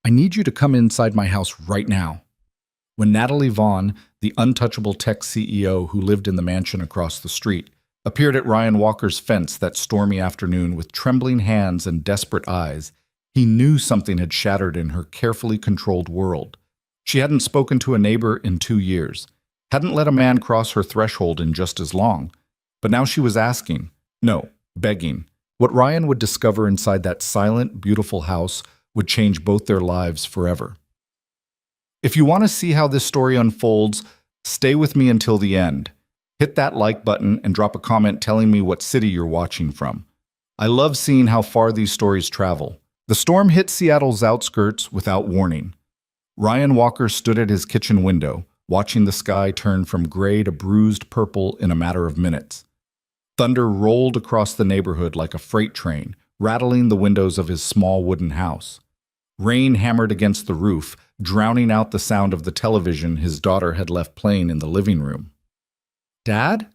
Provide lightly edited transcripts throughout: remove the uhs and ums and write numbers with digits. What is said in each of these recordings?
I need you to come inside my house right now." When Natalie Vaughn, the untouchable tech CEO who lived in the mansion across the street, appeared at Ryan Walker's fence that stormy afternoon with trembling hands and desperate eyes, he knew something had shattered in her carefully controlled world. She hadn't spoken to a neighbor in 2 years, hadn't let a man cross her threshold in just as long, but now she was asking, no, begging. What Ryan would discover inside that silent, beautiful house would change both their lives forever. If you want to see how this story unfolds, stay with me until the end. Hit that like button and drop a comment telling me what city you're watching from. I love seeing how far these stories travel. The storm hit Seattle's outskirts without warning. Ryan Walker stood at his kitchen window, watching the sky turn from gray to bruised purple in a matter of minutes. Thunder rolled across the neighborhood like a freight train, rattling the windows of his small wooden house. Rain hammered against the roof, drowning out the sound of the television his daughter had left playing in the living room. "Dad?"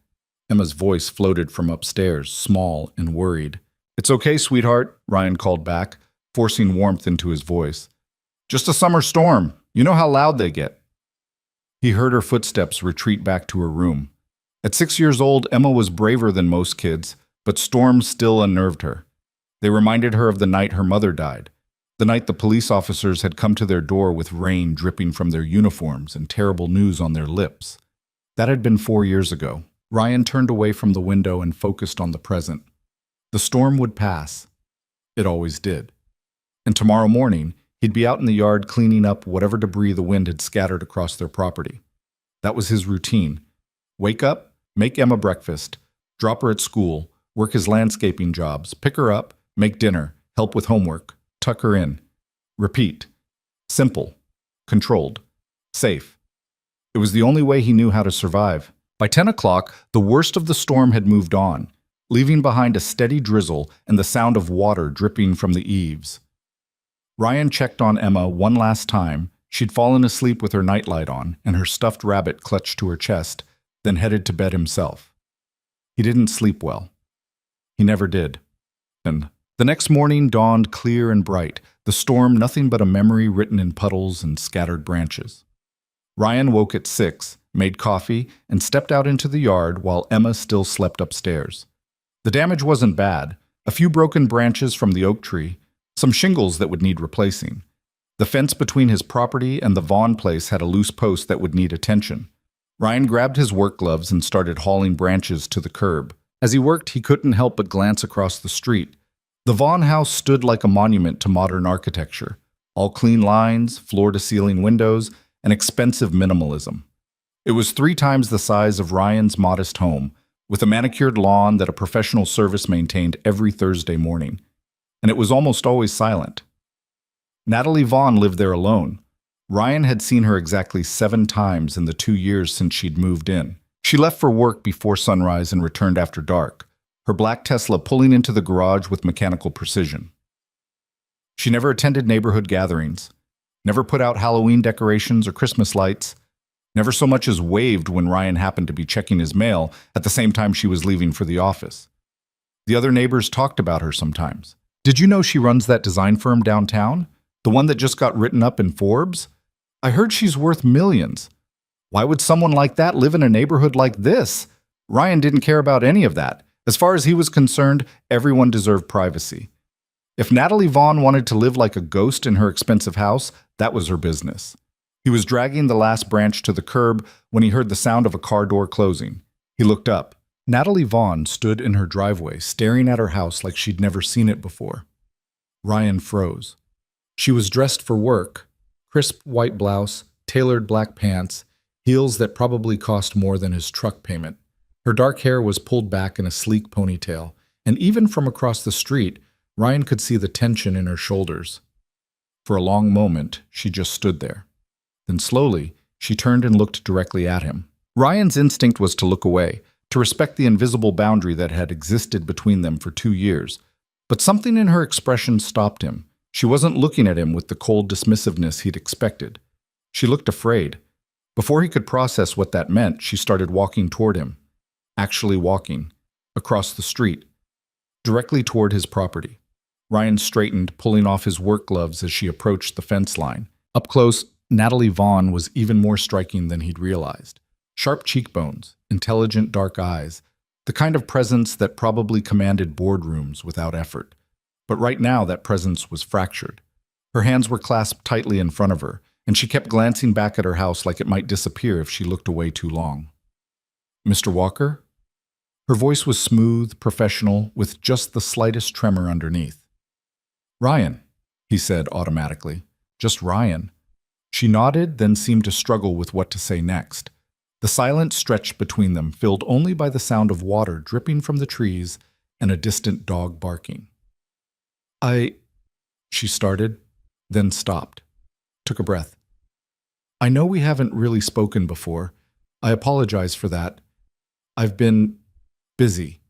Emma's voice floated from upstairs, small and worried. "It's okay, sweetheart," Ryan called back, forcing warmth into his voice. "Just a summer storm. You know how loud they get." He heard her footsteps retreat back to her room. At 6 years old, Emma was braver than most kids, but storms still unnerved her. They reminded her of the night her mother died, the night the police officers had come to their door with rain dripping from their uniforms and terrible news on their lips. That had been 4 years ago. Ryan turned away from the window and focused on the present. The storm would pass. It always did. And tomorrow morning, he'd be out in the yard cleaning up whatever debris the wind had scattered across their property. That was his routine. Wake up, make Emma breakfast, drop her at school, work his landscaping jobs, pick her up, make dinner, help with homework, tuck her in. Repeat. Simple, controlled, safe. It was the only way he knew how to survive. By 10 o'clock, the worst of the storm had moved on, leaving behind a steady drizzle and the sound of water dripping from the eaves. Ryan checked on Emma one last time. She'd fallen asleep with her nightlight on and her stuffed rabbit clutched to her chest, then headed to bed himself. He didn't sleep well. He never did. And the next morning dawned clear and bright, the storm nothing but a memory written in puddles and scattered branches. Ryan woke at 6, made coffee, and stepped out into the yard while Emma still slept upstairs. The damage wasn't bad. A few broken branches from the oak tree, some shingles that would need replacing. The fence between his property and the Vaughn place had a loose post that would need attention. Ryan grabbed his work gloves and started hauling branches to the curb. As he worked, he couldn't help but glance across the street. The Vaughn house stood like a monument to modern architecture. All clean lines, floor-to-ceiling windows, and expensive minimalism. It was 3 times the size of Ryan's modest home, with a manicured lawn that a professional service maintained every Thursday morning. And it was almost always silent. Natalie Vaughn lived there alone. Ryan had seen her exactly 7 times in the 2 years since she'd moved in. She left for work before sunrise and returned after dark, her black Tesla pulling into the garage with mechanical precision. She never attended neighborhood gatherings, never put out Halloween decorations or Christmas lights, never so much as waved when Ryan happened to be checking his mail at the same time she was leaving for the office. The other neighbors talked about her sometimes. "Did you know she runs that design firm downtown? The one that just got written up in Forbes? I heard she's worth millions. Why would someone like that live in a neighborhood like this?" Ryan didn't care about any of that. As far as he was concerned, everyone deserved privacy. If Natalie Vaughn wanted to live like a ghost in her expensive house, that was her business. He was dragging the last branch to the curb when he heard the sound of a car door closing. He looked up. Natalie Vaughn stood in her driveway, staring at her house like she'd never seen it before. Ryan froze. She was dressed for work, crisp white blouse, tailored black pants, heels that probably cost more than his truck payment. Her dark hair was pulled back in a sleek ponytail, and even from across the street, Ryan could see the tension in her shoulders. For a long moment, she just stood there. Then slowly, she turned and looked directly at him. Ryan's instinct was to look away, to respect the invisible boundary that had existed between them for 2 years. But something in her expression stopped him. She wasn't looking at him with the cold dismissiveness he'd expected. She looked afraid. Before he could process what that meant, she started walking toward him. Actually walking. Across the street. Directly toward his property. Ryan straightened, pulling off his work gloves as she approached the fence line. Up close, Natalie Vaughn was even more striking than he'd realized. Sharp cheekbones, intelligent dark eyes, the kind of presence that probably commanded boardrooms without effort. But right now, that presence was fractured. Her hands were clasped tightly in front of her, and she kept glancing back at her house like it might disappear if she looked away too long. "Mr. Walker?" Her voice was smooth, professional, with just the slightest tremor underneath. "Ryan," he said automatically. "Just Ryan." She nodded, then seemed to struggle with what to say next. The silence stretched between them, filled only by the sound of water dripping from the trees and a distant dog barking. She started, then stopped, took a breath. "I know we haven't really spoken before. I apologize for that. I've been busy."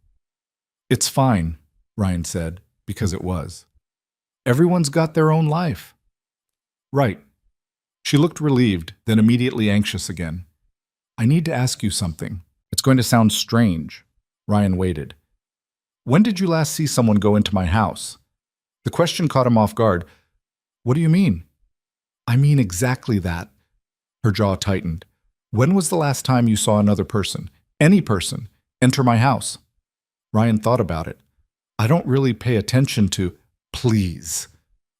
"It's fine," Ryan said, because it was. "Everyone's got their own life." "Right." She looked relieved, then immediately anxious again. "I need to ask you something. It's going to sound strange." Ryan waited. "When did you last see someone go into my house?" The question caught him off guard. "What do you mean?" "I mean exactly that." Her jaw tightened. "When was the last time you saw another person, any person, enter my house?" Ryan thought about it. "I don't really pay attention to—" "Please."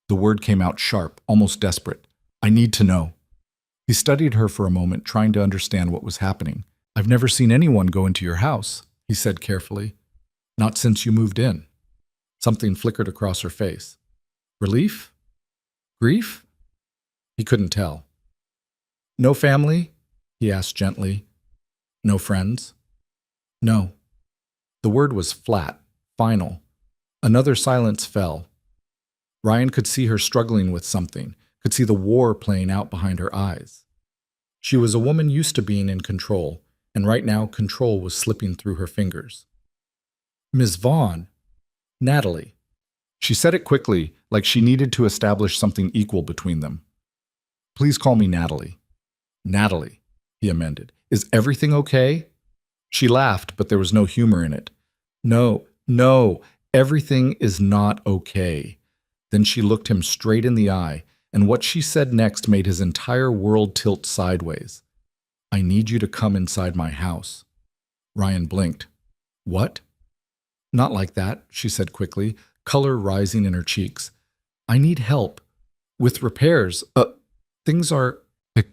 The word came out sharp, almost desperate. "I need to know." He studied her for a moment, trying to understand what was happening. "I've never seen anyone go into your house," he said carefully. "Not since you moved in." Something flickered across her face. Relief? Grief? He couldn't tell. "No family?" he asked gently. "No friends?" "No." The word was flat, final. Another silence fell. Ryan could see her struggling with something, could see the war playing out behind her eyes. She was a woman used to being in control, and right now control was slipping through her fingers. "Ms. Vaughn." "Natalie." She said it quickly, like she needed to establish something equal between them. "Please call me Natalie." "Natalie," he amended. "Is everything okay?" She laughed, but there was no humor in it. No, everything is not okay." Then she looked him straight in the eye, and what she said next made his entire world tilt sideways. "I need you to come inside my house." Ryan blinked. "What?" "Not like that," she said quickly, color rising in her cheeks. "I need help. With repairs. Things are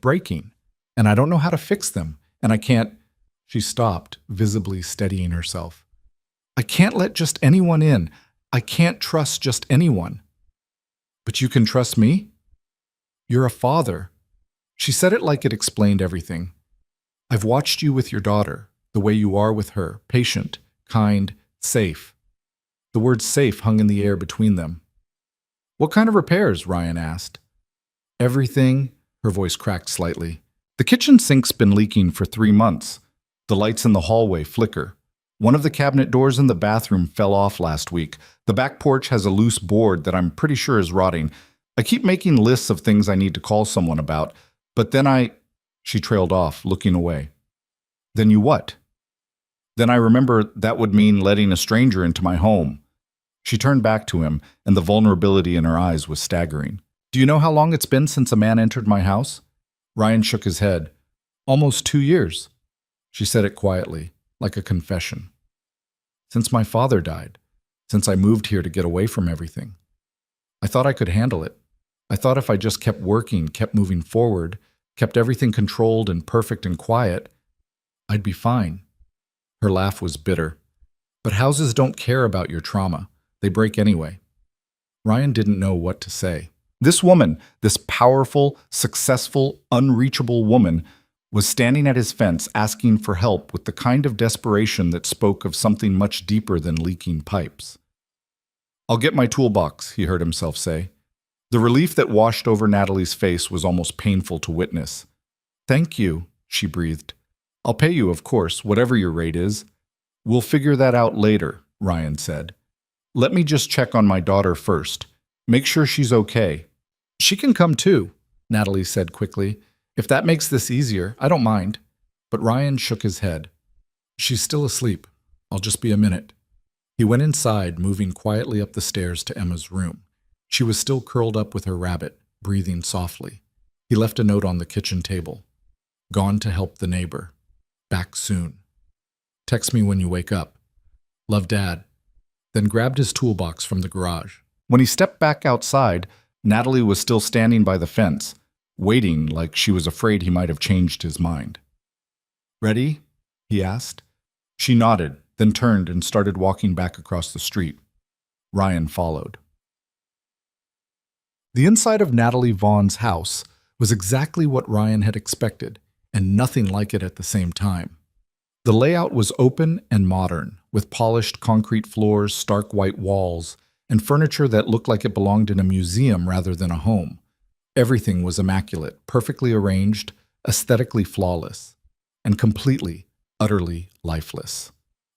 breaking, and I don't know how to fix them, and I can't—" She stopped, visibly steadying herself. "I can't let just anyone in. I can't trust just anyone." "But you can trust me?" "You're a father." She said it like it explained everything. "I've watched you with your daughter, the way you are with her, patient, kind, safe." The word safe hung in the air between them. "What kind of repairs?" Ryan asked. "Everything," her voice cracked slightly. "The kitchen sink's been leaking for 3 months. The lights in the hallway flicker. One of the cabinet doors in the bathroom fell off last week. The back porch has a loose board that I'm pretty sure is rotting. I keep making lists of things I need to call someone about, but then She trailed off, looking away. "Then you what?" "Then I remember that would mean letting a stranger into my home." She turned back to him, and the vulnerability in her eyes was staggering. "Do you know how long it's been since a man entered my house?" Ryan shook his head. "Almost 2 years." She said it quietly, like a confession. "Since my father died. Since I moved here to get away from everything. I thought I could handle it. I thought if I just kept working, kept moving forward, kept everything controlled and perfect and quiet, I'd be fine." Her laugh was bitter. "But houses don't care about your trauma. They break anyway." Ryan didn't know what to say. This woman, this powerful, successful, unreachable woman, was standing at his fence asking for help with the kind of desperation that spoke of something much deeper than leaking pipes. "I'll get my toolbox," he heard himself say. The relief that washed over Natalie's face was almost painful to witness. "Thank you," she breathed. "I'll pay you, of course, whatever your rate is." "We'll figure that out later," Ryan said. "Let me just check on my daughter first. Make sure she's okay." "She can come too," Natalie said quickly. "If that makes this easier, I don't mind." But Ryan shook his head. "She's still asleep. I'll just be a minute." He went inside, moving quietly up the stairs to Emma's room. She was still curled up with her rabbit, breathing softly. He left a note on the kitchen table. Gone to help the neighbor. Back soon. Text me when you wake up. Love, Dad. Then grabbed his toolbox from the garage. When he stepped back outside, Natalie was still standing by the fence, waiting like she was afraid he might have changed his mind. Ready? He asked. She nodded, then turned and started walking back across the street. Ryan followed. The inside of Natalie Vaughn's house was exactly what Ryan had expected, and nothing like it at the same time. The layout was open and modern, with polished concrete floors, stark white walls, and furniture that looked like it belonged in a museum rather than a home. Everything was immaculate, perfectly arranged, aesthetically flawless, and completely, utterly lifeless.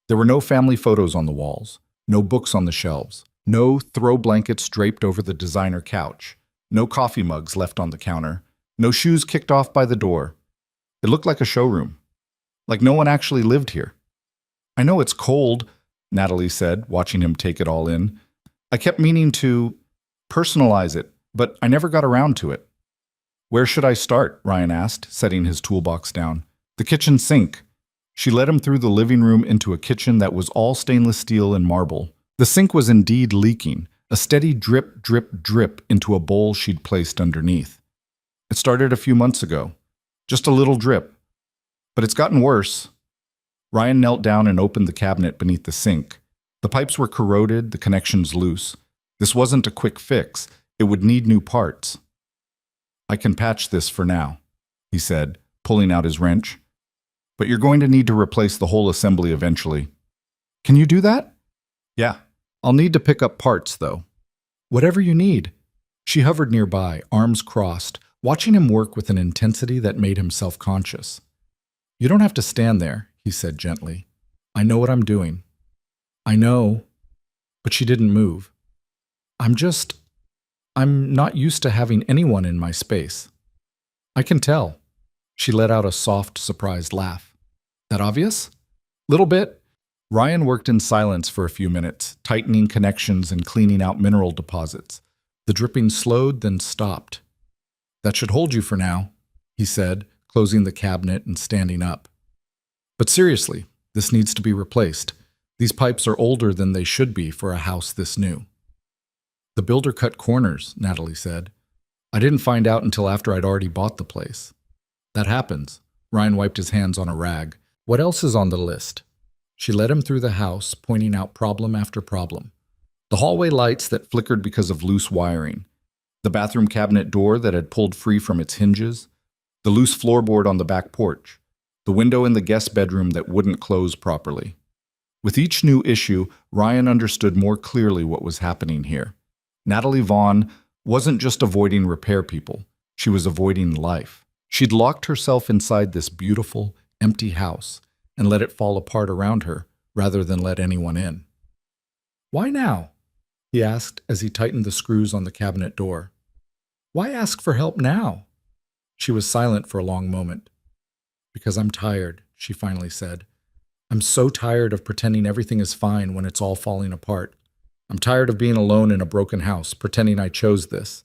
There were no family photos on the walls, no books on the shelves, no throw blankets draped over the designer couch, no coffee mugs left on the counter, no shoes kicked off by the door. It looked like a showroom, like no one actually lived here. I know it's cold, Natalie said, watching him take it all in. I kept meaning to personalize it, but I never got around to it. Where should I start? Ryan asked, setting his toolbox down. The kitchen sink. She led him through the living room into a kitchen that was all stainless steel and marble. The sink was indeed leaking, a steady drip, drip, drip into a bowl she'd placed underneath. It started a few months ago. Just a little drip. But it's gotten worse. Ryan knelt down and opened the cabinet beneath the sink. The pipes were corroded, the connections loose. This wasn't a quick fix. It would need new parts. I can patch this for now, he said, pulling out his wrench. But you're going to need to replace the whole assembly eventually. Can you do that? Yeah. I'll need to pick up parts, though. Whatever you need. She hovered nearby, arms crossed, watching him work with an intensity that made him self-conscious. You don't have to stand there, he said gently. I know what I'm doing. I know. But she didn't move. I'm not used to having anyone in my space. I can tell. She let out a soft, surprised laugh. That obvious? Little bit. Ryan worked in silence for a few minutes, tightening connections and cleaning out mineral deposits. The dripping slowed, then stopped. That should hold you for now, he said, closing the cabinet and standing up. But seriously, this needs to be replaced. These pipes are older than they should be for a house this new. The builder cut corners, Natalie said. I didn't find out until after I'd already bought the place. That happens. Ryan wiped his hands on a rag. What else is on the list? She led him through the house, pointing out problem after problem. The hallway lights that flickered because of loose wiring. The bathroom cabinet door that had pulled free from its hinges. The loose floorboard on the back porch. The window in the guest bedroom that wouldn't close properly. With each new issue, Ryan understood more clearly what was happening here. Natalie Vaughn wasn't just avoiding repair people. She was avoiding life. She'd locked herself inside this beautiful, empty house and let it fall apart around her rather than let anyone in. Why now? He asked as he tightened the screws on the cabinet door. Why ask for help now? She was silent for a long moment. Because I'm tired, she finally said. I'm so tired of pretending everything is fine when it's all falling apart. I'm tired of being alone in a broken house, pretending I chose this.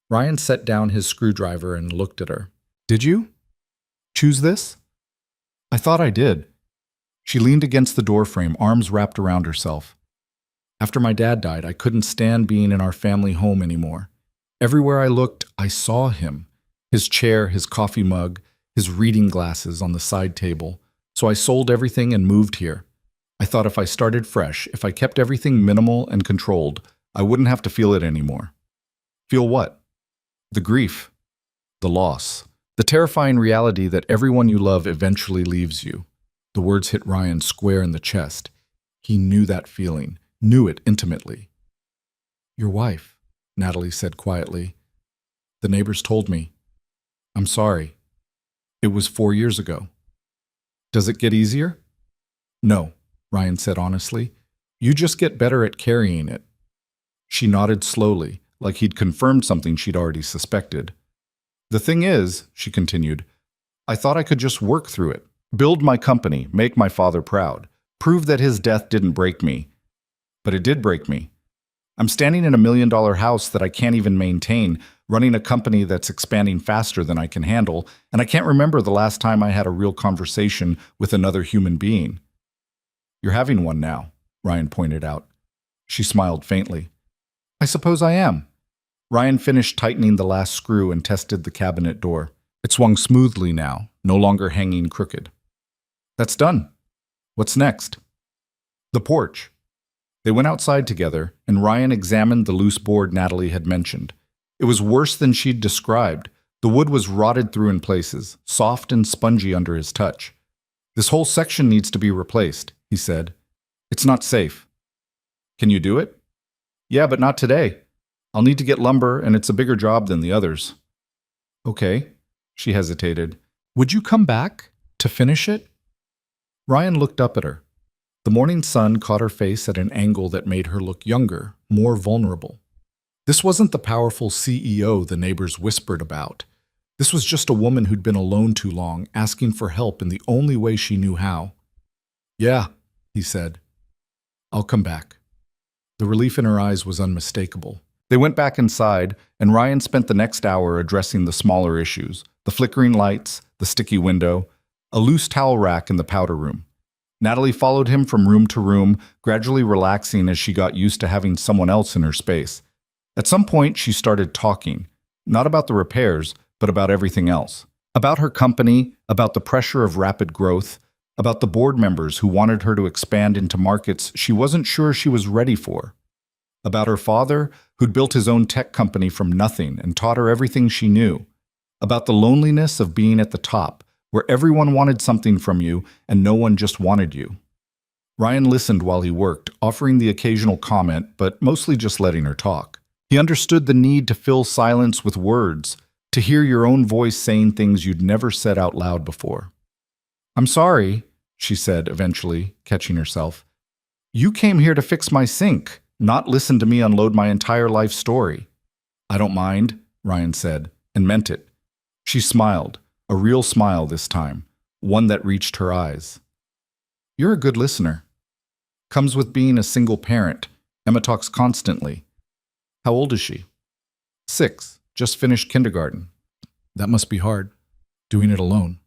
Ryan set down his screwdriver and looked at her. Did you choose this? I thought I did. She leaned against the doorframe, arms wrapped around herself. After my dad died, I couldn't stand being in our family home anymore. Everywhere I looked, I saw him. His chair, his coffee mug, his reading glasses on the side table. So I sold everything and moved here. I thought if I started fresh, if I kept everything minimal and controlled, I wouldn't have to feel it anymore. Feel what? The grief. The loss. The terrifying reality that everyone you love eventually leaves you. The words hit Ryan square in the chest. He knew that feeling, knew it intimately. Your wife, Natalie said quietly. The neighbors told me. I'm sorry. It was 4 years ago. Does it get easier? No, Ryan said honestly. You just get better at carrying it. She nodded slowly, like he'd confirmed something she'd already suspected. The thing is, she continued, I thought I could just work through it, build my company, make my father proud, prove that his death didn't break me. but it did break me. I'm standing in $1 million house that I can't even maintain, running a company that's expanding faster than I can handle, and I can't remember the last time I had a real conversation with another human being. You're having one now, Ryan pointed out. She smiled faintly. I suppose I am. Ryan finished tightening the last screw and tested the cabinet door. It swung smoothly now, no longer hanging crooked. That's done. What's next? The porch. They went outside together, and Ryan examined the loose board Natalie had mentioned. It was worse than she'd described. The wood was rotted through in places, soft and spongy under his touch. This whole section needs to be replaced, he said. It's not safe. Can you do it? Yeah, but not today. I'll need to get lumber, and it's a bigger job than the others. Okay, she hesitated. Would you come back to finish it? Ryan looked up at her. The morning sun caught her face at an angle that made her look younger, more vulnerable. This wasn't the powerful CEO the neighbors whispered about. This was just a woman who'd been alone too long, asking for help in the only way she knew how. Yeah, he said. I'll come back. The relief in her eyes was unmistakable. They went back inside, and Ryan spent the next hour addressing the smaller issues, the flickering lights, the sticky window, a loose towel rack in the powder room. Natalie followed him from room to room, gradually relaxing as she got used to having someone else in her space. At some point, she started talking, not about the repairs, but about everything else. About her company, about the pressure of rapid growth, about the board members who wanted her to expand into markets she wasn't sure she was ready for. About her father, who'd built his own tech company from nothing and taught her everything she knew. About the loneliness of being at the top, where everyone wanted something from you and no one just wanted you. Ryan listened while he worked, offering the occasional comment, but mostly just letting her talk. He understood the need to fill silence with words, to hear your own voice saying things you'd never said out loud before. I'm sorry, she said eventually, catching herself. You came here to fix my sink, not listen to me unload my entire life story. I don't mind, Ryan said, and meant it. She smiled. A real smile this time, one that reached her eyes. You're a good listener. Comes with being a single parent. Emma talks constantly. How old is she? 6, just finished kindergarten. That must be hard, doing it alone.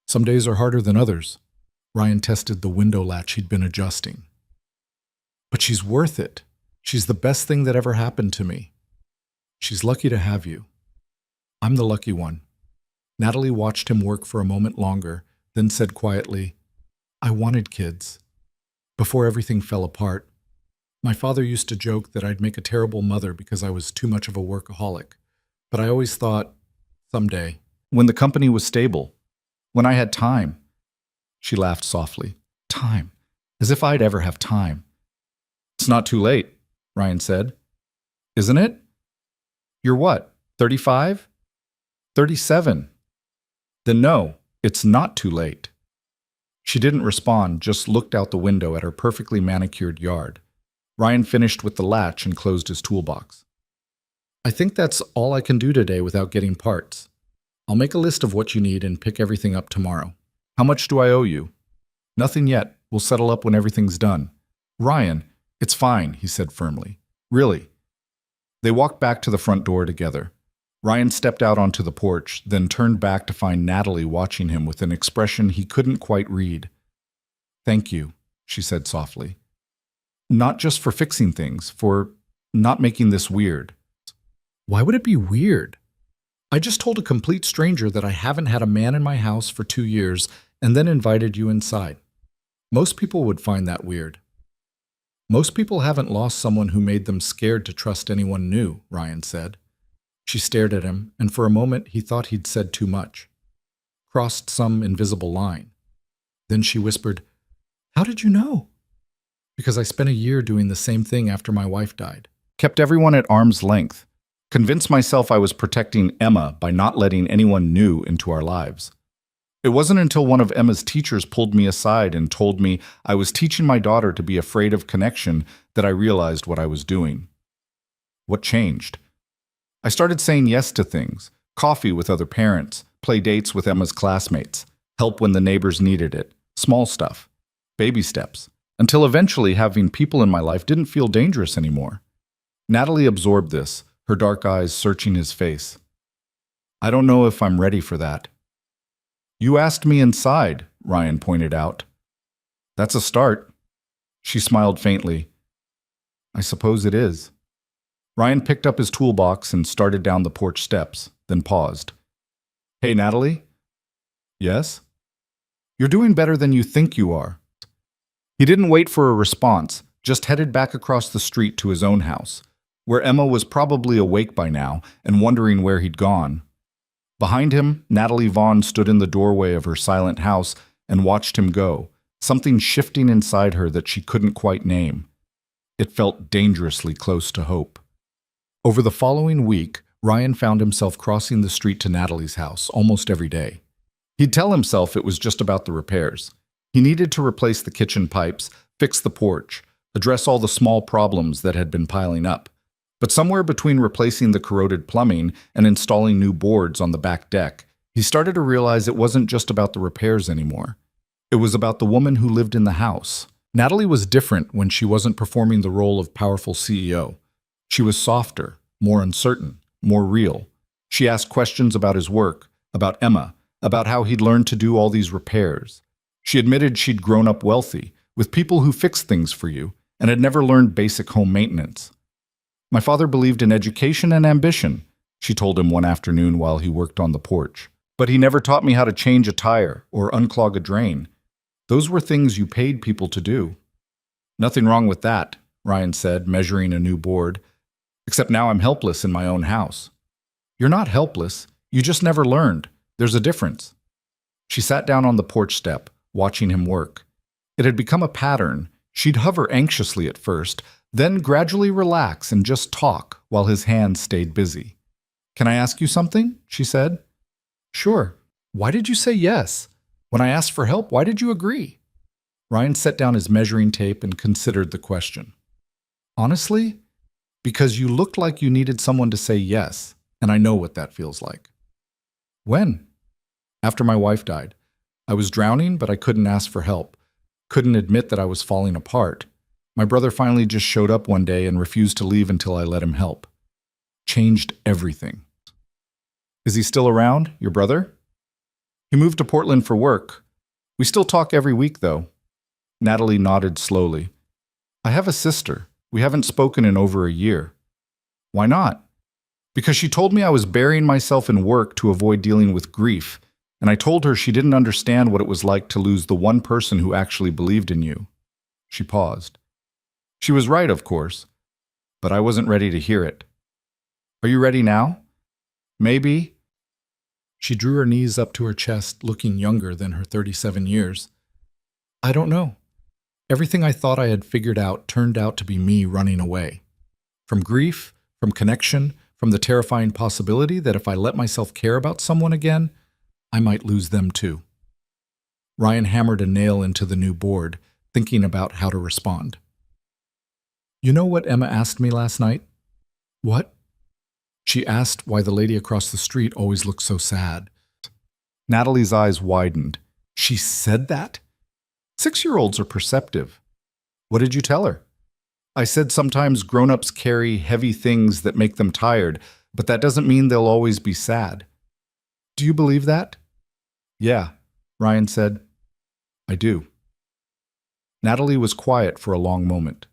Some days are harder than others. Ryan tested the window latch he'd been adjusting. But she's worth it. She's the best thing that ever happened to me. She's lucky to have you. I'm the lucky one. Natalie watched him work for a moment longer, then said quietly, I wanted kids. Before everything fell apart, my father used to joke that I'd make a terrible mother because I was too much of a workaholic. But I always thought, someday, when the company was stable, when I had time. She laughed softly. Time. As if I'd ever have time. It's not too late, Ryan said. Isn't it? You're what, 35? 37. Then no, it's not too late. She didn't respond, just looked out the window at her perfectly manicured yard. Ryan finished with the latch and closed his toolbox. I think that's all I can do today without getting parts. I'll make a list of what you need and pick everything up tomorrow. How much do I owe you? Nothing yet. We'll settle up when everything's done. Ryan, it's fine, he said firmly. Really. They walked back to the front door together. Ryan stepped out onto the porch, then turned back to find Natalie watching him with an expression he couldn't quite read. Thank you, she said softly. Not just for fixing things, for not making this weird. Why would it be weird? I just told a complete stranger that I haven't had a man in my house for 2 years and then invited you inside. Most people would find that weird. Most people haven't lost someone who made them scared to trust anyone new, Ryan said. She stared at him, and for a moment he thought he'd said too much. Crossed some invisible line. Then she whispered, How did you know? Because I spent a year doing the same thing after my wife died. Kept everyone at arm's length. Convinced myself I was protecting Emma by not letting anyone new into our lives. It wasn't until one of Emma's teachers pulled me aside and told me I was teaching my daughter to be afraid of connection that I realized what I was doing. What changed? I started saying yes to things, coffee with other parents, play dates with Emma's classmates, help when the neighbors needed it, small stuff, baby steps. until eventually having people in my life didn't feel dangerous anymore. Natalie absorbed this, her dark eyes searching his face. I don't know if I'm ready for that. You asked me inside, Ryan pointed out. That's a start. She smiled faintly. I suppose it is. Ryan picked up his toolbox and started down the porch steps, then paused. Hey, Natalie? Yes? You're doing better than you think you are. He didn't wait for a response, just headed back across the street to his own house, where Emma was probably awake by now and wondering where he'd gone. Behind him, Natalie Vaughn stood in the doorway of her silent house and watched him go, something shifting inside her that she couldn't quite name. It felt dangerously close to hope. Over the following week, Ryan found himself crossing the street to Natalie's house almost every day. He'd tell himself it was just about the repairs. He needed to replace the kitchen pipes, fix the porch, address all the small problems that had been piling up. But somewhere between replacing the corroded plumbing and installing new boards on the back deck, he started to realize it wasn't just about the repairs anymore. It was about the woman who lived in the house. Natalie was different when she wasn't performing the role of powerful CEO. She was softer, more uncertain, more real. She asked questions about his work, about Emma, about how he'd learned to do all these repairs. She admitted she'd grown up wealthy, with people who fixed things for you, and had never learned basic home maintenance. My father believed in education and ambition, she told him one afternoon while he worked on the porch. But he never taught me how to change a tire or unclog a drain. Those were things you paid people to do. Nothing wrong with that, Ryan said, measuring a new board. Except now I'm helpless in my own house. You're not helpless. You just never learned. There's a difference. She sat down on the porch step, watching him work. It had become a pattern. She'd hover anxiously at first, then gradually relax and just talk while his hands stayed busy. Can I ask you something? She said. Sure. Why did you say yes? When I asked for help, why did you agree? Ryan set down his measuring tape and considered the question. Honestly, because you looked like you needed someone to say yes, and I know what that feels like. When? After my wife died. I was drowning, but I couldn't ask for help. Couldn't admit that I was falling apart. My brother finally just showed up one day and refused to leave until I let him help. Changed everything. Is he still around, your brother? He moved to Portland for work. We still talk every week, though. Natalie nodded slowly. I have a sister. We haven't spoken in over a year. Why not? Because she told me I was burying myself in work to avoid dealing with grief, and I told her she didn't understand what it was like to lose the one person who actually believed in you. She paused. She was right, of course, but I wasn't ready to hear it. Are you ready now? Maybe. She drew her knees up to her chest, looking younger than her 37 years. I don't know. Everything I thought I had figured out turned out to be me running away. From grief, from connection, from the terrifying possibility that if I let myself care about someone again, I might lose them too. Ryan hammered a nail into the new board, thinking about how to respond. You know what Emma asked me last night? What? She asked why the lady across the street always looked so sad. Natalie's eyes widened. She said that? 6-year-olds are perceptive. What did you tell her? I said sometimes grown-ups carry heavy things that make them tired, but that doesn't mean they'll always be sad. Do you believe that? Yeah, Ryan said. I do. Natalie was quiet for a long moment.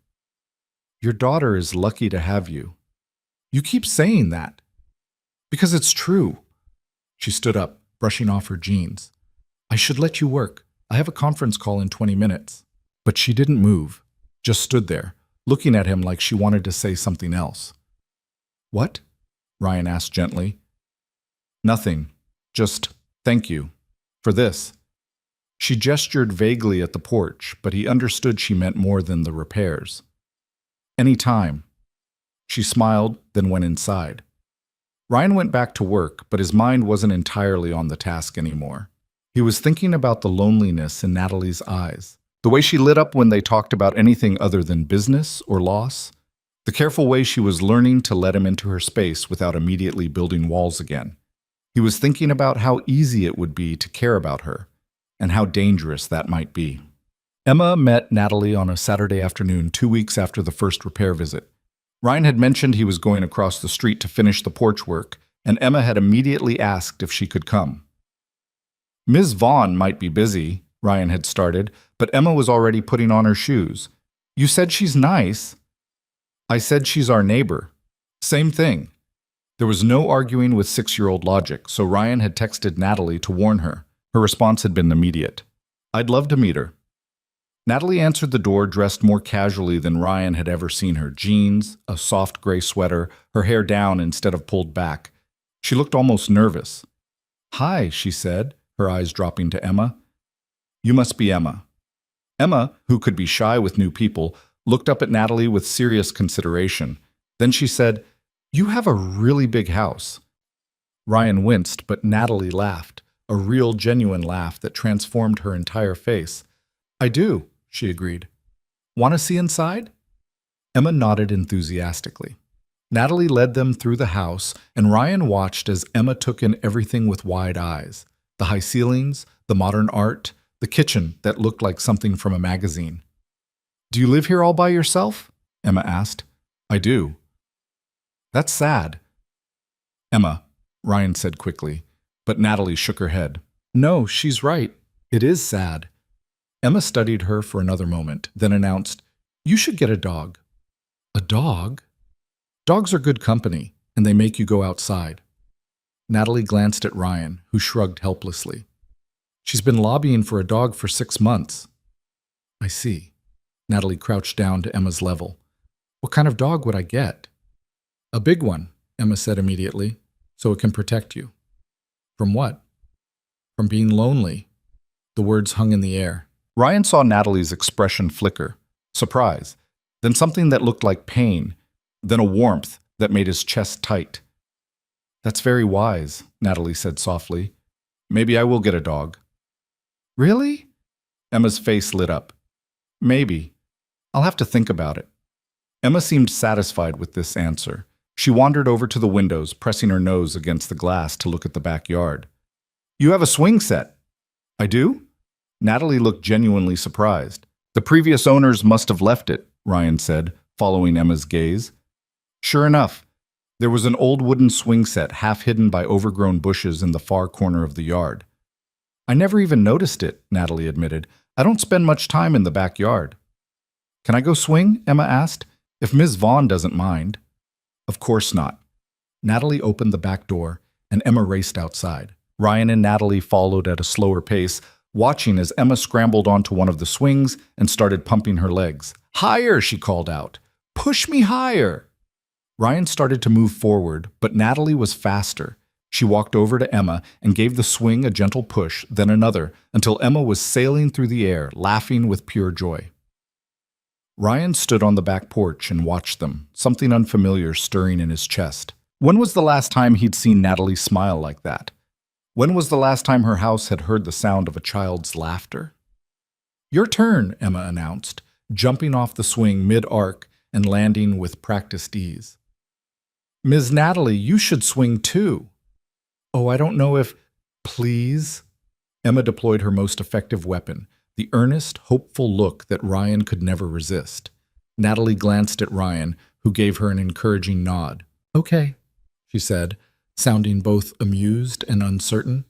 Your daughter is lucky to have you. You keep saying that. Because it's true. She stood up, brushing off her jeans. I should let you work. I have a conference call in 20 minutes. But she didn't move, just stood there, looking at him like she wanted to say something else. What? Ryan asked gently. Nothing. Just thank you. For this. She gestured vaguely at the porch, but he understood she meant more than the repairs. Any time. She smiled, then went inside. Ryan went back to work, but his mind wasn't entirely on the task anymore. He was thinking about the loneliness in Natalie's eyes, the way she lit up when they talked about anything other than business or loss, the careful way she was learning to let him into her space without immediately building walls again. He was thinking about how easy it would be to care about her, and how dangerous that might be. Emma met Natalie on a Saturday afternoon 2 weeks after the first repair visit. Ryan had mentioned he was going across the street to finish the porch work, and Emma had immediately asked if she could come. Ms. Vaughn might be busy, Ryan had started, but Emma was already putting on her shoes. You said she's nice. I said she's our neighbor. Same thing. There was no arguing with 6-year-old logic, so Ryan had texted Natalie to warn her. Her response had been immediate. I'd love to meet her. Natalie answered the door dressed more casually than Ryan had ever seen her. Jeans, a soft gray sweater, her hair down instead of pulled back. She looked almost nervous. Hi, she said, her eyes dropping to Emma. You must be Emma. Emma, who could be shy with new people, looked up at Natalie with serious consideration. Then she said, You have a really big house. Ryan winced, but Natalie laughed, a real, genuine laugh that transformed her entire face. I do, she agreed. Want to see inside? Emma nodded enthusiastically. Natalie led them through the house, and Ryan watched as Emma took in everything with wide eyes. The high ceilings, the modern art, the kitchen that looked like something from a magazine. Do you live here all by yourself? Emma asked. I do. That's sad. Emma, Ryan said quickly, but Natalie shook her head. No, she's right. It is sad. Emma studied her for another moment, then announced, You should get a dog. A dog? Dogs are good company, and they make you go outside. Natalie glanced at Ryan, who shrugged helplessly. She's been lobbying for a dog for 6 months. I see. Natalie crouched down to Emma's level. What kind of dog would I get? A big one, Emma said immediately, so it can protect you. From what? From being lonely. The words hung in the air. Ryan saw Natalie's expression flicker, surprise, then something that looked like pain, then a warmth that made his chest tight. That's very wise, Natalie said softly. Maybe I will get a dog. Really? Emma's face lit up. Maybe. I'll have to think about it. Emma seemed satisfied with this answer. She wandered over to the windows, pressing her nose against the glass to look at the backyard. You have a swing set. I do? Natalie looked genuinely surprised. The previous owners must have left it, Ryan said, following Emma's gaze. Sure enough, there was an old wooden swing set half hidden by overgrown bushes in the far corner of the yard. I never even noticed it, Natalie admitted. I don't spend much time in the backyard. Can I go swing? Emma asked. If Ms. Vaughn doesn't mind. Of course not. Natalie opened the back door, and Emma raced outside. Ryan and Natalie followed at a slower pace, watching as Emma scrambled onto one of the swings and started pumping her legs. Higher, she called out. Push me higher. Ryan started to move forward, but Natalie was faster. She walked over to Emma and gave the swing a gentle push, then another, until Emma was sailing through the air, laughing with pure joy. Ryan stood on the back porch and watched them, something unfamiliar stirring in his chest. When was the last time he'd seen Natalie smile like that? When was the last time her house had heard the sound of a child's laughter? Your turn, Emma announced, jumping off the swing mid-arc and landing with practiced ease. Ms. Natalie, you should swing too. Oh, I don't know if... Please? Emma deployed her most effective weapon, the earnest, hopeful look that Ryan could never resist. Natalie glanced at Ryan, who gave her an encouraging nod. Okay, she said, sounding both amused and uncertain.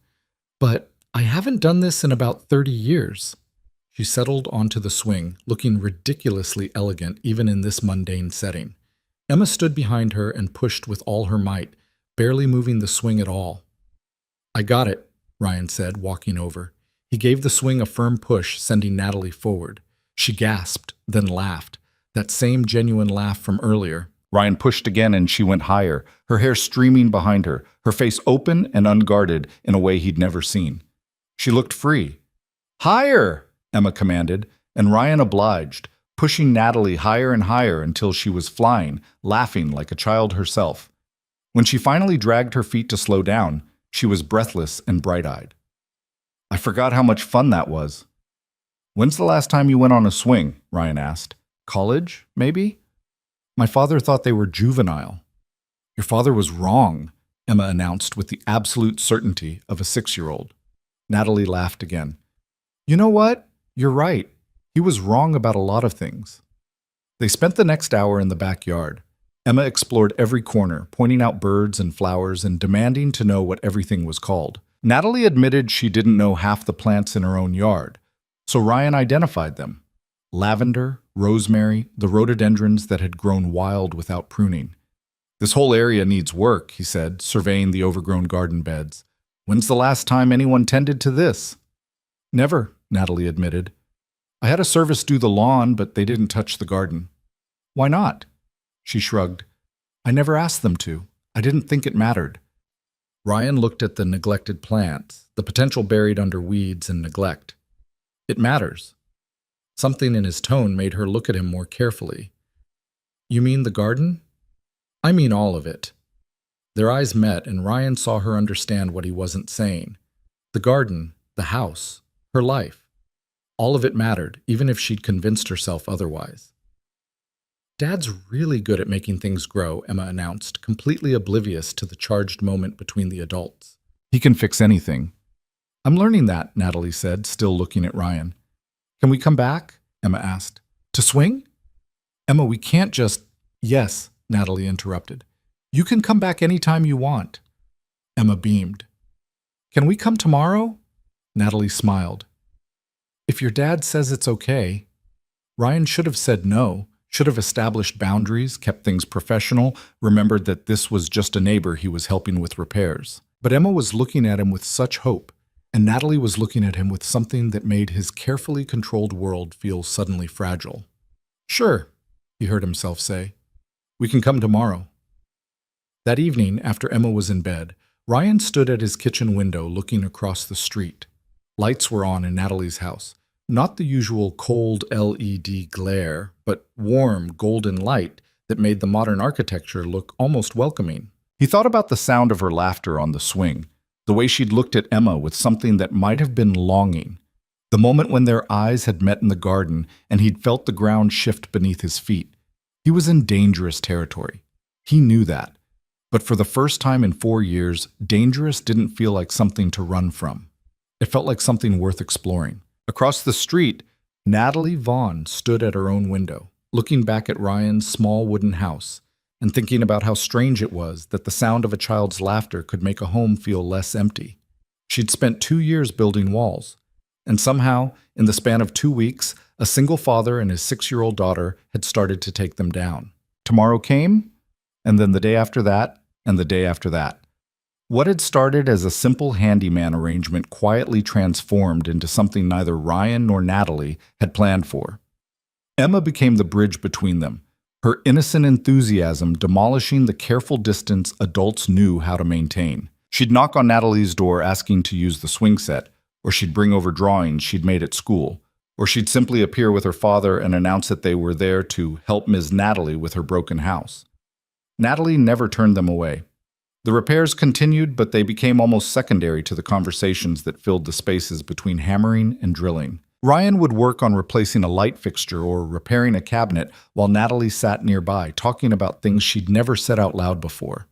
But I haven't done this in about 30 years. She settled onto the swing, looking ridiculously elegant even in this mundane setting. Emma stood behind her and pushed with all her might, barely moving the swing at all. I got it, Ryan said, walking over. He gave the swing a firm push, sending Natalie forward. She gasped, then laughed, that same genuine laugh from earlier. Ryan pushed again and she went higher, her hair streaming behind her, her face open and unguarded in a way he'd never seen. She looked free. Higher, Emma commanded, and Ryan obliged, pushing Natalie higher and higher until she was flying, laughing like a child herself. When she finally dragged her feet to slow down, she was breathless and bright-eyed. I forgot how much fun that was. When's the last time you went on a swing? Ryan asked. College, maybe? My father thought they were juvenile. Your father was wrong, Emma announced with the absolute certainty of a 6-year-old. Natalie laughed again. You know what? You're right. He was wrong about a lot of things. They spent the next hour in the backyard. Emma explored every corner, pointing out birds and flowers and demanding to know what everything was called. Natalie admitted she didn't know half the plants in her own yard, so Ryan identified them. Lavender, rosemary, the rhododendrons that had grown wild without pruning. "This whole area needs work," he said, surveying the overgrown garden beds. "When's the last time anyone tended to this?" "Never," Natalie admitted. "I had a service do the lawn, but they didn't touch the garden." "Why not?" She shrugged. "I never asked them to. I didn't think it mattered." Ryan looked at the neglected plants, the potential buried under weeds and neglect. "It matters." Something in his tone made her look at him more carefully. "You mean the garden?" "I mean all of it." Their eyes met, and Ryan saw her understand what he wasn't saying. The garden, the house, her life. All of it mattered, even if she'd convinced herself otherwise. "Dad's really good at making things grow," Emma announced, completely oblivious to the charged moment between the adults. "He can fix anything." "I'm learning that," Natalie said, still looking at Ryan. "Can we come back?" Emma asked. "To swing?" "Emma, we can't just—" "Yes," Natalie interrupted. "You can come back anytime you want." Emma beamed. "Can we come tomorrow?" Natalie smiled. "If your dad says it's okay." Ryan should have said no, should have established boundaries, kept things professional, remembered that this was just a neighbor he was helping with repairs. But Emma was looking at him with such hope, and Natalie was looking at him with something that made his carefully controlled world feel suddenly fragile. "Sure," he heard himself say. "We can come tomorrow." That evening, after Emma was in bed, Ryan stood at his kitchen window looking across the street. Lights were on in Natalie's house. Not the usual cold LED glare, but warm, golden light that made the modern architecture look almost welcoming. He thought about the sound of her laughter on the swing, the way she'd looked at Emma with something that might have been longing, the moment when their eyes had met in the garden and he'd felt the ground shift beneath his feet. He was in dangerous territory. He knew that. But for the first time in 4 years, dangerous didn't feel like something to run from. It felt like something worth exploring. Across the street, Natalie Vaughn stood at her own window, looking back at Ryan's small wooden house and thinking about how strange it was that the sound of a child's laughter could make a home feel less empty. She'd spent 2 years building walls, and somehow, in the span of 2 weeks, a single father and his 6-year-old daughter had started to take them down. Tomorrow came, and then the day after that, and the day after that. What had started as a simple handyman arrangement quietly transformed into something neither Ryan nor Natalie had planned for. Emma became the bridge between them, her innocent enthusiasm demolishing the careful distance adults knew how to maintain. She'd knock on Natalie's door asking to use the swing set, or she'd bring over drawings she'd made at school, or she'd simply appear with her father and announce that they were there to help Ms. Natalie with her broken house. Natalie never turned them away. The repairs continued, but they became almost secondary to the conversations that filled the spaces between hammering and drilling. Ryan would work on replacing a light fixture or repairing a cabinet while Natalie sat nearby, talking about things she'd never said out loud before.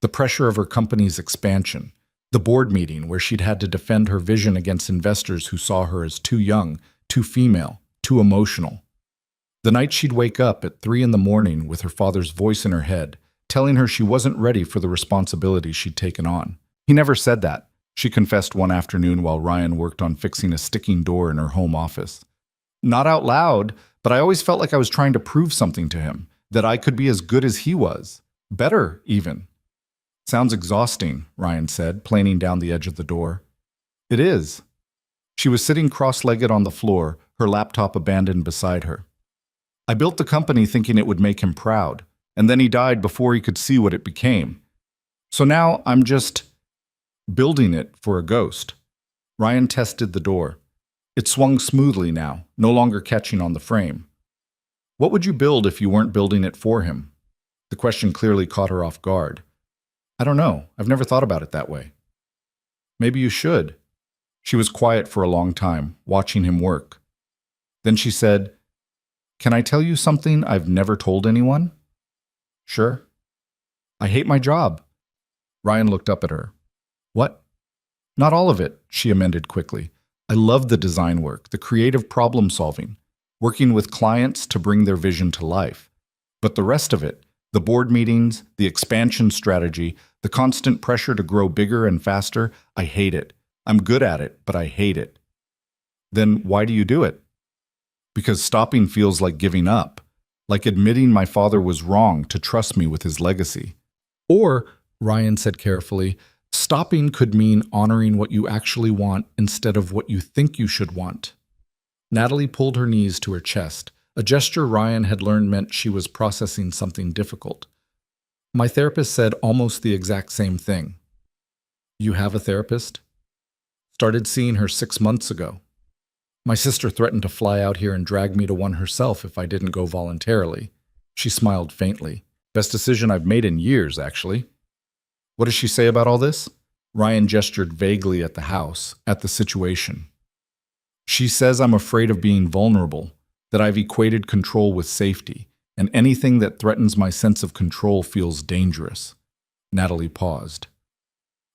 The pressure of her company's expansion, the board meeting where she'd had to defend her vision against investors who saw her as too young, too female, too emotional. The night she'd wake up at 3 a.m. with her father's voice in her head, telling her she wasn't ready for the responsibility she'd taken on. He never said that, she confessed one afternoon while Ryan worked on fixing a sticking door in her home office. Not out loud, but I always felt like I was trying to prove something to him, that I could be as good as he was. Better, even. "Sounds exhausting," Ryan said, planing down the edge of the door. "It is." She was sitting cross-legged on the floor, her laptop abandoned beside her. "I built the company thinking it would make him proud. And then he died before he could see what it became. So now I'm just building it for a ghost." Ryan tested the door. It swung smoothly now, no longer catching on the frame. "What would you build if you weren't building it for him?" The question clearly caught her off guard. "I don't know. I've never thought about it that way." "Maybe you should." She was quiet for a long time, watching him work. Then she said, "Can I tell you something I've never told anyone?" "Sure." "I hate my job." Ryan looked up at her. "What?" "Not all of it," she amended quickly. "I love the design work, the creative problem solving. working with clients to bring their vision to life. But the rest of it, the board meetings, the expansion strategy, the constant pressure to grow bigger and faster, I hate it. I'm good at it, but I hate it. Then why do you do it? Because stopping feels like giving up, like admitting my father was wrong to trust me with his legacy. Or, Ryan said carefully, stopping could mean honoring what you actually want instead of what you think you should want. Natalie pulled her knees to her chest, a gesture Ryan had learned meant she was processing something difficult. My therapist said almost the exact same thing. You have a therapist? Started seeing her 6 months ago. My sister threatened to fly out here and drag me to one herself if I didn't go voluntarily. She smiled faintly. Best decision I've made in years, actually. What does she say about all this? Ryan gestured vaguely at the house, at the situation. She says I'm afraid of being vulnerable, that I've equated control with safety, and anything that threatens my sense of control feels dangerous. Natalie paused.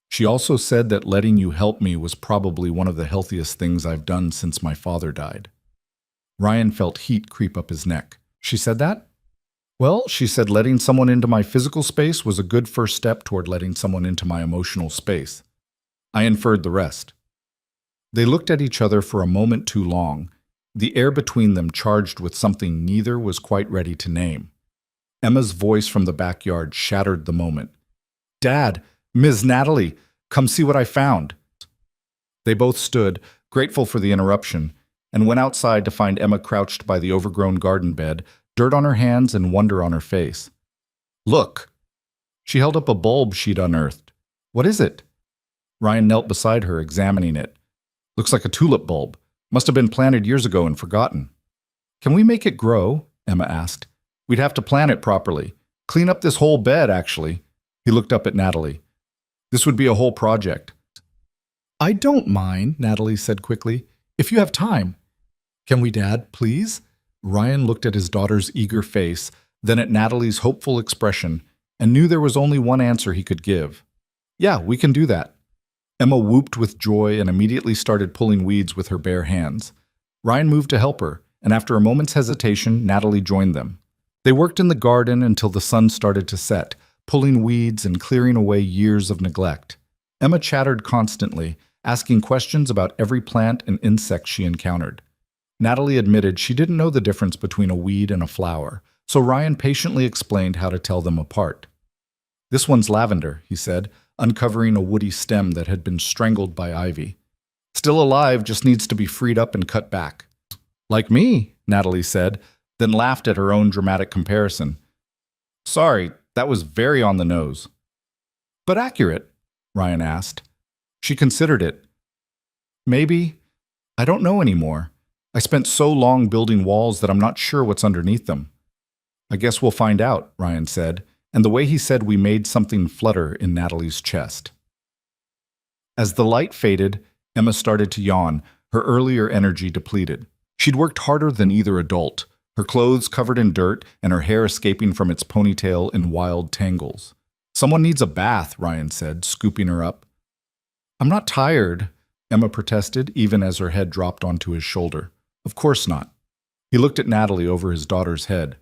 She also said that letting you help me was probably one of the healthiest things I've done since my father died. Ryan felt heat creep up his neck. She said that? Well, she said letting someone into my physical space was a good first step toward letting someone into my emotional space. I inferred the rest. They looked at each other for a moment too long, the air between them charged with something neither was quite ready to name. Emma's voice from the backyard shattered the moment. Dad, Ms. Natalie, come see what I found. They both stood, grateful for the interruption, and went outside to find Emma crouched by the overgrown garden bed, dirt on her hands and wonder on her face. Look! She held up a bulb she'd unearthed. What is it? Ryan knelt beside her, examining it. Looks like a tulip bulb. Must have been planted years ago and forgotten. Can we make it grow? Emma asked. We'd have to plant it properly. Clean up this whole bed, actually. He looked up at Natalie. This would be a whole project. I don't mind, Natalie said quickly, if you have time. Can we, Dad, please? Ryan looked at his daughter's eager face, then at Natalie's hopeful expression, and knew there was only one answer he could give. Yeah, we can do that. Emma whooped with joy and immediately started pulling weeds with her bare hands. Ryan moved to help her, and after a moment's hesitation, Natalie joined them. They worked in the garden until the sun started to set, pulling weeds and clearing away years of neglect. Emma chattered constantly, asking questions about every plant and insect she encountered. Natalie admitted she didn't know the difference between a weed and a flower, so Ryan patiently explained how to tell them apart. This one's lavender, he said, uncovering a woody stem that had been strangled by ivy. Still alive, just needs to be freed up and cut back. Like me, Natalie said, then laughed at her own dramatic comparison. Sorry, that was very on the nose. But accurate, Ryan asked. She considered it. Maybe. I don't know anymore. I spent so long building walls that I'm not sure what's underneath them. I guess we'll find out, Ryan said, and the way he said we made something flutter in Natalie's chest. As the light faded, Emma started to yawn, her earlier energy depleted. She'd worked harder than either adult, her clothes covered in dirt and her hair escaping from its ponytail in wild tangles. Someone needs a bath, Ryan said, scooping her up. I'm not tired, Emma protested, even as her head dropped onto his shoulder. Of course not. He looked at Natalie over his daughter's head.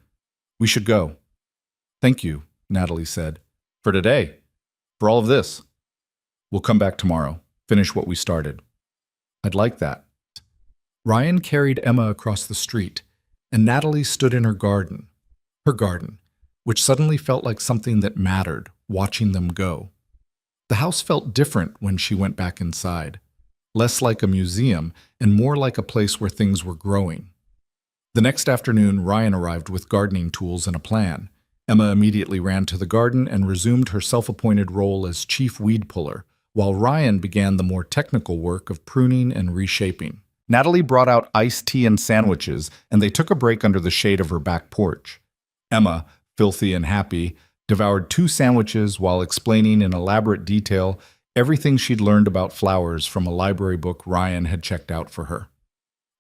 We should go. Thank you, Natalie said. For today. For all of this. We'll come back tomorrow. Finish what we started. I'd like that. Ryan carried Emma across the street, and Natalie stood in her garden, which suddenly felt like something that mattered, watching them go. The house felt different when she went back inside, less like a museum and more like a place where things were growing. The next afternoon, Ryan arrived with gardening tools and a plan. Emma immediately ran to the garden and resumed her self-appointed role as chief weed puller, while Ryan began the more technical work of pruning and reshaping. Natalie brought out iced tea and sandwiches, and they took a break under the shade of her back porch. Emma, filthy and happy, devoured 2 sandwiches while explaining in elaborate detail everything she'd learned about flowers from a library book Ryan had checked out for her.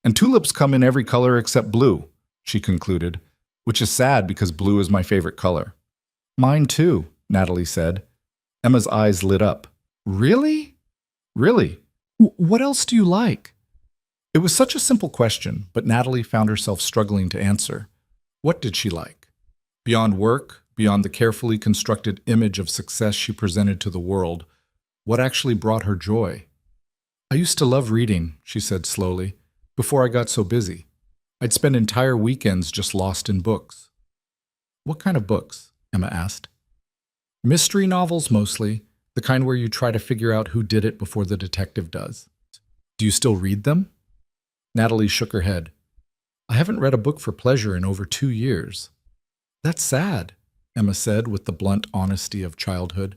And tulips come in every color except blue, she concluded, which is sad because blue is my favorite color. Mine too, Natalie said. Emma's eyes lit up. Really? Really? What else do you like? It was such a simple question, but Natalie found herself struggling to answer. What did she like? Beyond work, beyond the carefully constructed image of success she presented to the world, what actually brought her joy? I used to love reading, she said slowly, before I got so busy. I'd spend entire weekends just lost in books. What kind of books? Emma asked. Mystery novels mostly, the kind where you try to figure out who did it before the detective does. Do you still read them? Natalie shook her head. I haven't read a book for pleasure in over 2 years. That's sad, Emma said with the blunt honesty of childhood.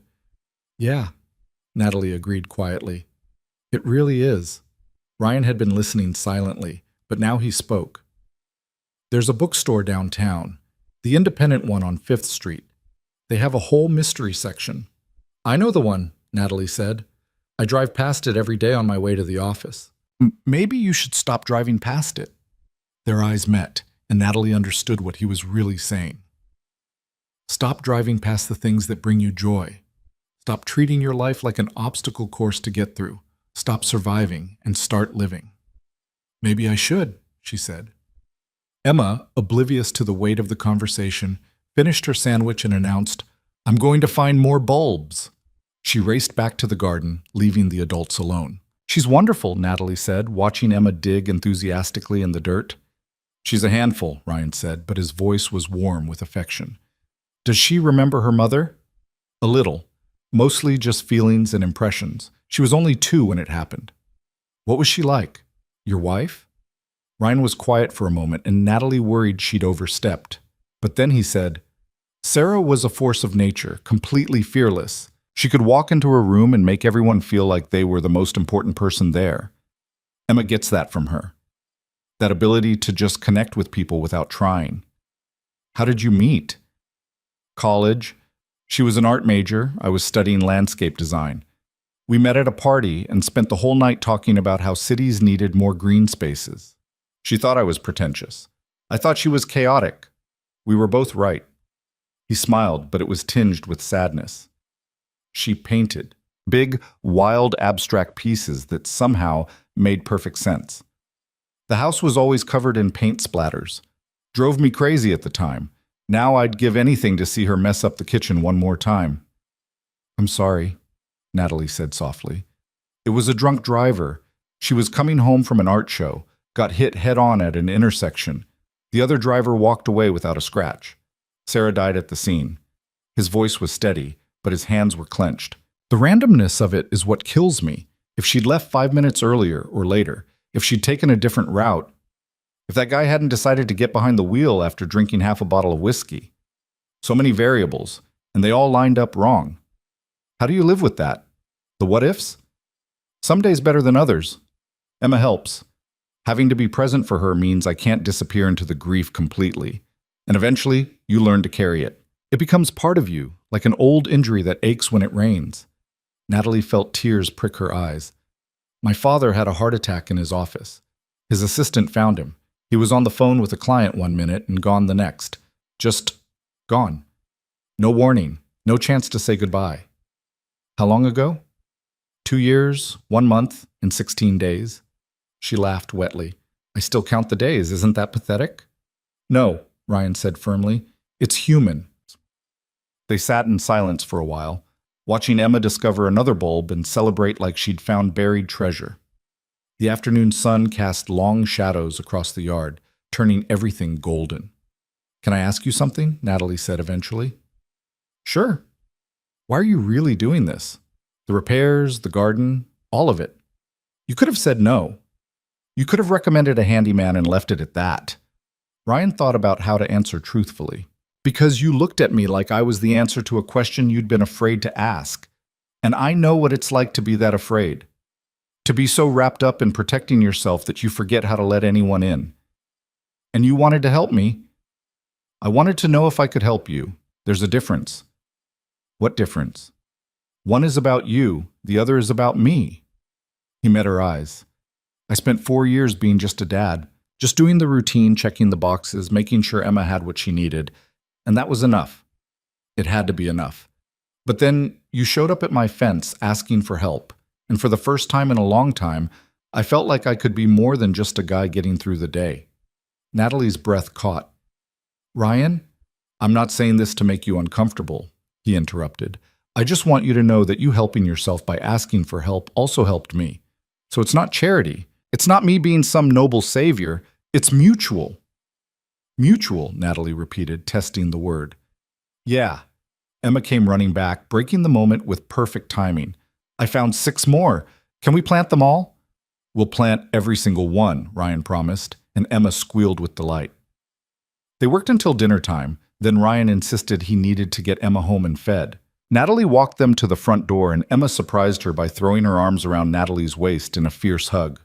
Yeah, Natalie agreed quietly. It really is. Ryan had been listening silently, but now he spoke. There's a bookstore downtown, the independent one on 5th Street. They have a whole mystery section. I know the one, Natalie said. I drive past it every day on my way to the office. Maybe you should stop driving past it. Their eyes met, and Natalie understood what he was really saying. Stop driving past the things that bring you joy. Stop treating your life like an obstacle course to get through. Stop surviving and start living. Maybe I should, she said. Emma, oblivious to the weight of the conversation, finished her sandwich and announced, I'm going to find more bulbs. She raced back to the garden, leaving the adults alone. She's wonderful, Natalie said, watching Emma dig enthusiastically in the dirt. She's a handful, Ryan said, but his voice was warm with affection. Does she remember her mother? A little, mostly just feelings and impressions. She was only 2 when it happened. What was she like? Your wife? Ryan was quiet for a moment, and Natalie worried she'd overstepped. But then he said, Sarah was a force of nature, completely fearless. She could walk into a room and make everyone feel like they were the most important person there. Emma gets that from her. That ability to just connect with people without trying. How did you meet? College. She was an art major. I was studying landscape design. We met at a party and spent the whole night talking about how cities needed more green spaces. She thought I was pretentious. I thought she was chaotic. We were both right. He smiled, but it was tinged with sadness. She painted big, wild, abstract pieces that somehow made perfect sense. The house was always covered in paint splatters. Drove me crazy at the time. Now I'd give anything to see her mess up the kitchen one more time. I'm sorry, Natalie said softly. It was a drunk driver. She was coming home from an art show, got hit head-on at an intersection. The other driver walked away without a scratch. Sarah died at the scene. His voice was steady, but his hands were clenched. The randomness of it is what kills me. If she'd left 5 minutes earlier or later, if she'd taken a different route, if that guy hadn't decided to get behind the wheel after drinking half a bottle of whiskey. So many variables, and they all lined up wrong. How do you live with that? The what-ifs? Some days better than others. Emma helps. Having to be present for her means I can't disappear into the grief completely. And eventually, you learn to carry it. It becomes part of you, like an old injury that aches when it rains. Natalie felt tears prick her eyes. My father had a heart attack in his office. His assistant found him. He was on the phone with a client 1 minute and gone the next. Just gone. No warning, no chance to say goodbye. How long ago? 2 years, 1 month, and 16 days. She laughed wetly. I still count the days, isn't that pathetic? No, Ryan said firmly. It's human. They sat in silence for a while, watching Emma discover another bulb and celebrate like she'd found buried treasure. The afternoon sun cast long shadows across the yard, turning everything golden. Can I ask you something? Natalie said eventually. Sure. Why are you really doing this? The repairs, the garden, all of it. You could have said no. You could have recommended a handyman and left it at that. Ryan thought about how to answer truthfully. Because you looked at me like I was the answer to a question you'd been afraid to ask. And I know what it's like to be that afraid. To be so wrapped up in protecting yourself that you forget how to let anyone in. And you wanted to help me. I wanted to know if I could help you. There's a difference. What difference? One is about you, the other is about me. He met her eyes. I spent 4 years being just a dad, just doing the routine, checking the boxes, making sure Emma had what she needed. And that was enough. It had to be enough. But then you showed up at my fence asking for help. And for the first time in a long time, I felt like I could be more than just a guy getting through the day. Natalie's breath caught. Ryan, I'm not saying this to make you uncomfortable, he interrupted. I just want you to know that you helping yourself by asking for help also helped me. So it's not charity. It's not me being some noble savior. It's mutual. Mutual, Natalie repeated, testing the word. Yeah. Emma came running back, breaking the moment with perfect timing. I found 6 more. Can we plant them all? We'll plant every single one, Ryan promised, and Emma squealed with delight. They worked until dinner time, then Ryan insisted he needed to get Emma home and fed. Natalie walked them to the front door, and Emma surprised her by throwing her arms around Natalie's waist in a fierce hug.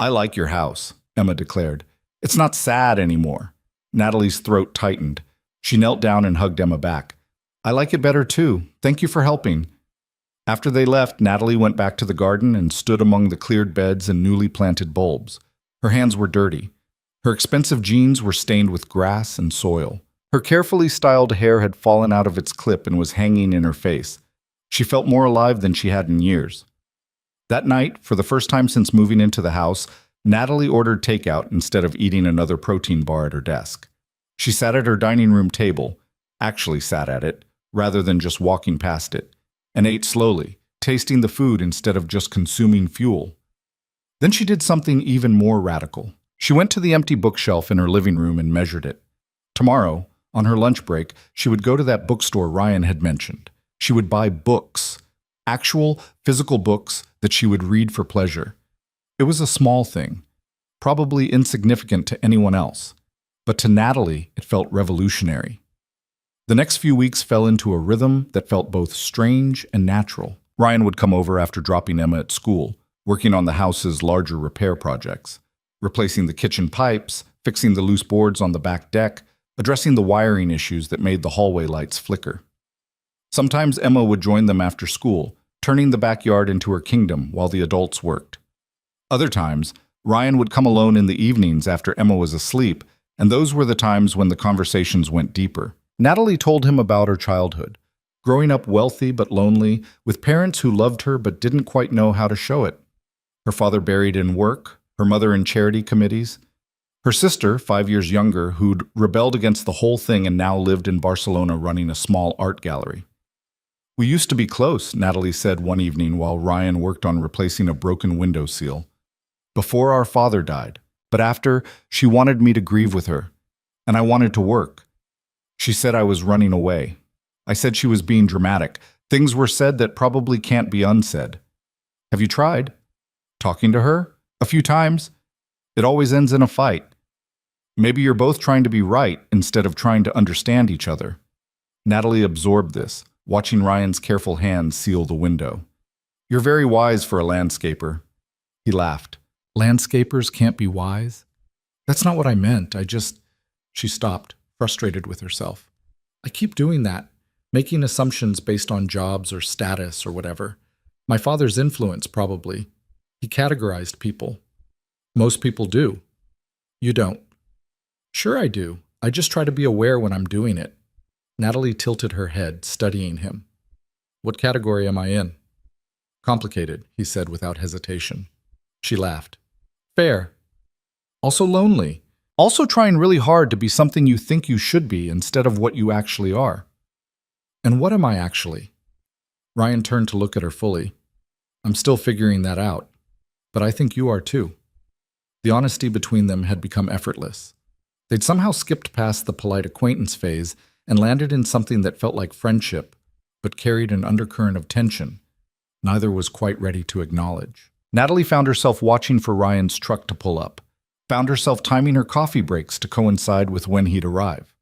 I like your house, Emma declared. It's not sad anymore. Natalie's throat tightened. She knelt down and hugged Emma back. I like it better too. Thank you for helping. After they left, Natalie went back to the garden and stood among the cleared beds and newly planted bulbs. Her hands were dirty. Her expensive jeans were stained with grass and soil. Her carefully styled hair had fallen out of its clip and was hanging in her face. She felt more alive than she had in years. That night, for the first time since moving into the house, Natalie ordered takeout instead of eating another protein bar at her desk. She sat at her dining room table, actually sat at it, rather than just walking past it, and ate slowly, tasting the food instead of just consuming fuel. Then she did something even more radical. She went to the empty bookshelf in her living room and measured it. Tomorrow, on her lunch break, she would go to that bookstore Ryan had mentioned. She would buy books, actual physical books that she would read for pleasure. It was a small thing, probably insignificant to anyone else, but to Natalie it felt revolutionary. The next few weeks fell into a rhythm that felt both strange and natural. Ryan would come over after dropping Emma at school, working on the house's larger repair projects, replacing the kitchen pipes, fixing the loose boards on the back deck, addressing the wiring issues that made the hallway lights flicker. Sometimes Emma would join them after school, turning the backyard into her kingdom while the adults worked. Other times, Ryan would come alone in the evenings after Emma was asleep, and those were the times when the conversations went deeper. Natalie told him about her childhood, growing up wealthy but lonely, with parents who loved her but didn't quite know how to show it. Her father buried in work, her mother in charity committees, her sister, 5 years younger, who'd rebelled against the whole thing and now lived in Barcelona running a small art gallery. We used to be close, Natalie said one evening while Ryan worked on replacing a broken window seal. Before our father died, but after, she wanted me to grieve with her, and I wanted to work. She said I was running away. I said she was being dramatic. Things were said that probably can't be unsaid. Have you tried? Talking to her? A few times? It always ends in a fight. Maybe you're both trying to be right instead of trying to understand each other. Natalie absorbed this, watching Ryan's careful hands seal the window. You're very wise for a landscaper. He laughed. Landscapers can't be wise? That's not what I meant. She stopped, frustrated with herself. I keep doing that, making assumptions based on jobs or status or whatever. My father's influence, probably. He categorized people. Most people do. You don't. Sure I do. I just try to be aware when I'm doing it. Natalie tilted her head, studying him. What category am I in? Complicated, he said without hesitation. She laughed. Fair. Also lonely. Also trying really hard to be something you think you should be instead of what you actually are. And what am I actually? Ryan turned to look at her fully. I'm still figuring that out, but I think you are too. The honesty between them had become effortless. They'd somehow skipped past the polite acquaintance phase and landed in something that felt like friendship, but carried an undercurrent of tension neither was quite ready to acknowledge. Natalie found herself watching for Ryan's truck to pull up, found herself timing her coffee breaks to coincide with when he'd arrive,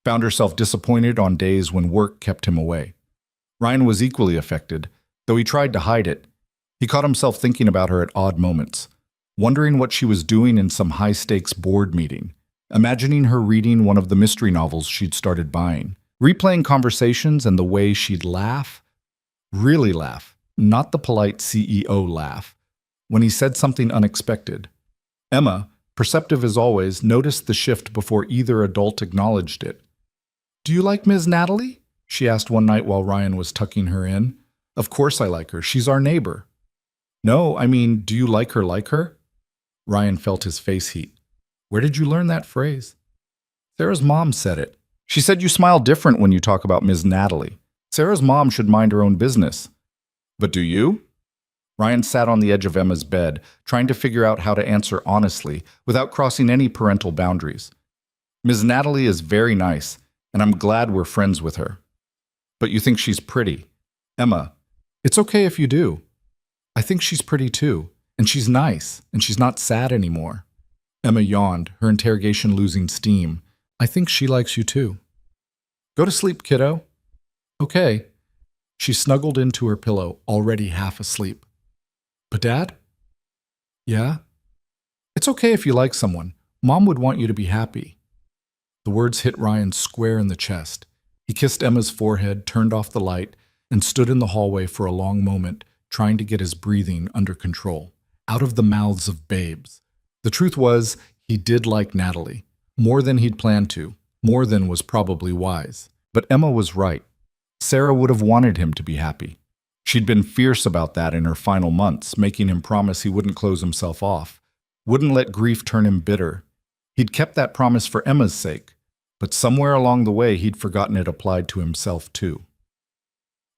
found herself disappointed on days when work kept him away. Ryan was equally affected, though he tried to hide it. He caught himself thinking about her at odd moments, wondering what she was doing in some high-stakes board meeting, imagining her reading one of the mystery novels she'd started buying, replaying conversations and the way she'd laugh, really laugh, not the polite CEO laugh, when he said something unexpected. Emma, perceptive as always, noticed the shift before either adult acknowledged it. "Do you like Ms. Natalie?" she asked one night while Ryan was tucking her in. "Of course I like her. She's our neighbor." No, I mean, do you like her like her? Ryan felt his face heat. Where did you learn that phrase? Sarah's mom said it. She said you smile different when you talk about Ms. Natalie. Sarah's mom should mind her own business. But do you? Ryan sat on the edge of Emma's bed, trying to figure out how to answer honestly without crossing any parental boundaries. Ms. Natalie is very nice, and I'm glad we're friends with her. But you think she's pretty. Emma, it's okay if you do. I think she's pretty too, and she's nice, and she's not sad anymore. Emma yawned, her interrogation losing steam. I think she likes you too. Go to sleep, kiddo. Okay. She snuggled into her pillow, already half asleep. But Dad? Yeah? It's okay if you like someone. Mom would want you to be happy. The words hit Ryan square in the chest. He kissed Emma's forehead, turned off the light, and stood in the hallway for a long moment, trying to get his breathing under control, out of the mouths of babes. The truth was, he did like Natalie, more than he'd planned to, more than was probably wise. But Emma was right. Sarah would have wanted him to be happy. She'd been fierce about that in her final months, making him promise he wouldn't close himself off, wouldn't let grief turn him bitter. He'd kept that promise for Emma's sake, but somewhere along the way he'd forgotten it applied to himself too.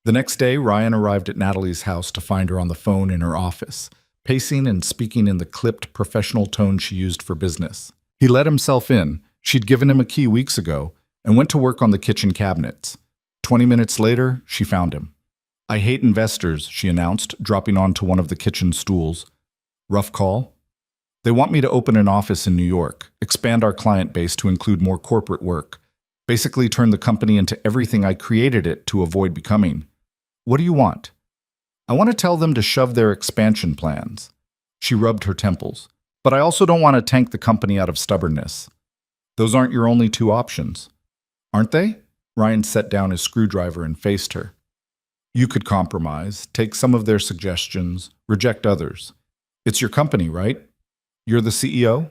The next day, Ryan arrived at Natalie's house to find her on the phone in her office, pacing and speaking in the clipped, professional tone she used for business. He let himself in. She'd given him a key weeks ago and went to work on the kitchen cabinets. 20 minutes later, she found him. I hate investors, she announced, dropping onto one of the kitchen stools. Rough call? They want me to open an office in New York, expand our client base to include more corporate work, basically turn the company into everything I created it to avoid becoming. What do you want? I want to tell them to shove their expansion plans. She rubbed her temples. But I also don't want to tank the company out of stubbornness. Those aren't your only two options. Aren't they? Ryan set down his screwdriver and faced her. You could compromise, take some of their suggestions, reject others. It's your company, right? You're the CEO?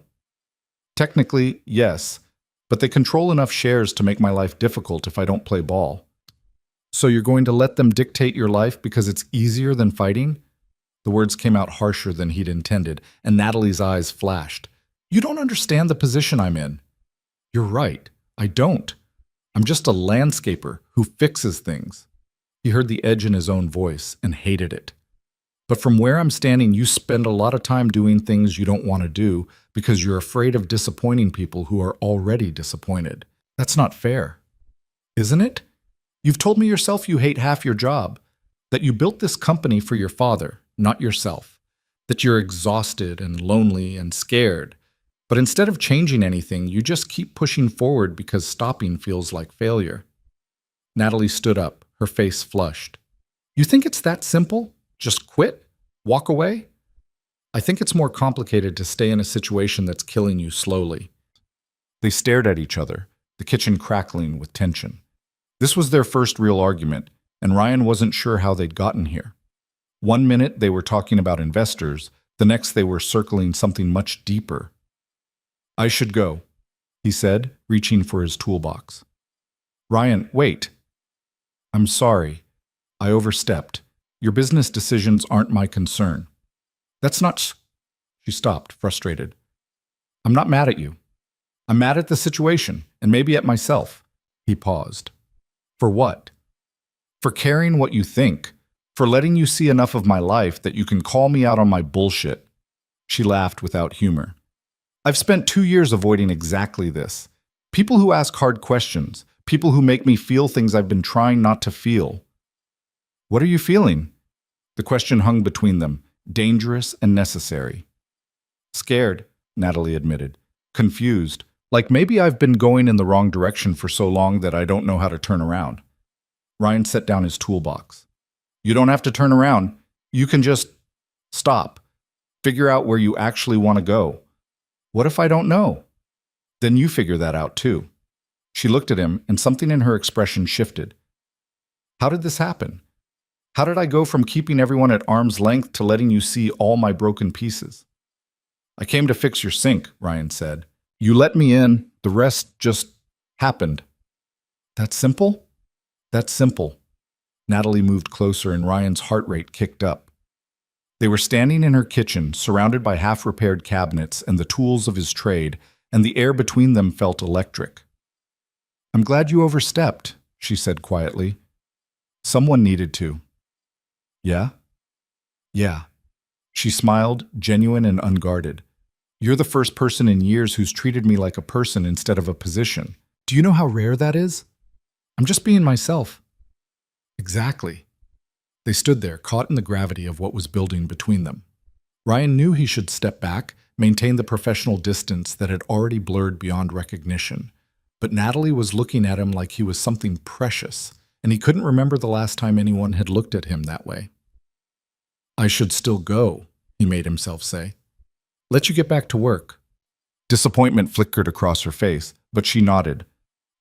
Technically, yes, but they control enough shares to make my life difficult if I don't play ball. So you're going to let them dictate your life because it's easier than fighting? The words came out harsher than he'd intended, and Natalie's eyes flashed. You don't understand the position I'm in. You're right, I don't. I'm just a landscaper who fixes things. He heard the edge in his own voice and hated it. But from where I'm standing, you spend a lot of time doing things you don't want to do because you're afraid of disappointing people who are already disappointed. That's not fair. Isn't it? You've told me yourself you hate half your job, that you built this company for your father, not yourself, that you're exhausted and lonely and scared. But instead of changing anything, you just keep pushing forward because stopping feels like failure. Natalie stood up, her face flushed. You think it's that simple? Just quit? Walk away? I think it's more complicated to stay in a situation that's killing you slowly. They stared at each other, the kitchen crackling with tension. This was their first real argument, and Ryan wasn't sure how they'd gotten here. 1 minute they were talking about investors, the next they were circling something much deeper. I should go, he said, reaching for his toolbox. Ryan, wait. I'm sorry. I overstepped. Your business decisions aren't my concern. That's not... She stopped, frustrated. I'm not mad at you. I'm mad at the situation, and maybe at myself. He paused. For what? For caring what you think. For letting you see enough of my life that you can call me out on my bullshit. She laughed without humor. I've spent 2 years avoiding exactly this. People who ask hard questions. People who make me feel things I've been trying not to feel. What are you feeling? The question hung between them, dangerous and necessary. Scared, Natalie admitted. Confused. Like maybe I've been going in the wrong direction for so long that I don't know how to turn around. Ryan set down his toolbox. You don't have to turn around. You can just stop. Figure out where you actually want to go. What if I don't know? Then you figure that out too. She looked at him, and something in her expression shifted. How did this happen? How did I go from keeping everyone at arm's length to letting you see all my broken pieces? I came to fix your sink, Ryan said. You let me in, the rest just happened. That simple? That's simple. Natalie moved closer and Ryan's heart rate kicked up. They were standing in her kitchen, surrounded by half-repaired cabinets and the tools of his trade, and the air between them felt electric. "I'm glad you overstepped," she said quietly. "Someone needed to." "Yeah?" "Yeah." She smiled, genuine and unguarded. "You're the first person in years who's treated me like a person instead of a position. Do you know how rare that is? I'm just being myself." "Exactly." They stood there, caught in the gravity of what was building between them. Ryan knew he should step back, maintain the professional distance that had already blurred beyond recognition. But Natalie was looking at him like he was something precious, and he couldn't remember the last time anyone had looked at him that way. "I should still go," he made himself say. "Let you get back to work." Disappointment flickered across her face, but she nodded.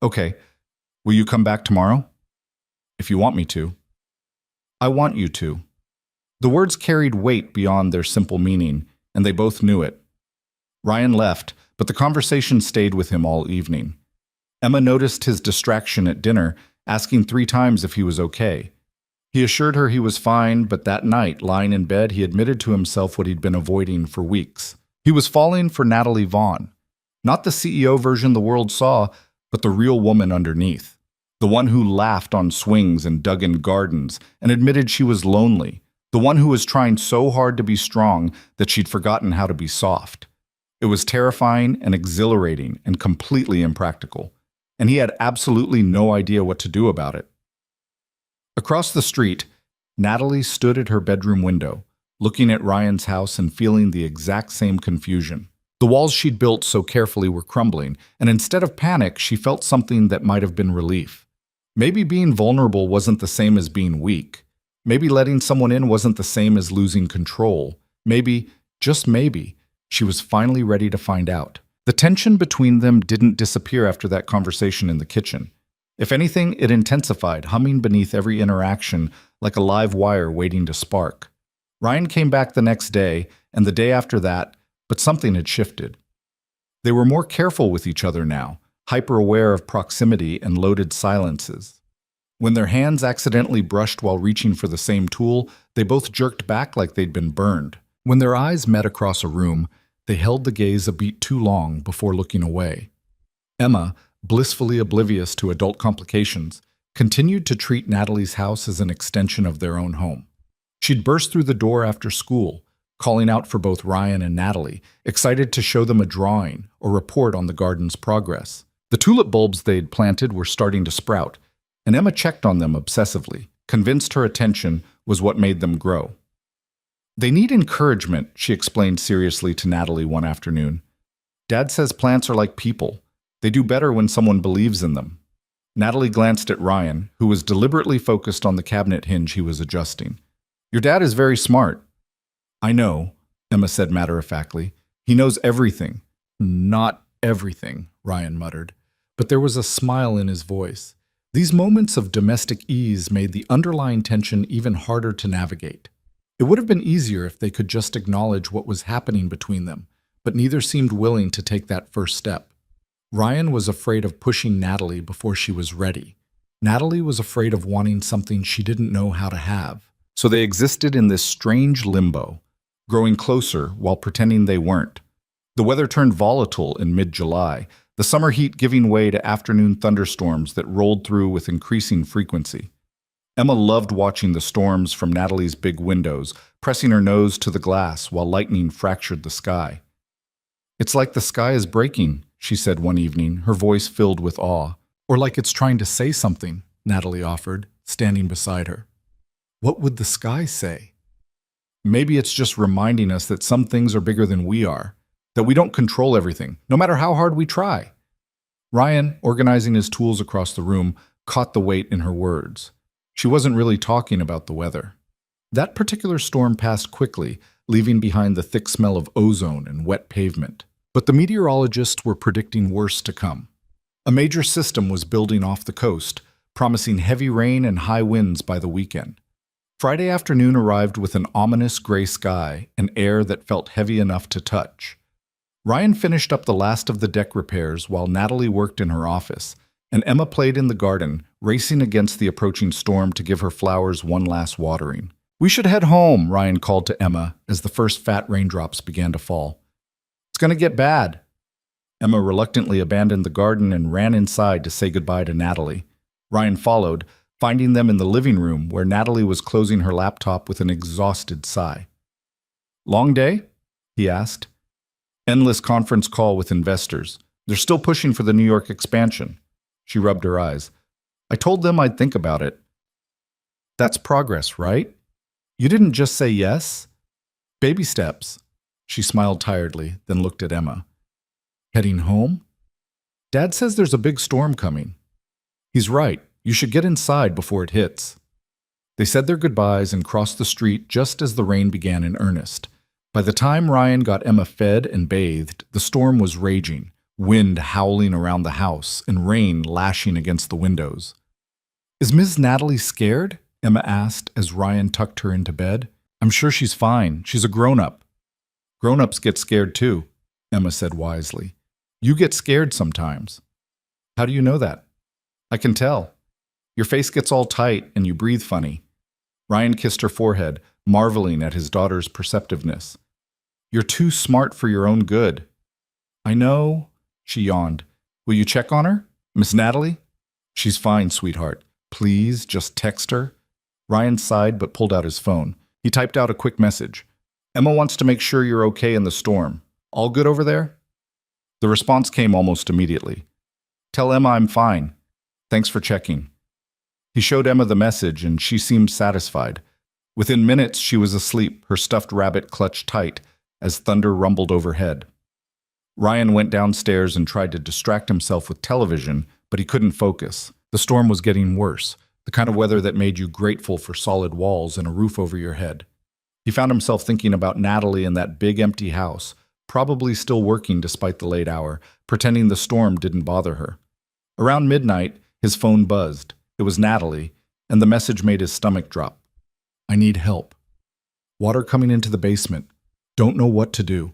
"Okay. Will you come back tomorrow?" "If you want me to." "I want you to." The words carried weight beyond their simple meaning, and they both knew it. Ryan left, but the conversation stayed with him all evening. Emma noticed his distraction at dinner, asking 3 times if he was okay. He assured her he was fine, but that night, lying in bed, he admitted to himself what he'd been avoiding for weeks. He was falling for Natalie Vaughn. Not the CEO version the world saw, but the real woman underneath. The one who laughed on swings and dug in gardens and admitted she was lonely. The one who was trying so hard to be strong that she'd forgotten how to be soft. It was terrifying and exhilarating and completely impractical, and he had absolutely no idea what to do about it. Across the street, Natalie stood at her bedroom window, looking at Ryan's house and feeling the exact same confusion. The walls she'd built so carefully were crumbling, and instead of panic, she felt something that might have been relief. Maybe being vulnerable wasn't the same as being weak. Maybe letting someone in wasn't the same as losing control. Maybe, just maybe, she was finally ready to find out. The tension between them didn't disappear after that conversation in the kitchen. If anything, it intensified, humming beneath every interaction like a live wire waiting to spark. Ryan came back the next day, and the day after that, but something had shifted. They were more careful with each other now, hyper-aware of proximity and loaded silences. When their hands accidentally brushed while reaching for the same tool, they both jerked back like they'd been burned. When their eyes met across a room, they held the gaze a beat too long before looking away. Emma, blissfully oblivious to adult complications, continued to treat Natalie's house as an extension of their own home. She'd burst through the door after school, calling out for both Ryan and Natalie, excited to show them a drawing or report on the garden's progress. The tulip bulbs they'd planted were starting to sprout, and Emma checked on them obsessively, convinced her attention was what made them grow. "They need encouragement," she explained seriously to Natalie one afternoon. "Dad says plants are like people. They do better when someone believes in them." Natalie glanced at Ryan, who was deliberately focused on the cabinet hinge he was adjusting. "Your dad is very smart." "I know," Emma said matter-of-factly. "He knows everything." "Not everything," Ryan muttered, but there was a smile in his voice. These moments of domestic ease made the underlying tension even harder to navigate. It would have been easier if they could just acknowledge what was happening between them, but neither seemed willing to take that first step. Ryan was afraid of pushing Natalie before she was ready. Natalie was afraid of wanting something she didn't know how to have. So they existed in this strange limbo, growing closer while pretending they weren't. The weather turned volatile in mid-July, the summer heat giving way to afternoon thunderstorms that rolled through with increasing frequency. Emma loved watching the storms from Natalie's big windows, pressing her nose to the glass while lightning fractured the sky. "It's like the sky is breaking," she said one evening, her voice filled with awe. "Or like it's trying to say something," Natalie offered, standing beside her. "What would the sky say?" "Maybe it's just reminding us that some things are bigger than we are, that we don't control everything, no matter how hard we try." Ryan, organizing his tools across the room, caught the weight in her words. She wasn't really talking about the weather. That particular storm passed quickly, leaving behind the thick smell of ozone and wet pavement. But the meteorologists were predicting worse to come. A major system was building off the coast, promising heavy rain and high winds by the weekend. Friday afternoon arrived with an ominous gray sky and air that felt heavy enough to touch. Ryan finished up the last of the deck repairs while Natalie worked in her office, and Emma played in the garden, racing against the approaching storm to give her flowers one last watering. We should head home, Ryan called to Emma as the first fat raindrops began to fall. It's going to get bad. Emma reluctantly abandoned the garden and ran inside to say goodbye to Natalie. Ryan followed, finding them in the living room where Natalie was closing her laptop with an exhausted sigh. Long day? He asked. Endless conference call with investors. They're still pushing for the New York expansion. She rubbed her eyes. I told them I'd think about it. That's progress, right? You didn't just say yes? Baby steps. She smiled tiredly, then looked at Emma. Heading home? Dad says there's a big storm coming. He's right. You should get inside before it hits. They said their goodbyes and crossed the street just as the rain began in earnest. By the time Ryan got Emma fed and bathed, the storm was raging, wind howling around the house and rain lashing against the windows. Is Miss Natalie scared? Emma asked as Ryan tucked her into bed. I'm sure she's fine. She's a grown-up. Grown-ups get scared too, Emma said wisely. You get scared sometimes. How do you know that? I can tell. Your face gets all tight and you breathe funny. Ryan kissed her forehead, marveling at his daughter's perceptiveness. You're too smart for your own good. I know, she yawned. Will you check on her? Miss Natalie? She's fine, sweetheart. Please, just text her. Ryan sighed but pulled out his phone. He typed out a quick message. Emma wants to make sure you're okay in the storm. All good over there? The response came almost immediately. Tell Emma I'm fine. Thanks for checking. He showed Emma the message and she seemed satisfied. Within minutes she was asleep, her stuffed rabbit clutched tight as thunder rumbled overhead. Ryan went downstairs and tried to distract himself with television, but he couldn't focus. The storm was getting worse, the kind of weather that made you grateful for solid walls and a roof over your head. He found himself thinking about Natalie in that big empty house, probably still working despite the late hour, pretending the storm didn't bother her. Around midnight, his phone buzzed. It was Natalie, and the message made his stomach drop. I need help. Water coming into the basement. Don't know what to do.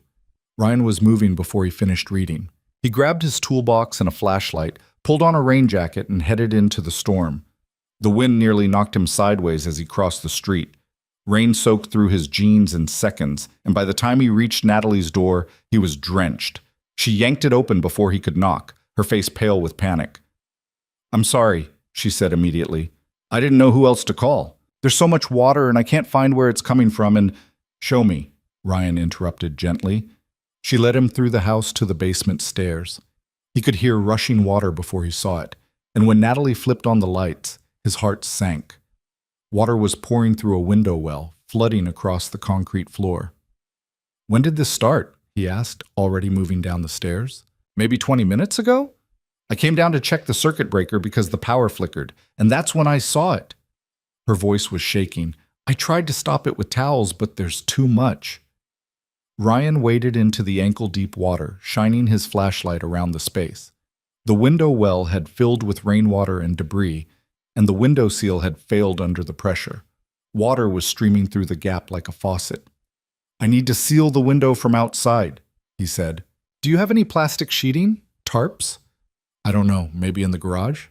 Ryan was moving before he finished reading. He grabbed his toolbox and a flashlight, pulled on a rain jacket, and headed into the storm. The wind nearly knocked him sideways as he crossed the street. Rain soaked through his jeans in seconds, and by the time he reached Natalie's door, he was drenched. She yanked it open before he could knock, her face pale with panic. I'm sorry, she said immediately. I didn't know who else to call. There's so much water and I can't find where it's coming from and… Show me, Ryan interrupted gently. She led him through the house to the basement stairs. He could hear rushing water before he saw it, and when Natalie flipped on the lights, his heart sank. Water was pouring through a window well, flooding across the concrete floor. When did this start? He asked, already moving down the stairs. Maybe 20 minutes ago? I came down to check the circuit breaker because the power flickered, and that's when I saw it. Her voice was shaking. I tried to stop it with towels, but there's too much. Ryan waded into the ankle-deep water, shining his flashlight around the space. The window well had filled with rainwater and debris, and the window seal had failed under the pressure. Water was streaming through the gap like a faucet. I need to seal the window from outside, he said. Do you have any plastic sheeting? Tarps? I don't know, maybe in the garage?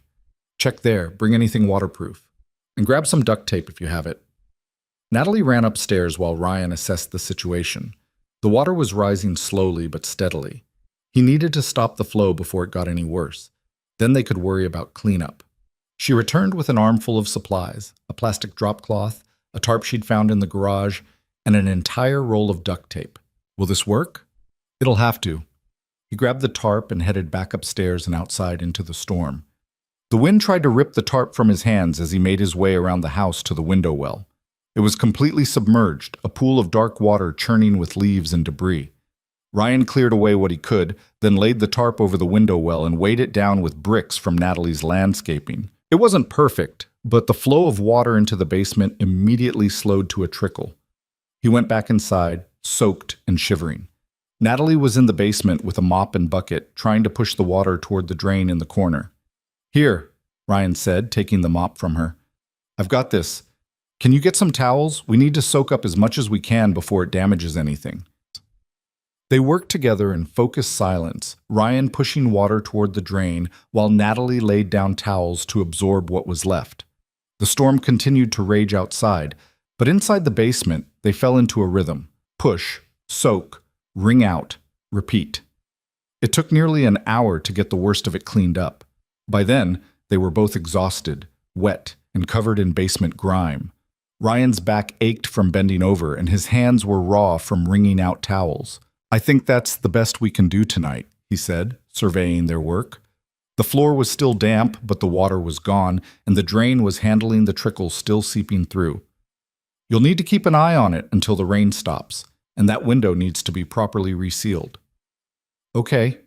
Check there, bring anything waterproof. And grab some duct tape if you have it. Natalie ran upstairs while Ryan assessed the situation. The water was rising slowly but steadily. He needed to stop the flow before it got any worse. Then they could worry about cleanup. She returned with an armful of supplies, a plastic drop cloth, a tarp she'd found in the garage, and an entire roll of duct tape. Will this work? It'll have to. He grabbed the tarp and headed back upstairs and outside into the storm. The wind tried to rip the tarp from his hands as he made his way around the house to the window well. It was completely submerged, a pool of dark water churning with leaves and debris. Ryan cleared away what he could, then laid the tarp over the window well and weighed it down with bricks from Natalie's landscaping. It wasn't perfect, but the flow of water into the basement immediately slowed to a trickle. He went back inside, soaked and shivering. Natalie was in the basement with a mop and bucket, trying to push the water toward the drain in the corner. Here, Ryan said, taking the mop from her. I've got this. Can you get some towels? We need to soak up as much as we can before it damages anything. They worked together in focused silence, Ryan pushing water toward the drain while Natalie laid down towels to absorb what was left. The storm continued to rage outside, But inside the basement, they fell into a rhythm. Push, soak, wring out, repeat. It took nearly an hour to get the worst of it cleaned up. By then, they were both exhausted, wet, and covered in basement grime. Ryan's back ached from bending over, and his hands were raw from wringing out towels. "I think that's the best we can do tonight," he said, surveying their work. The floor was still damp, but the water was gone, and the drain was handling the trickle still seeping through. "You'll need to keep an eye on it until the rain stops, and that window needs to be properly resealed." "Okay."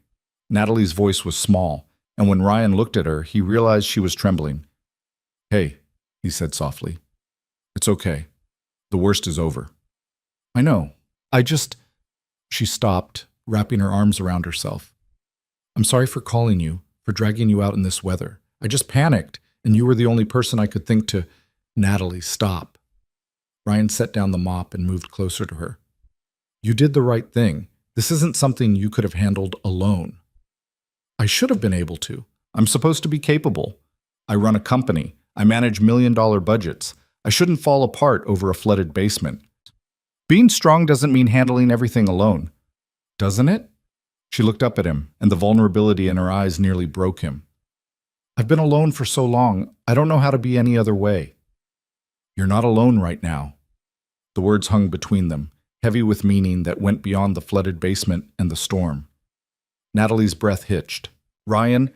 Natalie's voice was small, and when Ryan looked at her, he realized she was trembling. "Hey," he said softly. "It's okay. The worst is over." "I know. I just—" She stopped, wrapping her arms around herself. "I'm sorry for calling you, for dragging you out in this weather. I just panicked, and you were the only person I could think to—" "Natalie, stop." Ryan set down the mop and moved closer to her. "You did the right thing. This isn't something you could have handled alone." "I should have been able to. I'm supposed to be capable. I run a company. I manage million-dollar budgets. I shouldn't fall apart over a flooded basement. Being strong doesn't mean handling everything alone. Doesn't it?" She looked up at him, and the vulnerability in her eyes nearly broke him. "I've been alone for so long, I don't know how to be any other way." "You're not alone right now." The words hung between them, heavy with meaning that went beyond the flooded basement and the storm. Natalie's breath hitched. "Ryan,"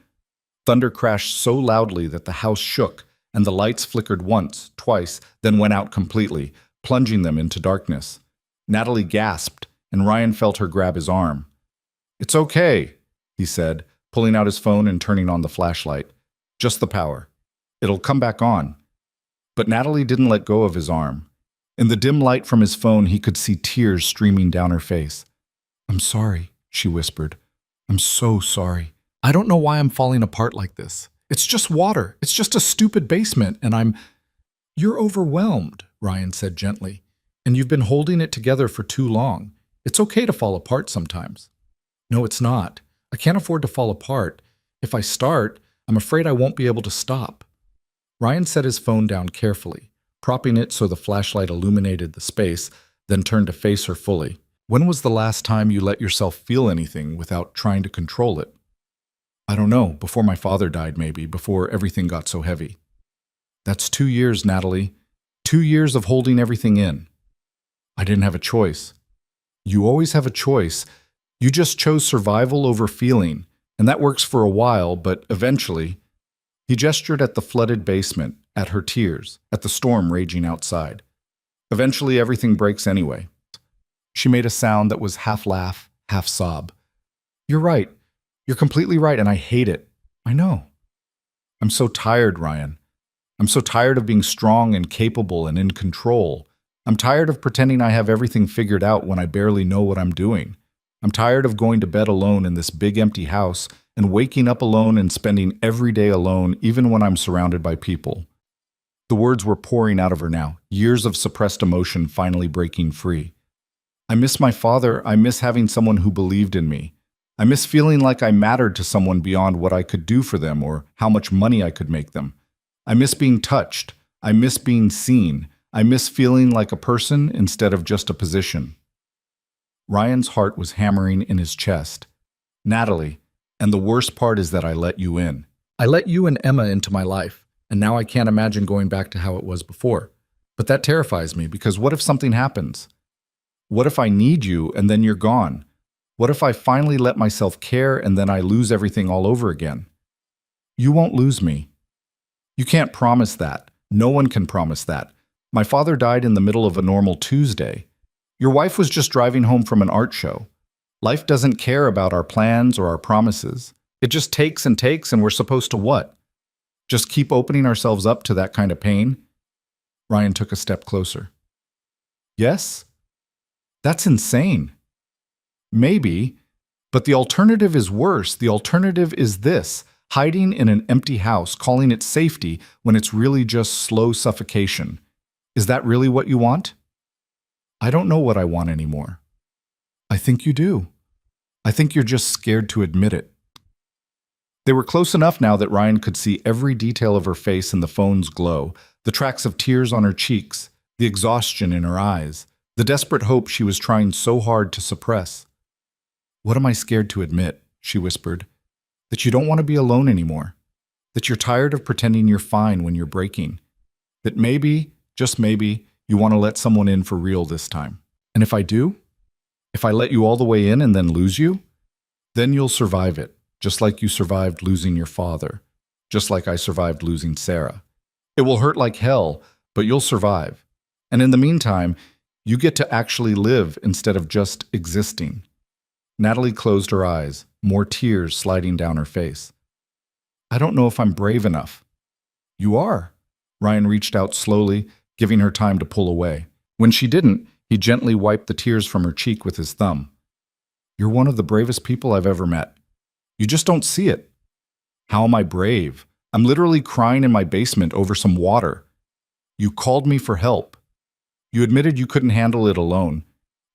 thunder crashed so loudly that the house shook, and the lights flickered once, twice, then went out completely, plunging them into darkness. Natalie gasped, and Ryan felt her grab his arm. "It's okay," he said, pulling out his phone and turning on the flashlight. "Just the power. It'll come back on." But Natalie didn't let go of his arm. In the dim light from his phone, he could see tears streaming down her face. "I'm sorry," she whispered. "I'm so sorry. I don't know why I'm falling apart like this. It's just water. It's just a stupid basement, and I'm—" "You're overwhelmed," Ryan said gently, "and you've been holding it together for too long. It's okay to fall apart sometimes." "No, it's not. I can't afford to fall apart. If I start, I'm afraid I won't be able to stop." Ryan set his phone down carefully, propping it so the flashlight illuminated the space, then turned to face her fully. "When was the last time you let yourself feel anything without trying to control it?" "I don't know. Before my father died, maybe, before everything got so heavy." "That's 2 years, Natalie. 2 years of holding everything in." "I didn't have a choice." "You always have a choice. You just chose survival over feeling, and that works for a while, but eventually—" He gestured at the flooded basement, at her tears, at the storm raging outside. "Eventually everything breaks anyway." She made a sound that was half laugh, half sob. "You're right. You're completely right, and I hate it. I know. I'm so tired, Ryan. I'm so tired of being strong and capable and in control. I'm tired of pretending I have everything figured out when I barely know what I'm doing. I'm tired of going to bed alone in this big empty house and waking up alone and spending every day alone, even when I'm surrounded by people." The words were pouring out of her now, years of suppressed emotion finally breaking free. "I miss my father. I miss having someone who believed in me. I miss feeling like I mattered to someone beyond what I could do for them or how much money I could make them. I miss being touched. I miss being seen. I miss feeling like a person instead of just a position." Ryan's heart was hammering in his chest. "Natalie, and the worst part is that I let you in. I let you and Emma into my life, and now I can't imagine going back to how it was before. But that terrifies me, because what if something happens? What if I need you and then you're gone? What if I finally let myself care and then I lose everything all over again? You won't lose me. You can't promise that. No one can promise that. My father died in the middle of a normal Tuesday. Your wife was just driving home from an art show. Life doesn't care about our plans or our promises. It just takes, and we're supposed to what? Just keep opening ourselves up to that kind of pain?" Ryan took a step closer. "Yes? That's insane." "Maybe, but the alternative is worse. The alternative is this: hiding in an empty house, calling it safety when it's really just slow suffocation. Is that really what you want?" "I don't know what I want anymore." "I think you do. I think you're just scared to admit it." They were close enough now that Ryan could see every detail of her face in the phone's glow, the tracks of tears on her cheeks, the exhaustion in her eyes, the desperate hope she was trying so hard to suppress. "What am I scared to admit?" she whispered. "That you don't want to be alone anymore. That you're tired of pretending you're fine when you're breaking. That maybe, just maybe, you want to let someone in for real this time. And if I do? If I let you all the way in and then lose you? Then you'll survive it, just like you survived losing your father, just like I survived losing Sarah. It will hurt like hell, but you'll survive. And in the meantime, you get to actually live instead of just existing." Natalie closed her eyes, more tears sliding down her face. "I don't know if I'm brave enough." "You are." Ryan reached out slowly, giving her time to pull away. When she didn't, he gently wiped the tears from her cheek with his thumb. "You're one of the bravest people I've ever met. You just don't see it." "How am I brave? I'm literally crying in my basement over some water. You called me for help. You admitted you couldn't handle it alone.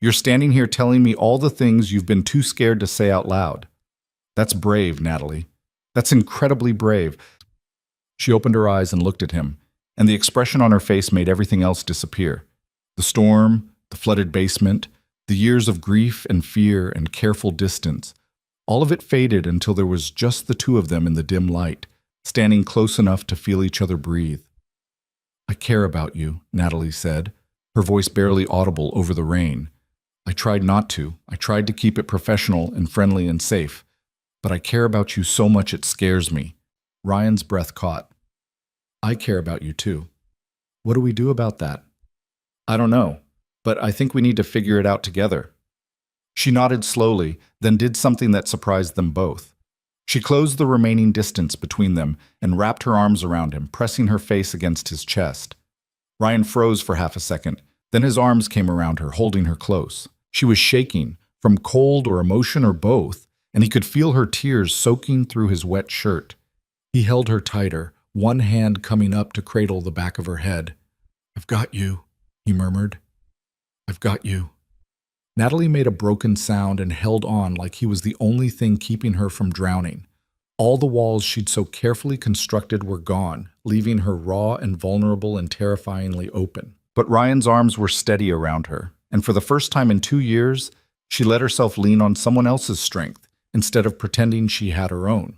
You're standing here telling me all the things you've been too scared to say out loud. That's brave, Natalie. That's incredibly brave." She opened her eyes and looked at him, and the expression on her face made everything else disappear. The storm, the flooded basement, the years of grief and fear and careful distance, all of it faded until there was just the two of them in the dim light, standing close enough to feel each other breathe. "I care about you," Natalie said, her voice barely audible over the rain. "I tried not to. I tried to keep it professional and friendly and safe. But I care about you so much it scares me." Ryan's breath caught. "I care about you too. What do we do about that?" "I don't know, but I think we need to figure it out together." She nodded slowly, then did something that surprised them both. She closed the remaining distance between them and wrapped her arms around him, pressing her face against his chest. Ryan froze for half a second, then his arms came around her, holding her close. She was shaking, from cold or emotion or both, and he could feel her tears soaking through his wet shirt. He held her tighter, one hand coming up to cradle the back of her head. "I've got you," he murmured. "I've got you." Natalie made a broken sound and held on like he was the only thing keeping her from drowning. All the walls she'd so carefully constructed were gone, leaving her raw and vulnerable and terrifyingly open. But Ryan's arms were steady around her, and for the first time in 2 years, she let herself lean on someone else's strength instead of pretending she had her own.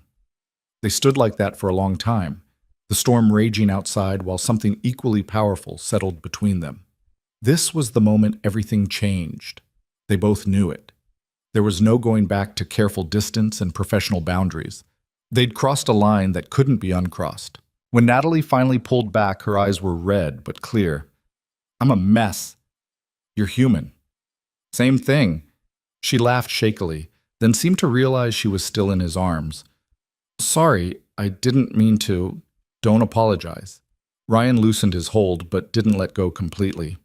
They stood like that for a long time, the storm raging outside while something equally powerful settled between them. This was the moment everything changed. They both knew it. There was no going back to careful distance and professional boundaries. They'd crossed a line that couldn't be uncrossed. When Natalie finally pulled back, her eyes were red but clear. "I'm a mess. You're human." "Same thing." She laughed shakily, then seemed to realize she was still in his arms. "Sorry, I didn't mean to. Don't apologize." Ryan loosened his hold but didn't let go completely.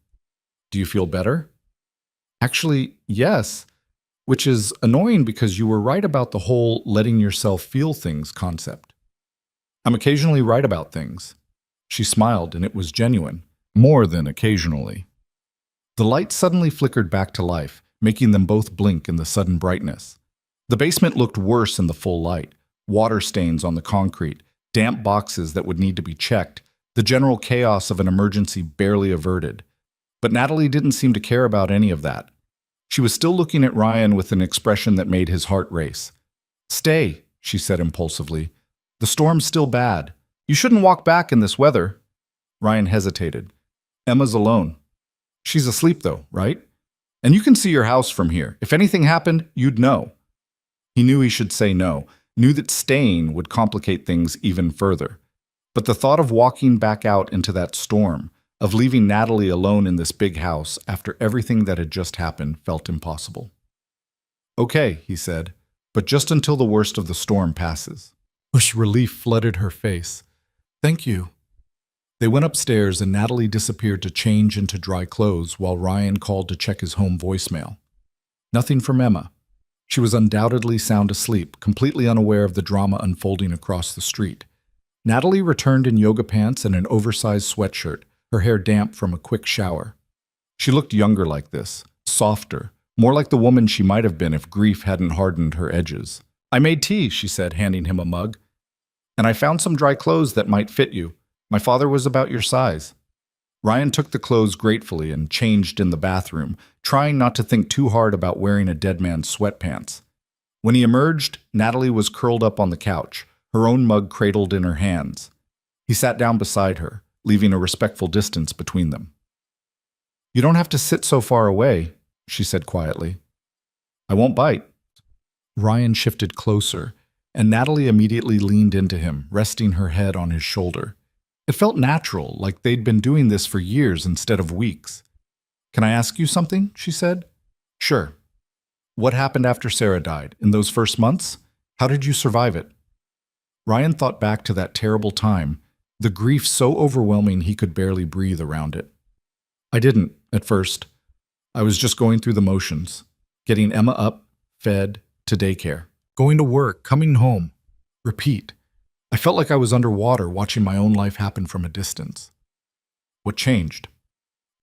"Do you feel better?" "Actually, yes. Which is annoying because you were right about the whole letting yourself feel things concept." "I'm occasionally right about things." She smiled, and it was genuine. More than occasionally. The light suddenly flickered back to life, making them both blink in the sudden brightness. The basement looked worse in the full light. Water stains on the concrete, damp boxes that would need to be checked, the general chaos of an emergency barely averted. But Natalie didn't seem to care about any of that. She was still looking at Ryan with an expression that made his heart race. "Stay," she said impulsively. "The storm's still bad. You shouldn't walk back in this weather." Ryan hesitated. "Emma's alone." "She's asleep though, right? And you can see your house from here. If anything happened, you'd know." He knew he should say no, knew that staying would complicate things even further. But the thought of walking back out into that storm, of leaving Natalie alone in this big house after everything that had just happened, felt impossible. "Okay," he said, "but just until the worst of the storm passes." Relief flooded her face. "Thank you." They went upstairs and Natalie disappeared to change into dry clothes while Ryan called to check his home voicemail. Nothing from Emma. She was undoubtedly sound asleep, completely unaware of the drama unfolding across the street. Natalie returned in yoga pants and an oversized sweatshirt, her hair damp from a quick shower. She looked younger like this, softer, more like the woman she might have been if grief hadn't hardened her edges. "I made tea," she said, handing him a mug. "And I found some dry clothes that might fit you. My father was about your size." Ryan took the clothes gratefully and changed in the bathroom, trying not to think too hard about wearing a dead man's sweatpants. When he emerged, Natalie was curled up on the couch, her own mug cradled in her hands. He sat down beside her, leaving a respectful distance between them. "You don't have to sit so far away," she said quietly. "I won't bite." Ryan shifted closer, and Natalie immediately leaned into him, resting her head on his shoulder. It felt natural, like they'd been doing this for years instead of weeks. "Can I ask you something?" she said. "Sure." "What happened after Sarah died? In those first months? How did you survive it?" Ryan thought back to that terrible time, the grief so overwhelming he could barely breathe around it. "I didn't, at first. I was just going through the motions, getting Emma up, fed, to daycare, going to work, coming home. Repeat. I felt like I was underwater watching my own life happen from a distance." "What changed?"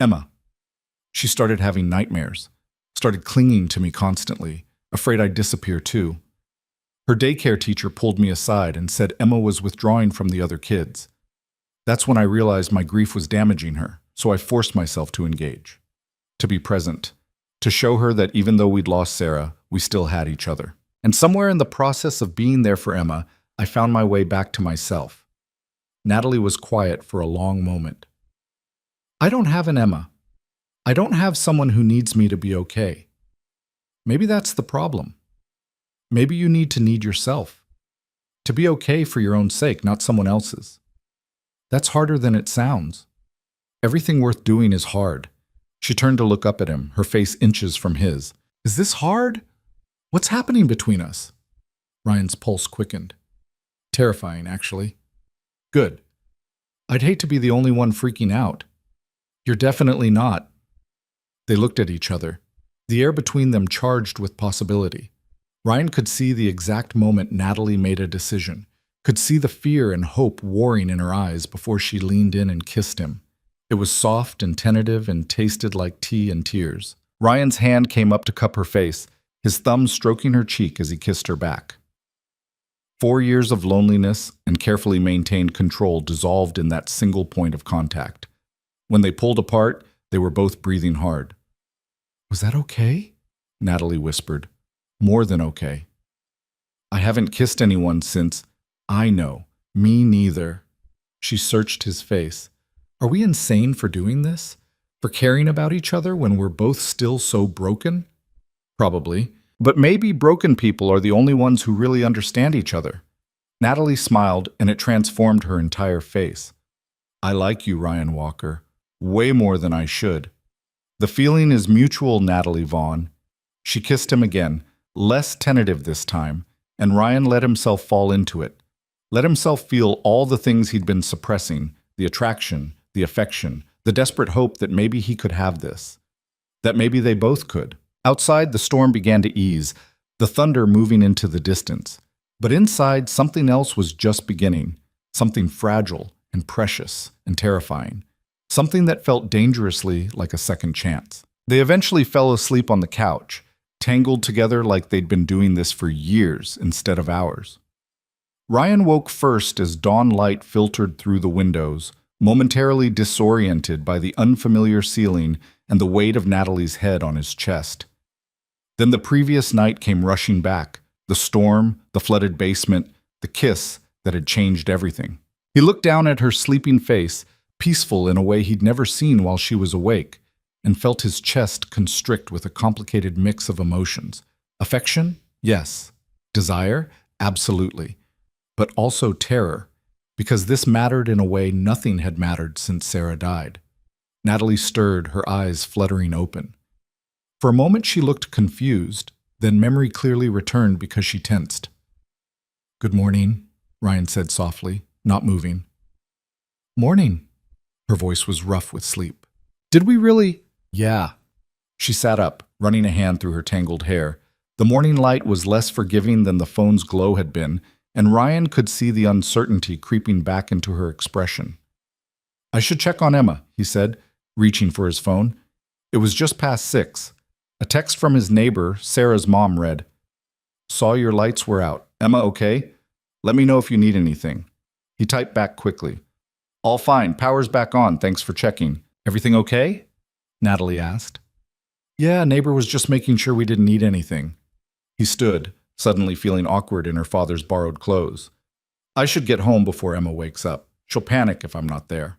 "Emma. She started having nightmares, started clinging to me constantly, afraid I'd disappear too. Her daycare teacher pulled me aside and said Emma was withdrawing from the other kids. That's when I realized my grief was damaging her, so I forced myself to engage, to be present, to show her that even though we'd lost Sarah, we still had each other. And somewhere in the process of being there for Emma, I found my way back to myself." Natalie was quiet for a long moment. "I don't have an Emma. I don't have someone who needs me to be okay. Maybe that's the problem. Maybe you need yourself. To be okay for your own sake, not someone else's. That's harder than it sounds. Everything worth doing is hard." She turned to look up at him, her face inches from his. "Is this hard? What's happening between us?" Ryan's pulse quickened. "Terrifying, actually." "Good. I'd hate to be the only one freaking out." "You're definitely not." They looked at each other, the air between them charged with possibility. Ryan could see the exact moment Natalie made a decision, could see the fear and hope warring in her eyes before she leaned in and kissed him. It was soft and tentative and tasted like tea and tears. Ryan's hand came up to cup her face, his thumb stroking her cheek as he kissed her back. 4 years of loneliness and carefully maintained control dissolved in that single point of contact. When they pulled apart, they were both breathing hard. "Was that okay?" Natalie whispered. "More than okay. I haven't kissed anyone since—" "I know. Me neither." She searched his face. "Are we insane for doing this? For caring about each other when we're both still so broken?" "Probably. But maybe broken people are the only ones who really understand each other." Natalie smiled, and it transformed her entire face. "I like you, Ryan Walker. Way more than I should. The feeling is mutual, Natalie Vaughn." She kissed him again, less tentative this time, and Ryan let himself fall into it. Let himself feel all the things he'd been suppressing, the attraction, the affection, the desperate hope that maybe he could have this. That maybe they both could. Outside, the storm began to ease, the thunder moving into the distance. But inside, something else was just beginning, something fragile and precious and terrifying, something that felt dangerously like a second chance. They eventually fell asleep on the couch, tangled together like they'd been doing this for years instead of hours. Ryan woke first as dawn light filtered through the windows, momentarily disoriented by the unfamiliar ceiling and the weight of Natalie's head on his chest. Then the previous night came rushing back, the storm, the flooded basement, the kiss that had changed everything. He looked down at her sleeping face, peaceful in a way he'd never seen while she was awake, and felt his chest constrict with a complicated mix of emotions. Affection? Yes. Desire? Absolutely. But also terror, because this mattered in a way nothing had mattered since Sarah died. Natalie stirred, her eyes fluttering open. For a moment she looked confused, then memory clearly returned because she tensed. "Good morning," Ryan said softly, not moving. "Morning." Her voice was rough with sleep. "Did we really—" "Yeah." She sat up, running a hand through her tangled hair. The morning light was less forgiving than the phone's glow had been, and Ryan could see the uncertainty creeping back into her expression. "I should check on Emma," he said, reaching for his phone. It was just past 6. A text from his neighbor, Sarah's mom, read, "Saw your lights were out. Emma okay? Let me know if you need anything." He typed back quickly, "All fine. Power's back on. Thanks for checking." Everything okay? Natalie asked. Yeah, neighbor was just making sure we didn't need anything. He stood, suddenly feeling awkward in her father's borrowed clothes. I should get home before Emma wakes up. She'll panic if I'm not there.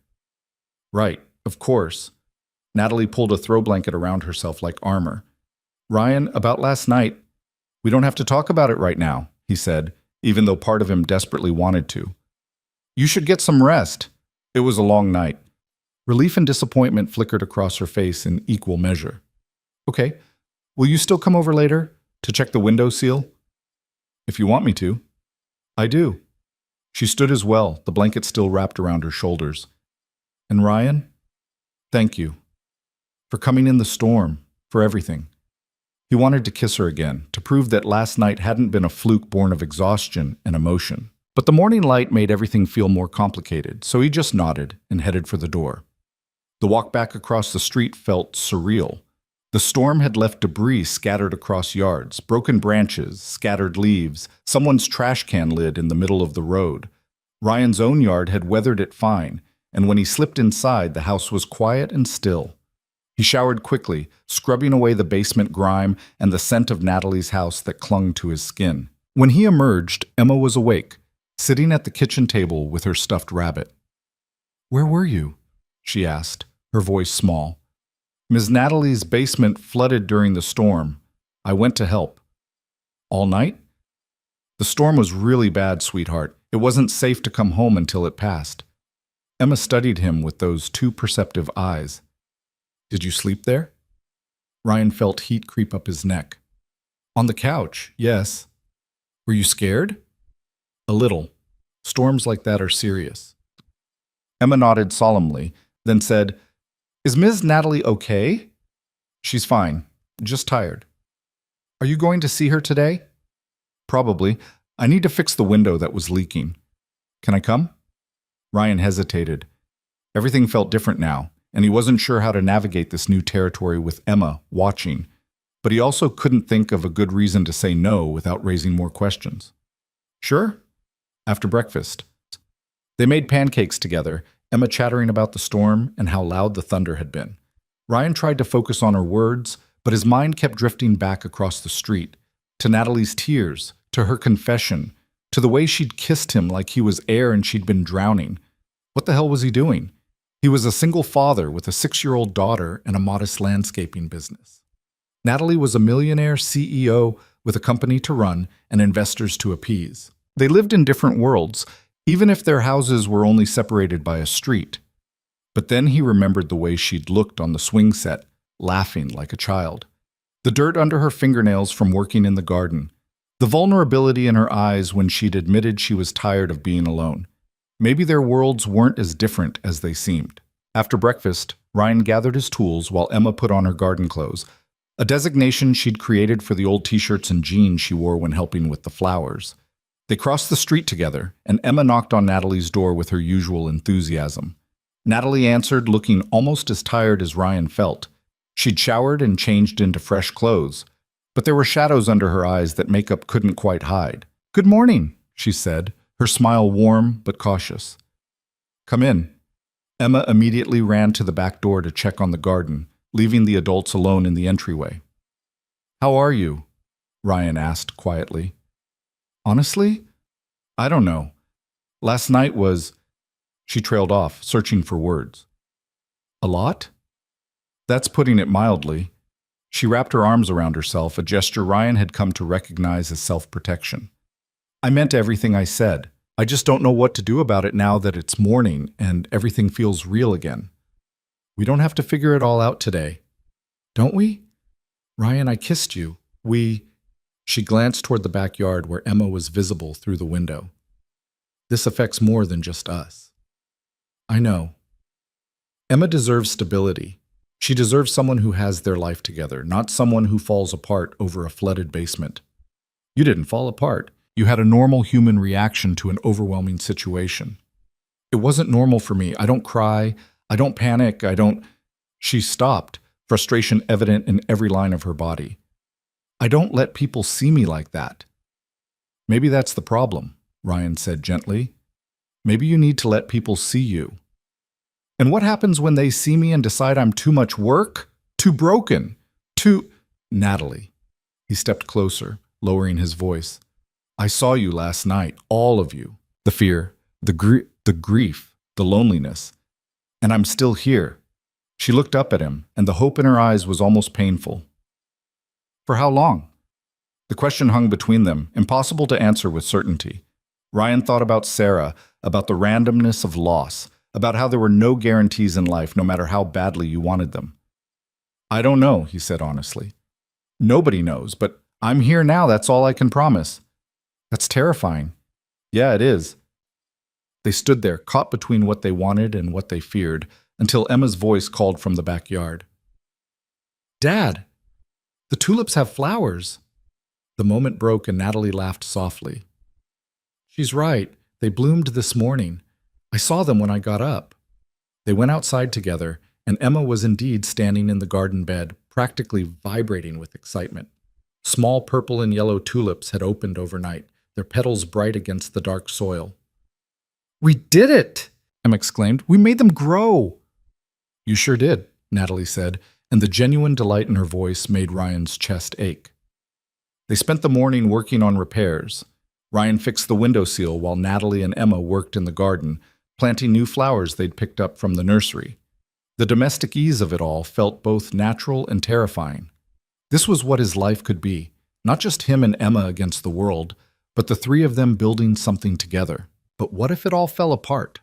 Right, of course. Natalie pulled a throw blanket around herself like armor. Ryan, about last night. We don't have to talk about it right now, he said, even though part of him desperately wanted to. You should get some rest. It was a long night. Relief and disappointment flickered across her face in equal measure. Okay, will you still come over later to check the window seal? If you want me to. I do. She stood as well, the blanket still wrapped around her shoulders. And Ryan, thank you. For coming in the storm, for everything. He wanted to kiss her again, to prove that last night hadn't been a fluke born of exhaustion and emotion. But the morning light made everything feel more complicated, so he just nodded and headed for the door. The walk back across the street felt surreal. The storm had left debris scattered across yards, broken branches, scattered leaves, someone's trash can lid in the middle of the road. Ryan's own yard had weathered it fine, and when he slipped inside, the house was quiet and still. He showered quickly, scrubbing away the basement grime and the scent of Natalie's house that clung to his skin. When he emerged, Emma was awake, sitting at the kitchen table with her stuffed rabbit. Where were you? She asked, her voice small. Ms. Natalie's basement flooded during the storm. I went to help. All night? The storm was really bad, sweetheart. It wasn't safe to come home until it passed. Emma studied him with those too perceptive eyes. Did you sleep there? Ryan felt heat creep up his neck. On the couch, yes. Were you scared? A little. Storms like that are serious. Emma nodded solemnly, then said, Is Ms. Natalie okay? She's fine, just tired. Are you going to see her today? Probably. I need to fix the window that was leaking. Can I come? Ryan hesitated. Everything felt different now, and he wasn't sure how to navigate this new territory with Emma watching, but he also couldn't think of a good reason to say no without raising more questions. Sure. After breakfast. They made pancakes together, Emma chattering about the storm and how loud the thunder had been. Ryan tried to focus on her words, but his mind kept drifting back across the street, to Natalie's tears, to her confession, to the way she'd kissed him like he was air and she'd been drowning. What the hell was he doing? He was a single father with a 6-year-old daughter and a modest landscaping business. Natalie was a millionaire CEO with a company to run and investors to appease. They lived in different worlds, even if their houses were only separated by a street. But then he remembered the way she'd looked on the swing set, laughing like a child. The dirt under her fingernails from working in the garden. The vulnerability in her eyes when she'd admitted she was tired of being alone. Maybe their worlds weren't as different as they seemed. After breakfast, Ryan gathered his tools while Emma put on her garden clothes, a designation she'd created for the old t-shirts and jeans she wore when helping with the flowers. They crossed the street together, and Emma knocked on Natalie's door with her usual enthusiasm. Natalie answered, looking almost as tired as Ryan felt. She'd showered and changed into fresh clothes, but there were shadows under her eyes that makeup couldn't quite hide. "Good morning," she said, her smile warm but cautious. "Come in." Emma immediately ran to the back door to check on the garden, leaving the adults alone in the entryway. "How are you?" Ryan asked quietly. "Honestly, I don't know. Last night was—" She trailed off, searching for words. "A lot?" That's putting it mildly. She wrapped her arms around herself, a gesture Ryan had come to recognize as self-protection. "I meant everything I said. I just don't know what to do about it now that it's morning and everything feels real again. We don't have to figure it all out today. Don't we? Ryan, I kissed you. She glanced toward the backyard where Emma was visible through the window. This affects more than just us. I know. Emma deserves stability. She deserves someone who has their life together, not someone who falls apart over a flooded basement. You didn't fall apart. You had a normal human reaction to an overwhelming situation. It wasn't normal for me. I don't cry. I don't panic. She stopped, frustration evident in every line of her body. I don't let people see me like that. Maybe that's the problem, Ryan said gently. Maybe you need to let people see you. And what happens when they see me and decide I'm too much work? Too broken? Too... Natalie. He stepped closer, lowering his voice. I saw you last night, all of you. The fear, the grief, the loneliness. And I'm still here. She looked up at him, and the hope in her eyes was almost painful. For how long? The question hung between them, impossible to answer with certainty. Ryan thought about Sarah, about the randomness of loss, about how there were no guarantees in life, no matter how badly you wanted them. I don't know, he said honestly. Nobody knows, but I'm here now, that's all I can promise. That's terrifying. Yeah, it is. They stood there, caught between what they wanted and what they feared, until Emma's voice called from the backyard. Dad, the tulips have flowers. The moment broke and Natalie laughed softly. She's right. They bloomed this morning. I saw them when I got up. They went outside together, and Emma was indeed standing in the garden bed, practically vibrating with excitement. Small purple and yellow tulips had opened overnight, their petals bright against the dark soil. We did it! Emma exclaimed. We made them grow! You sure did, Natalie said, and the genuine delight in her voice made Ryan's chest ache. They spent the morning working on repairs. Ryan fixed the windowsill while Natalie and Emma worked in the garden, planting new flowers they'd picked up from the nursery. The domestic ease of it all felt both natural and terrifying. This was what his life could be, not just him and Emma against the world, but the three of them building something together. But what if it all fell apart?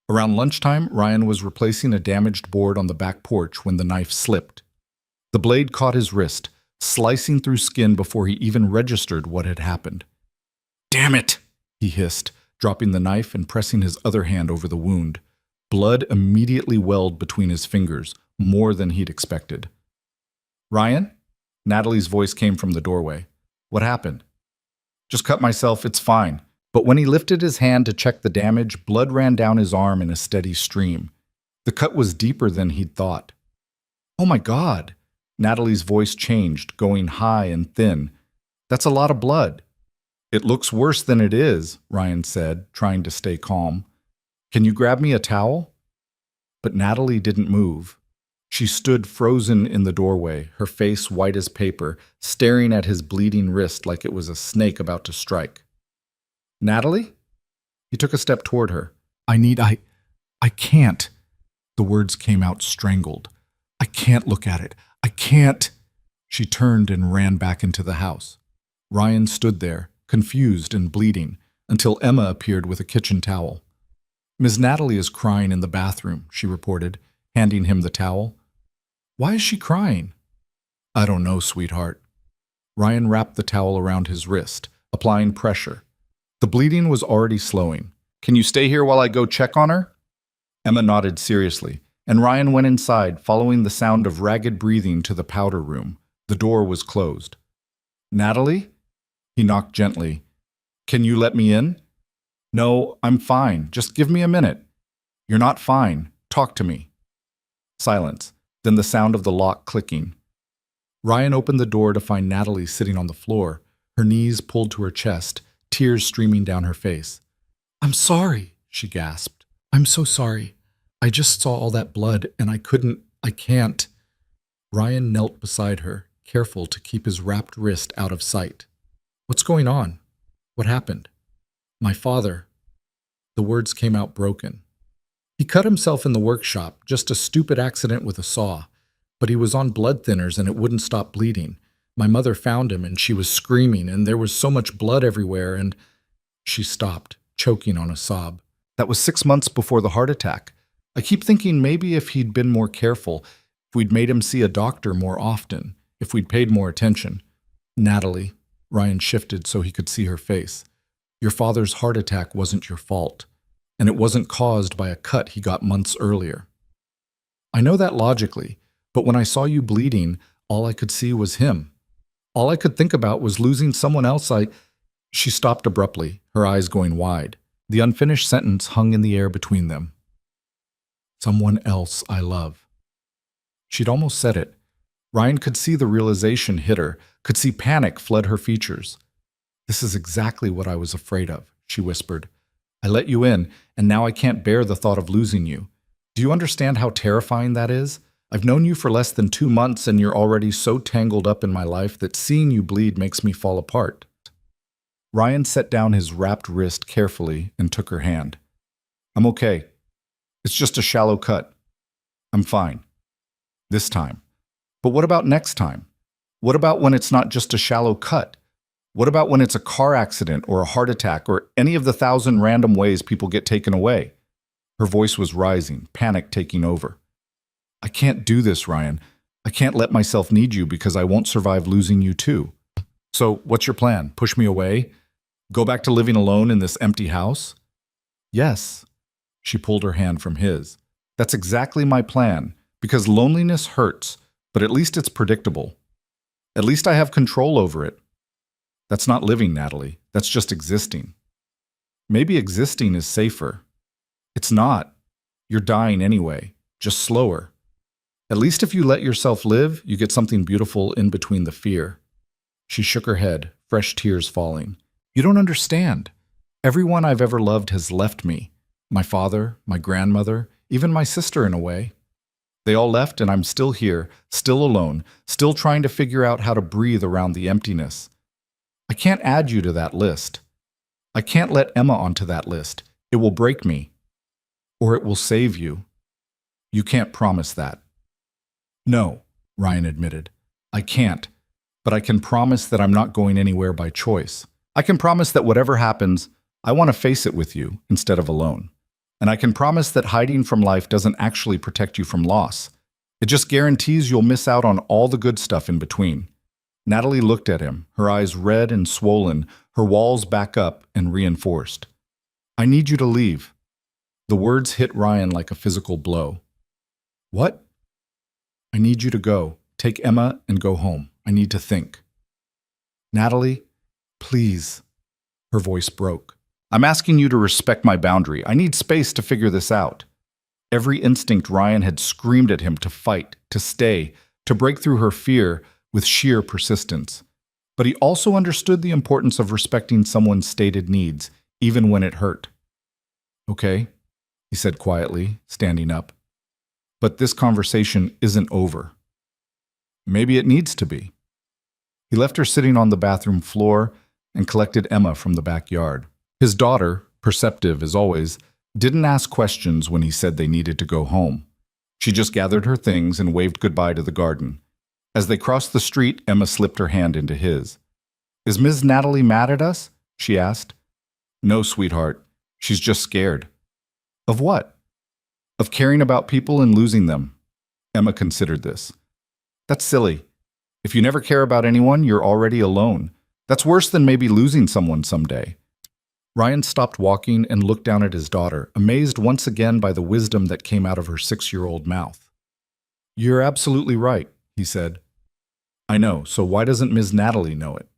Around lunchtime, Ryan was replacing a damaged board on the back porch when the knife slipped. The blade caught his wrist, slicing through skin before he even registered what had happened. Damn it, he hissed, dropping the knife and pressing his other hand over the wound. Blood immediately welled between his fingers, more than he'd expected. Ryan? Natalie's voice came from the doorway. What happened? Just cut myself, it's fine. But when he lifted his hand to check the damage, blood ran down his arm in a steady stream. The cut was deeper than he'd thought. Oh my God! Natalie's voice changed, going high and thin. That's a lot of blood. It looks worse than it is, Ryan said, trying to stay calm. Can you grab me a towel? But Natalie didn't move. She stood frozen in the doorway, her face white as paper, staring at his bleeding wrist like it was a snake about to strike. Natalie? He took a step toward her. I can't. The words came out strangled. I can't look at it. I can't. She turned and ran back into the house. Ryan stood there, confused and bleeding, until Emma appeared with a kitchen towel. Miss Natalie is crying in the bathroom, she reported, handing him the towel. Why is she crying? I don't know, sweetheart. Ryan wrapped the towel around his wrist, applying pressure. The bleeding was already slowing. Can you stay here while I go check on her? Emma nodded seriously, and Ryan went inside, following the sound of ragged breathing to the powder room. The door was closed. Natalie? He knocked gently. Can you let me in? No, I'm fine. Just give me a minute. You're not fine. Talk to me. Silence, then the sound of the lock clicking. Ryan opened the door to find Natalie sitting on the floor, her knees pulled to her chest, tears streaming down her face. I'm sorry, she gasped. I'm so sorry. I just saw all that blood and I can't. Ryan knelt beside her, careful to keep his wrapped wrist out of sight. What's going on? What happened? My father. The words came out broken. He cut himself in the workshop, just a stupid accident with a saw, but he was on blood thinners and it wouldn't stop bleeding. My mother found him and she was screaming and there was so much blood everywhere and... She stopped, choking on a sob. That was 6 months before the heart attack. I keep thinking maybe if he'd been more careful, if we'd made him see a doctor more often, if we'd paid more attention. Natalie, Ryan shifted so he could see her face. Your father's heart attack wasn't your fault, and it wasn't caused by a cut he got months earlier. I know that logically, but when I saw you bleeding, all I could see was him. All I could think about was losing someone else She stopped abruptly, her eyes going wide. The unfinished sentence hung in the air between them. Someone else I love. She'd almost said it. Ryan could see the realization hit her, could see panic flood her features. This is exactly what I was afraid of, she whispered. I let you in, and now I can't bear the thought of losing you. Do you understand how terrifying that is? I've known you for less than 2 months and you're already so tangled up in my life that seeing you bleed makes me fall apart. Ryan set down his wrapped wrist carefully and took her hand. I'm okay. It's just a shallow cut. I'm fine. This time. But what about next time? What about when it's not just a shallow cut? What about when it's a car accident or a heart attack or any of the 1,000 random ways people get taken away? Her voice was rising, panic taking over. I can't do this, Ryan. I can't let myself need you because I won't survive losing you too. So, what's your plan? Push me away? Go back to living alone in this empty house? Yes. She pulled her hand from his. That's exactly my plan, because loneliness hurts, but at least it's predictable. At least I have control over it. That's not living, Natalie. That's just existing. Maybe existing is safer. It's not. You're dying anyway, just slower. At least if you let yourself live, you get something beautiful in between the fear. She shook her head, fresh tears falling. You don't understand. Everyone I've ever loved has left me. My father, my grandmother, even my sister in a way. They all left and I'm still here, still alone, still trying to figure out how to breathe around the emptiness. I can't add you to that list. I can't let Emma onto that list. It will break me. Or it will save you. You can't promise that. No, Ryan admitted. I can't. But I can promise that I'm not going anywhere by choice. I can promise that whatever happens, I want to face it with you instead of alone. And I can promise that hiding from life doesn't actually protect you from loss. It just guarantees you'll miss out on all the good stuff in between. Natalie looked at him, her eyes red and swollen, her walls back up and reinforced. I need you to leave. The words hit Ryan like a physical blow. What? I need you to go. Take Emma and go home. I need to think. Natalie, please. Her voice broke. I'm asking you to respect my boundary. I need space to figure this out. Every instinct Ryan had screamed at him to fight, to stay, to break through her fear with sheer persistence. But he also understood the importance of respecting someone's stated needs, even when it hurt. Okay, he said quietly, standing up. But this conversation isn't over. Maybe it needs to be. He left her sitting on the bathroom floor and collected Emma from the backyard. His daughter, perceptive as always, didn't ask questions when he said they needed to go home. She just gathered her things and waved goodbye to the garden. As they crossed the street, Emma slipped her hand into his. Is Ms. Natalie mad at us? She asked. No, sweetheart. She's just scared. Of what? Of caring about people and losing them. Emma considered this. That's silly. If you never care about anyone, you're already alone. That's worse than maybe losing someone someday. Ryan stopped walking and looked down at his daughter, amazed once again by the wisdom that came out of her 6-year-old mouth. You're absolutely right, he said. I know, so why doesn't Ms. Natalie know it?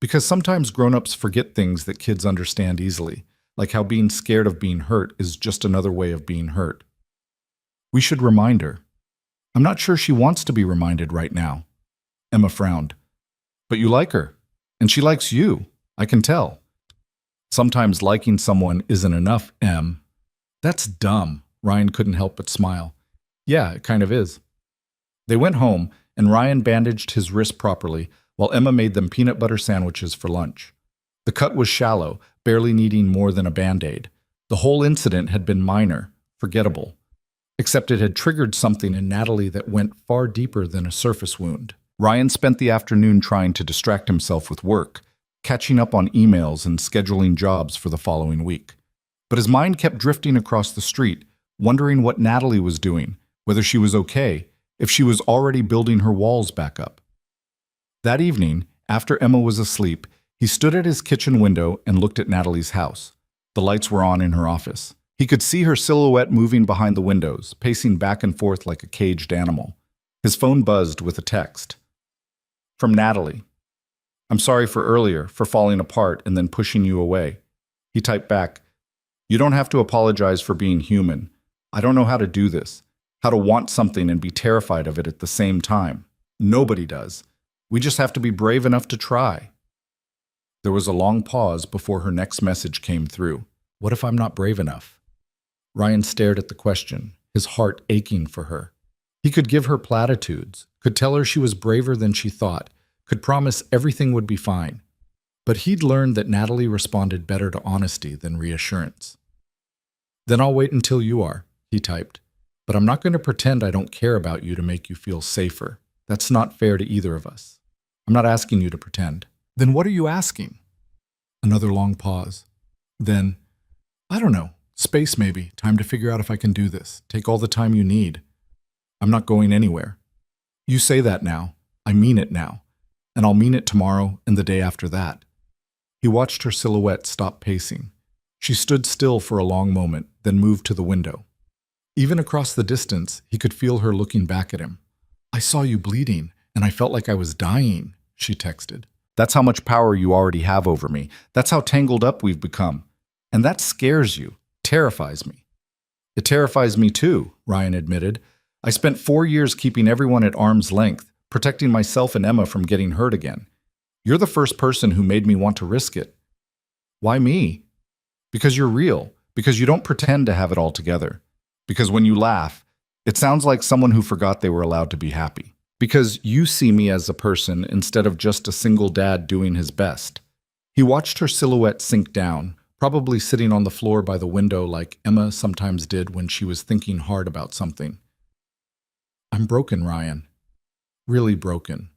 Because sometimes grown-ups forget things that kids understand easily, like how being scared of being hurt is just another way of being hurt. We should remind her. I'm not sure she wants to be reminded right now. Emma frowned. But you like her, and she likes you, I can tell. Sometimes liking someone isn't enough, Em. That's dumb. Ryan couldn't help but smile. Yeah, it kind of is. They went home, and Ryan bandaged his wrist properly, while Emma made them peanut butter sandwiches for lunch. The cut was shallow, barely needing more than a Band-Aid. The whole incident had been minor, forgettable. Except it had triggered something in Natalie that went far deeper than a surface wound. Ryan spent the afternoon trying to distract himself with work, catching up on emails and scheduling jobs for the following week. But his mind kept drifting across the street, wondering what Natalie was doing, whether she was okay, if she was already building her walls back up. That evening, after Emma was asleep, he stood at his kitchen window and looked at Natalie's house. The lights were on in her office. He could see her silhouette moving behind the windows, pacing back and forth like a caged animal. His phone buzzed with a text. From Natalie. I'm sorry for earlier, for falling apart and then pushing you away. He typed back, You don't have to apologize for being human. I don't know how to do this, how to want something and be terrified of it at the same time. Nobody does. We just have to be brave enough to try. There was a long pause before her next message came through. What if I'm not brave enough? Ryan stared at the question, his heart aching for her. He could give her platitudes, could tell her she was braver than she thought, could promise everything would be fine. But he'd learned that Natalie responded better to honesty than reassurance. "Then I'll wait until you are," he typed. "But I'm not going to pretend I don't care about you to make you feel safer. That's not fair to either of us. I'm not asking you to pretend." "Then what are you asking?" Another long pause. Then, "I don't know. Space maybe. Time to figure out if I can do this. Take all the time you need. I'm not going anywhere." "You say that now. I mean it now. And I'll mean it tomorrow and the day after that." He watched her silhouette stop pacing. She stood still for a long moment, then moved to the window. Even across the distance, he could feel her looking back at him. "I saw you bleeding, and I felt like I was dying," she texted. "That's how much power you already have over me. That's how tangled up we've become. And that scares you, terrifies me." "It terrifies me too," Ryan admitted. "I spent 4 years keeping everyone at arm's length, protecting myself and Emma from getting hurt again. You're the first person who made me want to risk it." "Why me?" "Because you're real. Because you don't pretend to have it all together. Because when you laugh, it sounds like someone who forgot they were allowed to be happy. Because you see me as a person instead of just a single dad doing his best." He watched her silhouette sink down, probably sitting on the floor by the window like Emma sometimes did when she was thinking hard about something. "I'm broken, Ryan. Really broken.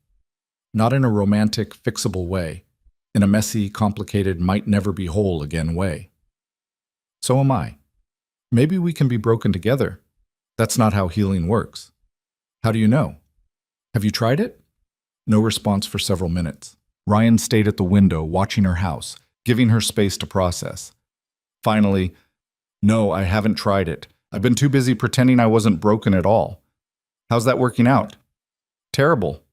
Not in a romantic, fixable way. In a messy, complicated, might never be whole again way. So am I. Maybe we can be broken together. That's not how healing works." "How do you know? Have you tried it?" No response for several minutes. Ryan stayed at the window, watching her house, giving her space to process. Finally, "No, I haven't tried it. I've been too busy pretending I wasn't broken at all." "How's that working out?" "Terrible."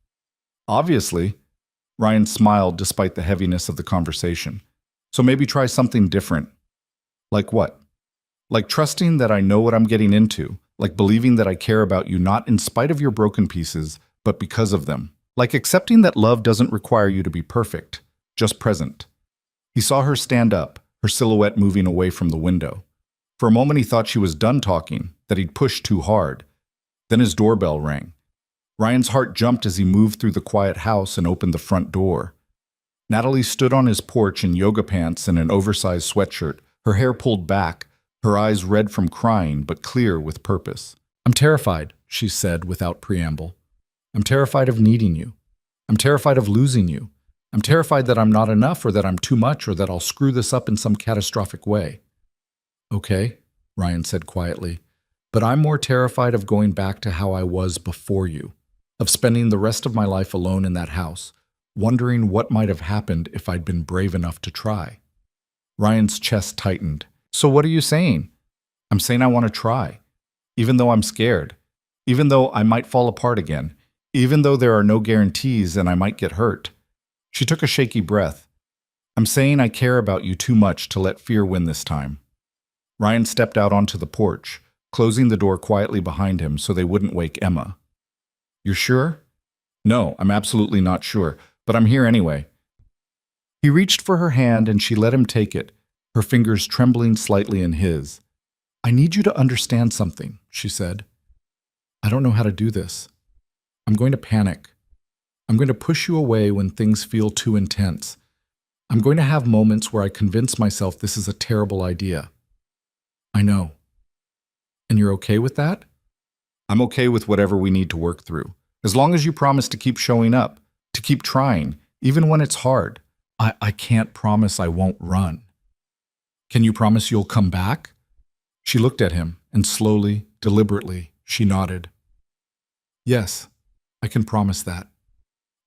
"Obviously." Ryan smiled despite the heaviness of the conversation. "So maybe try something different." "Like what?" "Like trusting that I know what I'm getting into, like believing that I care about you not in spite of your broken pieces, but because of them. Like accepting that love doesn't require you to be perfect, just present." He saw her stand up, her silhouette moving away from the window. For a moment he thought she was done talking, that he'd pushed too hard. Then his doorbell rang. Ryan's heart jumped as he moved through the quiet house and opened the front door. Natalie stood on his porch in yoga pants and an oversized sweatshirt, her hair pulled back, her eyes red from crying but clear with purpose. "I'm terrified," she said without preamble. "I'm terrified of needing you. I'm terrified of losing you. I'm terrified that I'm not enough or that I'm too much or that I'll screw this up in some catastrophic way." "Okay," Ryan said quietly, "but I'm more terrified of going back to how I was before you, of spending the rest of my life alone in that house, wondering what might have happened if I'd been brave enough to try." Ryan's chest tightened. "So what are you saying?" "I'm saying I want to try, even though I'm scared, even though I might fall apart again, even though there are no guarantees and I might get hurt." She took a shaky breath. "I'm saying I care about you too much to let fear win this time." Ryan stepped out onto the porch, closing the door quietly behind him so they wouldn't wake Emma. "You're sure?" "No, I'm absolutely not sure, but I'm here anyway." He reached for her hand and she let him take it, her fingers trembling slightly in his. "I need you to understand something," she said. "I don't know how to do this. I'm going to panic. I'm going to push you away when things feel too intense. I'm going to have moments where I convince myself this is a terrible idea. I know. And you're okay with that?" "I'm okay with whatever we need to work through. As long as you promise to keep showing up, to keep trying, even when it's hard." I can't promise I won't run." "Can you promise you'll come back?" She looked at him, and slowly, deliberately, she nodded. "Yes, I can promise that."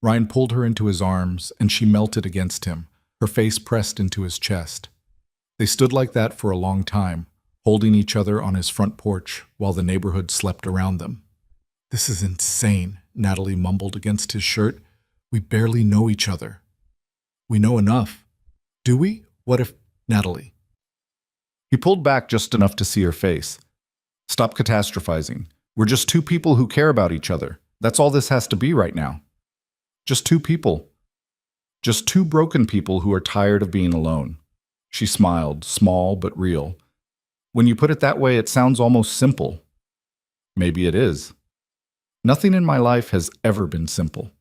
Ryan pulled her into his arms, and she melted against him, her face pressed into his chest. They stood like that for a long time, holding each other on his front porch while the neighborhood slept around them. "This is insane," Natalie mumbled against his shirt. "We barely know each other." "We know enough." "Do we? What if—" "Natalie." He pulled back just enough to see her face. "Stop catastrophizing. We're just two people who care about each other. That's all this has to be right now. Just two people. Just two broken people who are tired of being alone." She smiled, small but real. When you put it that way, it sounds almost simple. Maybe it is. Nothing in my life has ever been simple.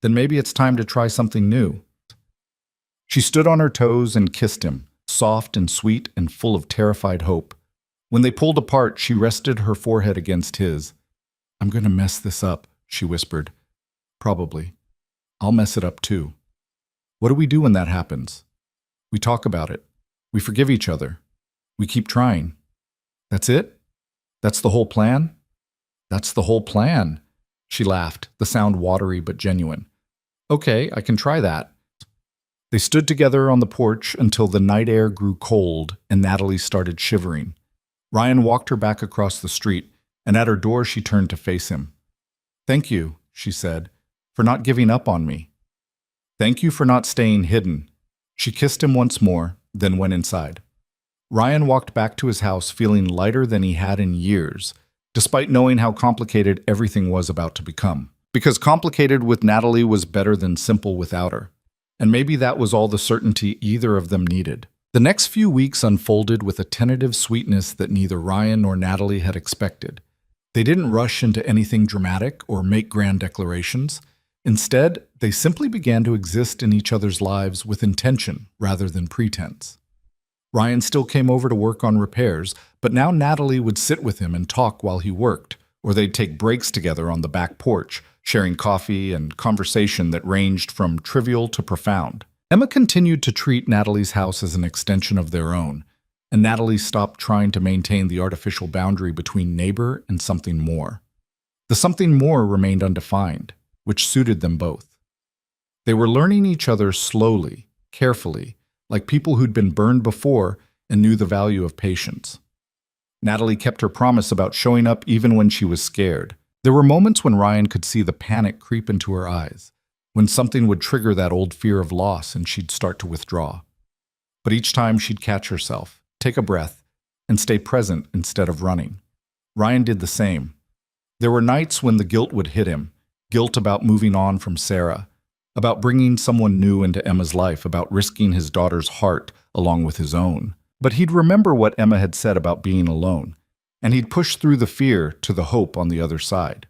Then maybe it's time to try something new. She stood on her toes and kissed him, soft and sweet and full of terrified hope. When they pulled apart, she rested her forehead against his. "I'm going to mess this up," she whispered. "Probably. I'll mess it up too." "What do we do when that happens?" "We talk about it. We forgive each other. We keep trying." "That's it? That's the whole plan?" "That's the whole plan." She laughed, the sound watery but genuine. "Okay, I can try that." They stood together on the porch until the night air grew cold and Natalie started shivering. Ryan walked her back across the street, and at her door she turned to face him. "Thank you," she said, "for not giving up on me. Thank you for not staying hidden." She kissed him once more, then went inside. Ryan walked back to his house feeling lighter than he had in years, despite knowing how complicated everything was about to become. Because complicated with Natalie was better than simple without her. And maybe that was all the certainty either of them needed. The next few weeks unfolded with a tentative sweetness that neither Ryan nor Natalie had expected. They didn't rush into anything dramatic or make grand declarations. Instead, they simply began to exist in each other's lives with intention rather than pretense. Ryan still came over to work on repairs, but now Natalie would sit with him and talk while he worked, or they'd take breaks together on the back porch, sharing coffee and conversation that ranged from trivial to profound. Emma continued to treat Natalie's house as an extension of their own, and Natalie stopped trying to maintain the artificial boundary between neighbor and something more. The something more remained undefined, which suited them both. They were learning each other slowly, carefully, like people who'd been burned before and knew the value of patience. Natalie kept her promise about showing up even when she was scared. There were moments when Ryan could see the panic creep into her eyes, when something would trigger that old fear of loss and she'd start to withdraw. But each time she'd catch herself, take a breath, and stay present instead of running. Ryan did the same. There were nights when the guilt would hit him, guilt about moving on from Sarah, about bringing someone new into Emma's life, about risking his daughter's heart along with his own. But he'd remember what Emma had said about being alone, and he'd push through the fear to the hope on the other side.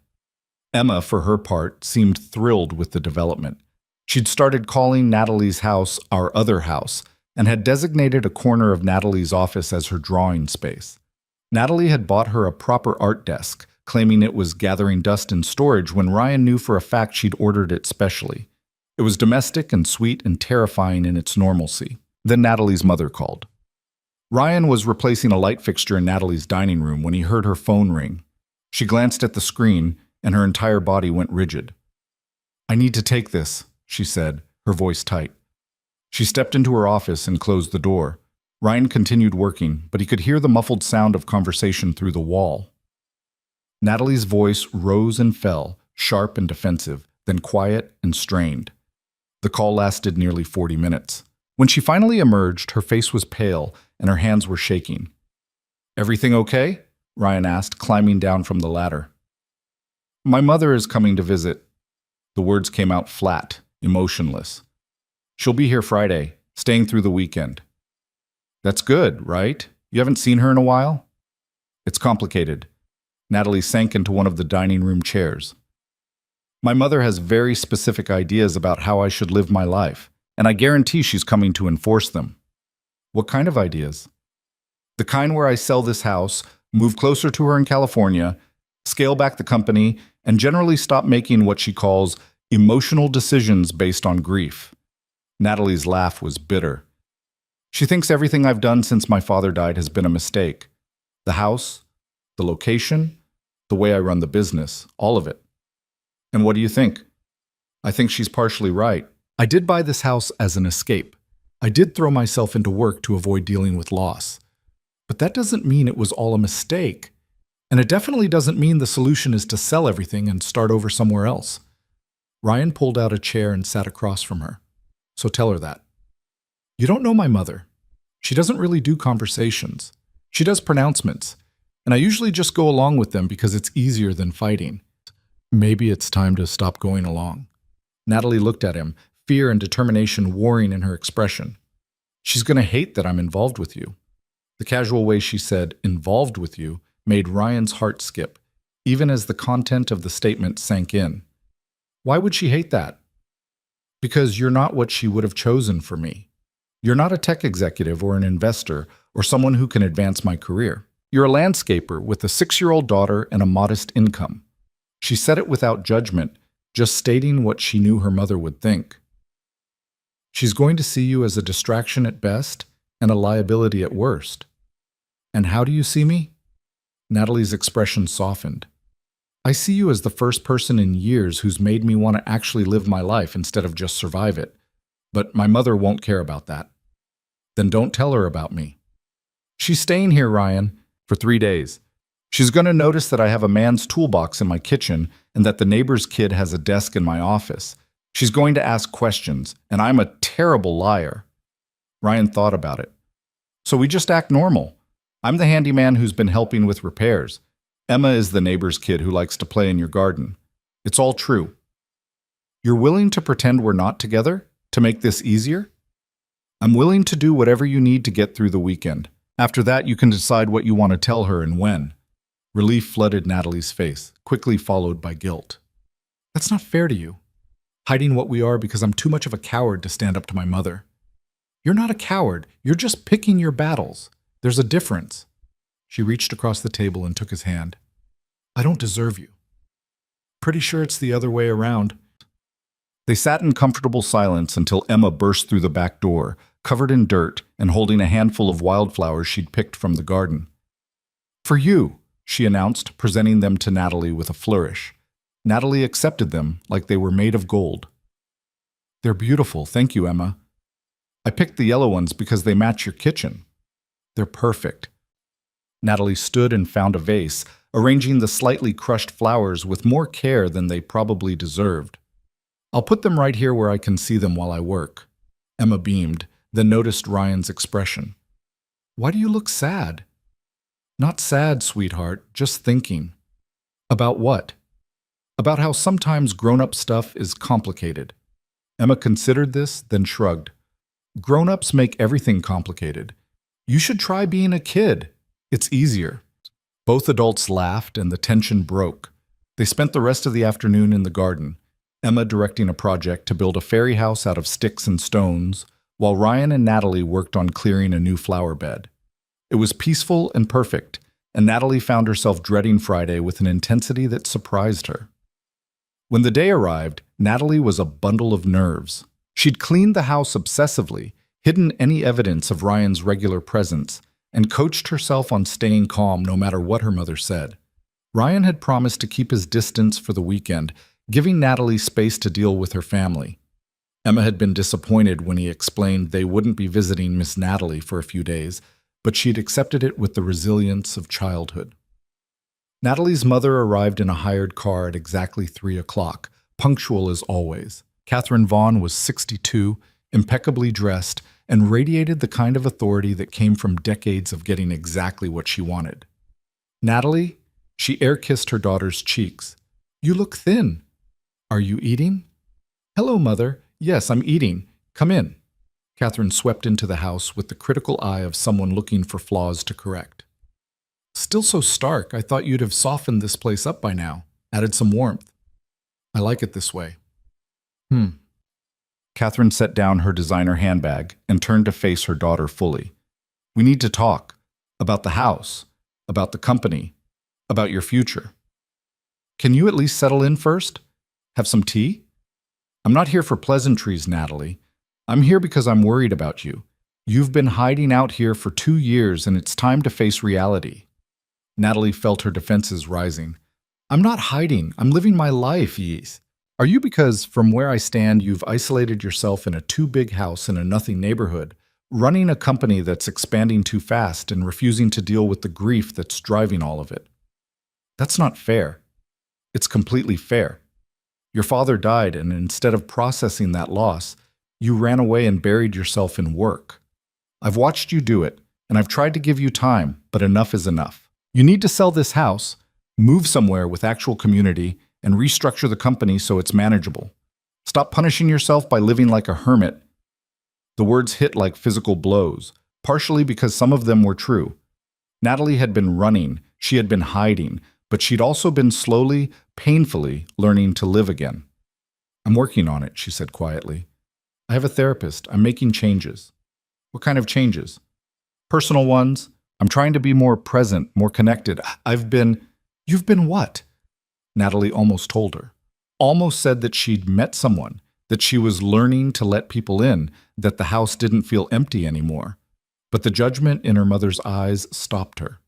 Emma, for her part, seemed thrilled with the development. She'd started calling Natalie's house our other house, and had designated a corner of Natalie's office as her drawing space. Natalie had bought her a proper art desk, claiming it was gathering dust in storage when Ryan knew for a fact she'd ordered it specially. It was domestic and sweet and terrifying in its normalcy. Then Natalie's mother called. Ryan was replacing a light fixture in Natalie's dining room when he heard her phone ring. She glanced at the screen, and her entire body went rigid. "I need to take this," she said, her voice tight. She stepped into her office and closed the door. Ryan continued working, but he could hear the muffled sound of conversation through the wall. Natalie's voice rose and fell, sharp and defensive, then quiet and strained. The call lasted nearly 40 minutes. When she finally emerged, her face was pale and her hands were shaking. "Everything okay?" Ryan asked, climbing down from the ladder. "My mother is coming to visit." The words came out flat, emotionless. "She'll be here Friday, staying through the weekend." "That's good, right? You haven't seen her in a while?" "It's complicated." Natalie sank into one of the dining room chairs. "My mother has very specific ideas about how I should live my life, and I guarantee she's coming to enforce them." "What kind of ideas?" "The kind where I sell this house, move closer to her in California, scale back the company, and generally stop making what she calls emotional decisions based on grief." Natalie's laugh was bitter. "She thinks everything I've done since my father died has been a mistake. The house, the location, the way I run the business, all of it." "And what do you think?" "I think she's partially right. I did buy this house as an escape. I did throw myself into work to avoid dealing with loss. But that doesn't mean it was all a mistake. And it definitely doesn't mean the solution is to sell everything and start over somewhere else." Ryan pulled out a chair and sat across from her. "So tell her that." "You don't know my mother. She doesn't really do conversations. She does pronouncements, and I usually just go along with them because it's easier than fighting. Maybe it's time to stop going along." Natalie looked at him, fear and determination warring in her expression. "She's going to hate that I'm involved with you. The casual way she said, "involved with you," made Ryan's heart skip, even as the content of the statement sank in. Why would she hate that? Because you're not what she would have chosen for me. You're not a tech executive or an investor or someone who can advance my career. You're a landscaper with a 6-year-old daughter and a modest income. She said it without judgment, just stating what she knew her mother would think. She's going to see you as a distraction at best and a liability at worst. And how do you see me? Natalie's expression softened. I see you as the first person in years who's made me want to actually live my life instead of just survive it. But my mother won't care about that. Then don't tell her about me. She's staying here, Ryan, for 3 days. She's going to notice that I have a man's toolbox in my kitchen and that the neighbor's kid has a desk in my office. She's going to ask questions, and I'm a terrible liar. Ryan thought about it. So we just act normal. I'm the handyman who's been helping with repairs. Emma is the neighbor's kid who likes to play in your garden. It's all true. You're willing to pretend we're not together to make this easier? I'm willing to do whatever you need to get through the weekend. After that, you can decide what you want to tell her and when. Relief flooded Natalie's face, quickly followed by guilt. That's not fair to you. Hiding what we are because I'm too much of a coward to stand up to my mother. You're not a coward. You're just picking your battles. There's a difference. She reached across the table and took his hand. I don't deserve you. Pretty sure it's the other way around. They sat in comfortable silence until Emma burst through the back door, covered in dirt and holding a handful of wildflowers she'd picked from the garden. For you, she announced, presenting them to Natalie with a flourish. Natalie accepted them like they were made of gold. They're beautiful, thank you, Emma. I picked the yellow ones because they match your kitchen. They're perfect. Natalie stood and found a vase, arranging the slightly crushed flowers with more care than they probably deserved. I'll put them right here where I can see them while I work. Emma beamed, then noticed Ryan's expression. Why do you look sad? Not sad, sweetheart, just thinking. About what? About how sometimes grown-up stuff is complicated. Emma considered this, then shrugged. Grown-ups make everything complicated. You should try being a kid. It's easier. Both adults laughed and the tension broke. They spent the rest of the afternoon in the garden, Emma directing a project to build a fairy house out of sticks and stones, while Ryan and Natalie worked on clearing a new flower bed. It was peaceful and perfect, and Natalie found herself dreading Friday with an intensity that surprised her. When the day arrived, Natalie was a bundle of nerves. She'd cleaned the house obsessively, hidden any evidence of Ryan's regular presence, and coached herself on staying calm no matter what her mother said. Ryan had promised to keep his distance for the weekend, giving Natalie space to deal with her family. Emma had been disappointed when he explained they wouldn't be visiting Miss Natalie for a few days, but she'd accepted it with the resilience of childhood. Natalie's mother arrived in a hired car at exactly 3 o'clock, punctual as always. Catherine Vaughn was 62, impeccably dressed, and radiated the kind of authority that came from decades of getting exactly what she wanted. Natalie, she air-kissed her daughter's cheeks. You look thin. Are you eating? Hello, Mother. Yes, I'm eating. Come in. Catherine swept into the house with the critical eye of someone looking for flaws to correct. Still so stark, I thought you'd have softened this place up by now, added some warmth. I like it this way. Catherine set down her designer handbag and turned to face her daughter fully. We need to talk. About the house. About the company. About your future. Can you at least settle in first? Have some tea? I'm not here for pleasantries, Natalie. I'm here because I'm worried about you. You've been hiding out here for 2 years and it's time to face reality. Natalie felt her defenses rising. I'm not hiding. I'm living my life, Yees. Are you because, from where I stand, you've isolated yourself in a too-big house in a nothing neighborhood, running a company that's expanding too fast and refusing to deal with the grief that's driving all of it? That's not fair. It's completely fair. Your father died, and instead of processing that loss, you ran away and buried yourself in work. I've watched you do it, and I've tried to give you time, but enough is enough. You need to sell this house, move somewhere with actual community, and restructure the company so it's manageable. Stop punishing yourself by living like a hermit. The words hit like physical blows. partially because some of them were true. Natalie had been running, she had been hiding, but she'd also been slowly, painfully learning to live again. "I'm working on it," she said quietly. "I have a therapist. I'm making changes." "What kind of changes?" "Personal ones. I'm trying to be more present, more connected. You've been what?" Natalie almost told her. Almost said that she'd met someone, that she was learning to let people in, that the house didn't feel empty anymore. But the judgment in her mother's eyes stopped her.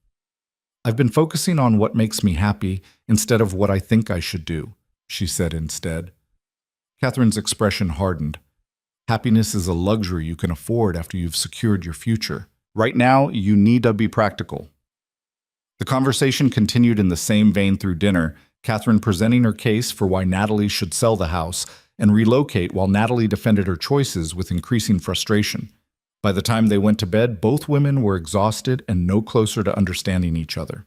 "I've been focusing on what makes me happy instead of what I think I should do," she said instead. Catherine's expression hardened. "Happiness is a luxury you can afford after you've secured your future. Right now, you need to be practical." The conversation continued in the same vein through dinner, Catherine presenting her case for why Natalie should sell the house and relocate while Natalie defended her choices with increasing frustration. By the time they went to bed, both women were exhausted and no closer to understanding each other.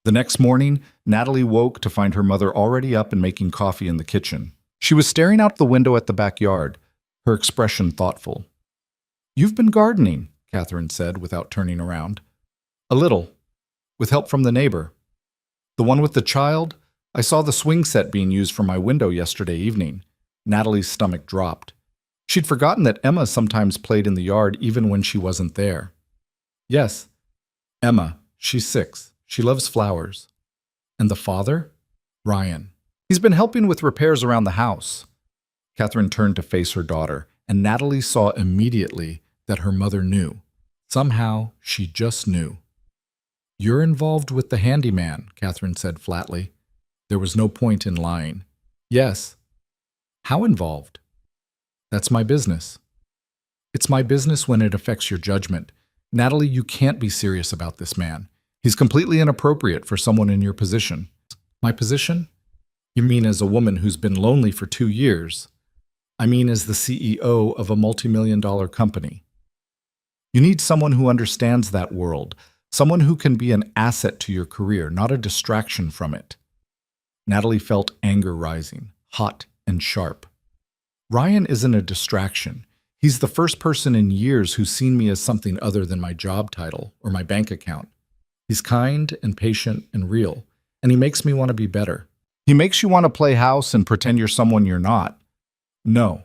The next morning, Natalie woke to find her mother already up and making coffee in the kitchen. She was staring out the window at the backyard, her expression thoughtful. "You've been gardening," Catherine said without turning around. "A little, with help from the neighbor." "The one with the child? I saw the swing set being used from my window yesterday evening." Natalie's stomach dropped. She'd forgotten that Emma sometimes played in the yard even when she wasn't there. "Yes, Emma. She's 6. She loves flowers." "And the father?" "Ryan. He's been helping with repairs around the house." Catherine turned to face her daughter, and Natalie saw immediately that her mother knew. Somehow, she just knew. "You're involved with the handyman," Catherine said flatly. There was no point in lying. "Yes." "How involved?" "That's my business." "It's my business when it affects your judgment. Natalie, you can't be serious about this man. He's completely inappropriate for someone in your position." "My position? You mean as a woman who's been lonely for 2 years? I mean as the CEO of a multi-million-dollar company. You need someone who understands that world, someone who can be an asset to your career, not a distraction from it." Natalie felt anger rising, hot and sharp. "Ryan isn't a distraction. He's the first person in years who's seen me as something other than my job title or my bank account. He's kind and patient and real, and he makes me want to be better. He makes you want to play house and pretend you're someone you're not. No.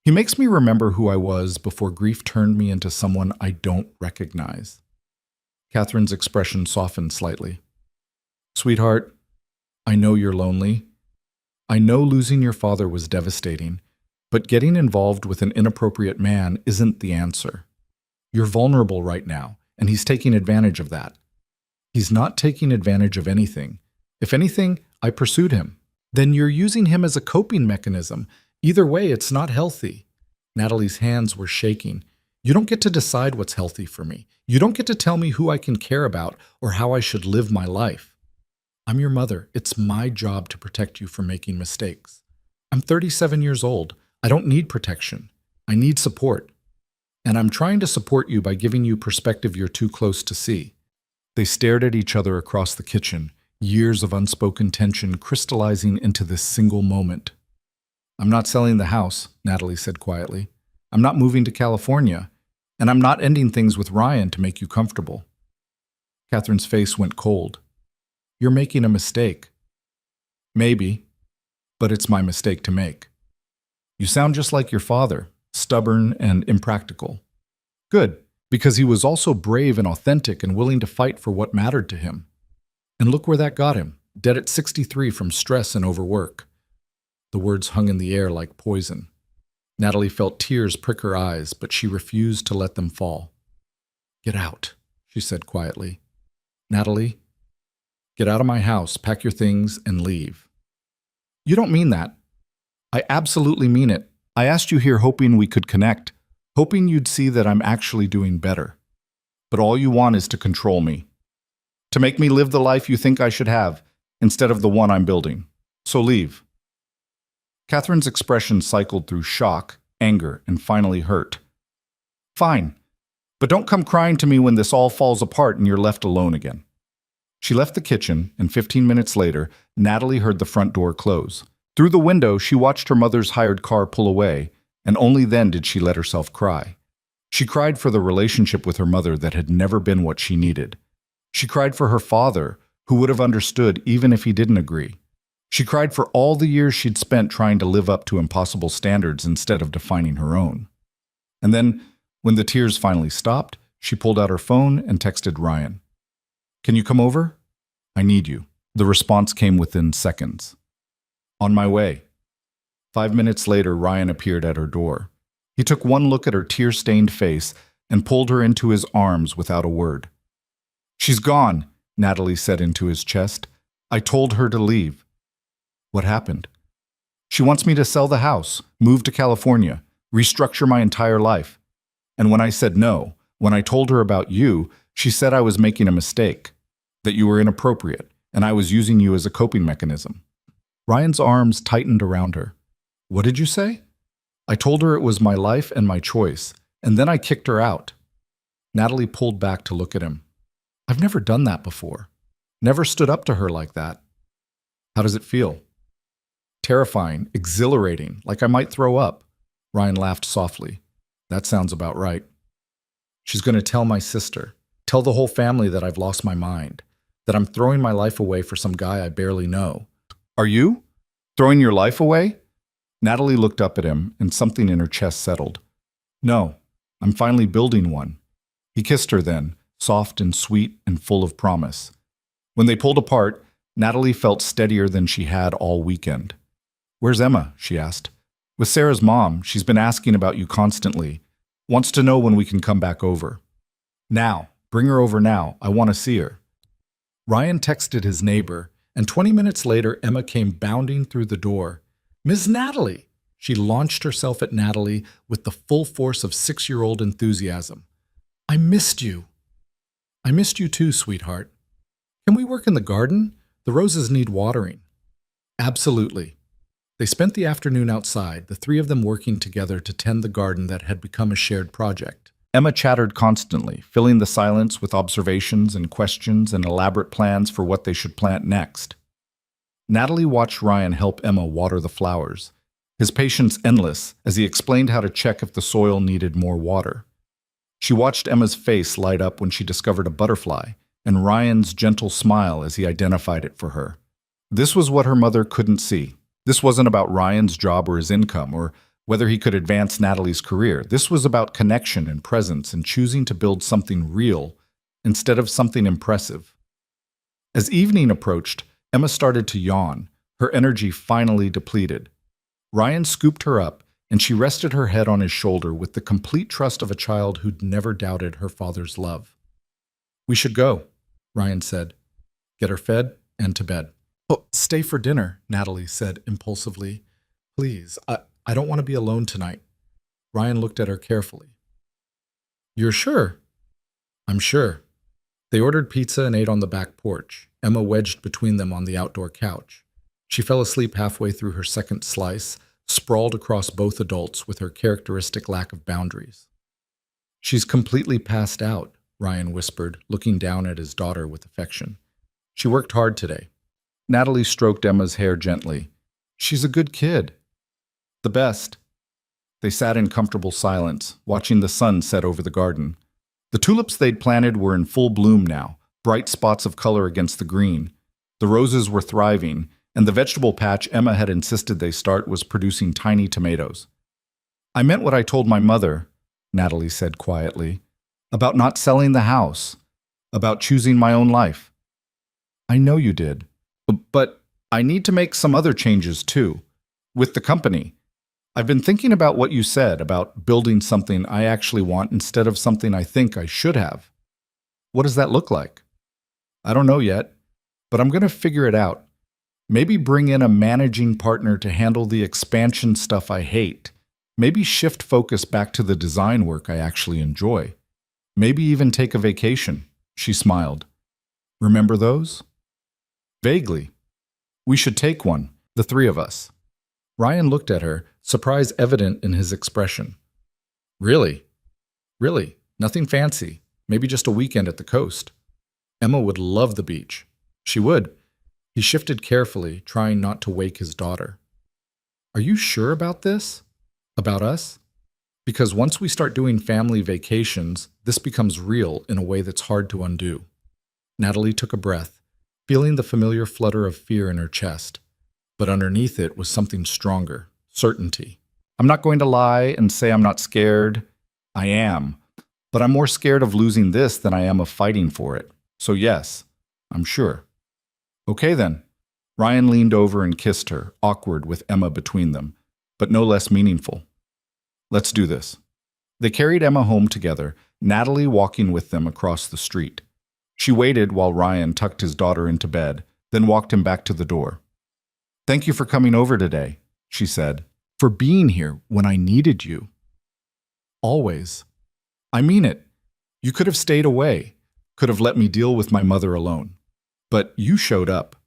He makes me remember who I was before grief turned me into someone I don't recognize." Catherine's expression softened slightly. "Sweetheart, I know you're lonely. I know losing your father was devastating, but getting involved with an inappropriate man isn't the answer. You're vulnerable right now, and he's taking advantage of that." "He's not taking advantage of anything. If anything, I pursued him." "Then you're using him as a coping mechanism. Either way, it's not healthy." Natalie's hands were shaking. "You don't get to decide what's healthy for me. You don't get to tell me who I can care about or how I should live my life. I'm your mother. It's my job to protect you from making mistakes. I'm 37 years old. I don't need protection. I need support. And I'm trying to support you by giving you perspective you're too close to see." They stared at each other across the kitchen, years of unspoken tension crystallizing into this single moment. "I'm not selling the house," Natalie said quietly. "I'm not moving to California. And I'm not ending things with Ryan to make you comfortable." Catherine's face went cold. "You're making a mistake." "Maybe, but it's my mistake to make." "You sound just like your father, stubborn and impractical." "Good, because he was also brave and authentic and willing to fight for what mattered to him. And look where that got him, dead at 63 from stress and overwork." The words hung in the air like poison. Natalie felt tears prick her eyes, but she refused to let them fall. "Get out," she said quietly. "Natalie, get out of my house, pack your things, and leave." "You don't mean that." "I absolutely mean it. I asked you here hoping we could connect, hoping you'd see that I'm actually doing better. But all you want is to control me, to make me live the life you think I should have, instead of the one I'm building. So leave." Catherine's expression cycled through shock, anger, and finally hurt. "Fine, but don't come crying to me when this all falls apart and you're left alone again." She left the kitchen, and 15 minutes later, Natalie heard the front door close. Through the window, she watched her mother's hired car pull away, and only then did she let herself cry. She cried for the relationship with her mother that had never been what she needed. She cried for her father, who would have understood even if he didn't agree. She cried for all the years she'd spent trying to live up to impossible standards instead of defining her own. And then, when the tears finally stopped, she pulled out her phone and texted Ryan. "Can you come over? I need you." The response came within seconds. "On my way." 5 minutes later, Ryan appeared at her door. He took one look at her tear-stained face and pulled her into his arms without a word. "She's gone," Natalie said into his chest. "I told her to leave." "What happened?" "She wants me to sell the house, move to California, restructure my entire life. And when I said no, when I told her about you, she said I was making a mistake, that you were inappropriate, and I was using you as a coping mechanism." Ryan's arms tightened around her. "What did you say?" "I told her it was my life and my choice, and then I kicked her out." Natalie pulled back to look at him. "I've never done that before. Never stood up to her like that." "How does it feel?" "Terrifying, exhilarating, like I might throw up." Ryan laughed softly. "That sounds about right." "She's going to tell my sister, tell the whole family that I've lost my mind, that I'm throwing my life away for some guy I barely know." "Are you? Throwing your life away?" Natalie looked up at him, and something in her chest settled. "No, I'm finally building one." He kissed her then, soft and sweet and full of promise. When they pulled apart, Natalie felt steadier than she had all weekend. "Where's Emma?" she asked. "With Sarah's mom. She's been asking about you constantly. Wants to know when we can come back over." "Now. Bring her over now. I want to see her." Ryan texted his neighbor, and 20 minutes later, Emma came bounding through the door. "Miss Natalie!" She launched herself at Natalie with the full force of 6-year-old enthusiasm. "I missed you." "I missed you too, sweetheart. Can we work in the garden? The roses need watering." "Absolutely." They spent the afternoon outside, the three of them working together to tend the garden that had become a shared project. Emma chattered constantly, filling the silence with observations and questions and elaborate plans for what they should plant next. Natalie watched Ryan help Emma water the flowers, his patience endless as he explained how to check if the soil needed more water. She watched Emma's face light up when she discovered a butterfly, and Ryan's gentle smile as he identified it for her. This was what her mother couldn't see. This wasn't about Ryan's job or his income, or whether he could advance Natalie's career. This was about connection and presence and choosing to build something real instead of something impressive. As evening approached, Emma started to yawn, her energy finally depleted. Ryan scooped her up, and she rested her head on his shoulder with the complete trust of a child who'd never doubted her father's love. "We should go," Ryan said. "Get her fed and to bed." "Oh, stay for dinner," Natalie said impulsively. "Please, I don't want to be alone tonight." Ryan looked at her carefully. "You're sure?" "I'm sure." They ordered pizza and ate on the back porch, Emma wedged between them on the outdoor couch. She fell asleep halfway through her second slice, sprawled across both adults with her characteristic lack of boundaries. "She's completely passed out," Ryan whispered, looking down at his daughter with affection. "She worked hard today." Natalie stroked Emma's hair gently. "She's a good kid." "The best." They sat in comfortable silence, watching the sun set over the garden. The tulips they'd planted were in full bloom now, bright spots of color against the green. The roses were thriving, and the vegetable patch Emma had insisted they start was producing tiny tomatoes. "I meant what I told my mother," Natalie said quietly, "about not selling the house, about choosing my own life." "I know you did. But I need to make some other changes too, with the company. I've been thinking about what you said about building something I actually want instead of something I think I should have." "What does that look like?" "I don't know yet, but I'm going to figure it out. Maybe bring in a managing partner to handle the expansion stuff I hate. Maybe shift focus back to the design work I actually enjoy. Maybe even take a vacation." She smiled. "Remember those?" "Vaguely." "We should take one, the three of us." Ryan looked at her, surprise evident in his expression. "Really? Really? Nothing fancy? Maybe just a weekend at the coast?" "Emma would love the beach." "She would." He shifted carefully, trying not to wake his daughter. "Are you sure about this? About us?" Because once we start doing family vacations, this becomes real in a way that's hard to undo. Natalie took a breath, feeling the familiar flutter of fear in her chest. But underneath it was something stronger, certainty. I'm not going to lie and say I'm not scared. I am. But I'm more scared of losing this than I am of fighting for it. So yes, I'm sure. Okay then. Ryan leaned over and kissed her, awkward with Emma between them, but no less meaningful. Let's do this. They carried Emma home together, Natalie walking with them across the street. She waited while Ryan tucked his daughter into bed, then walked him back to the door. Thank you for coming over today, she said, for being here when I needed you. Always. I mean it. You could have stayed away, could have let me deal with my mother alone. But you showed up.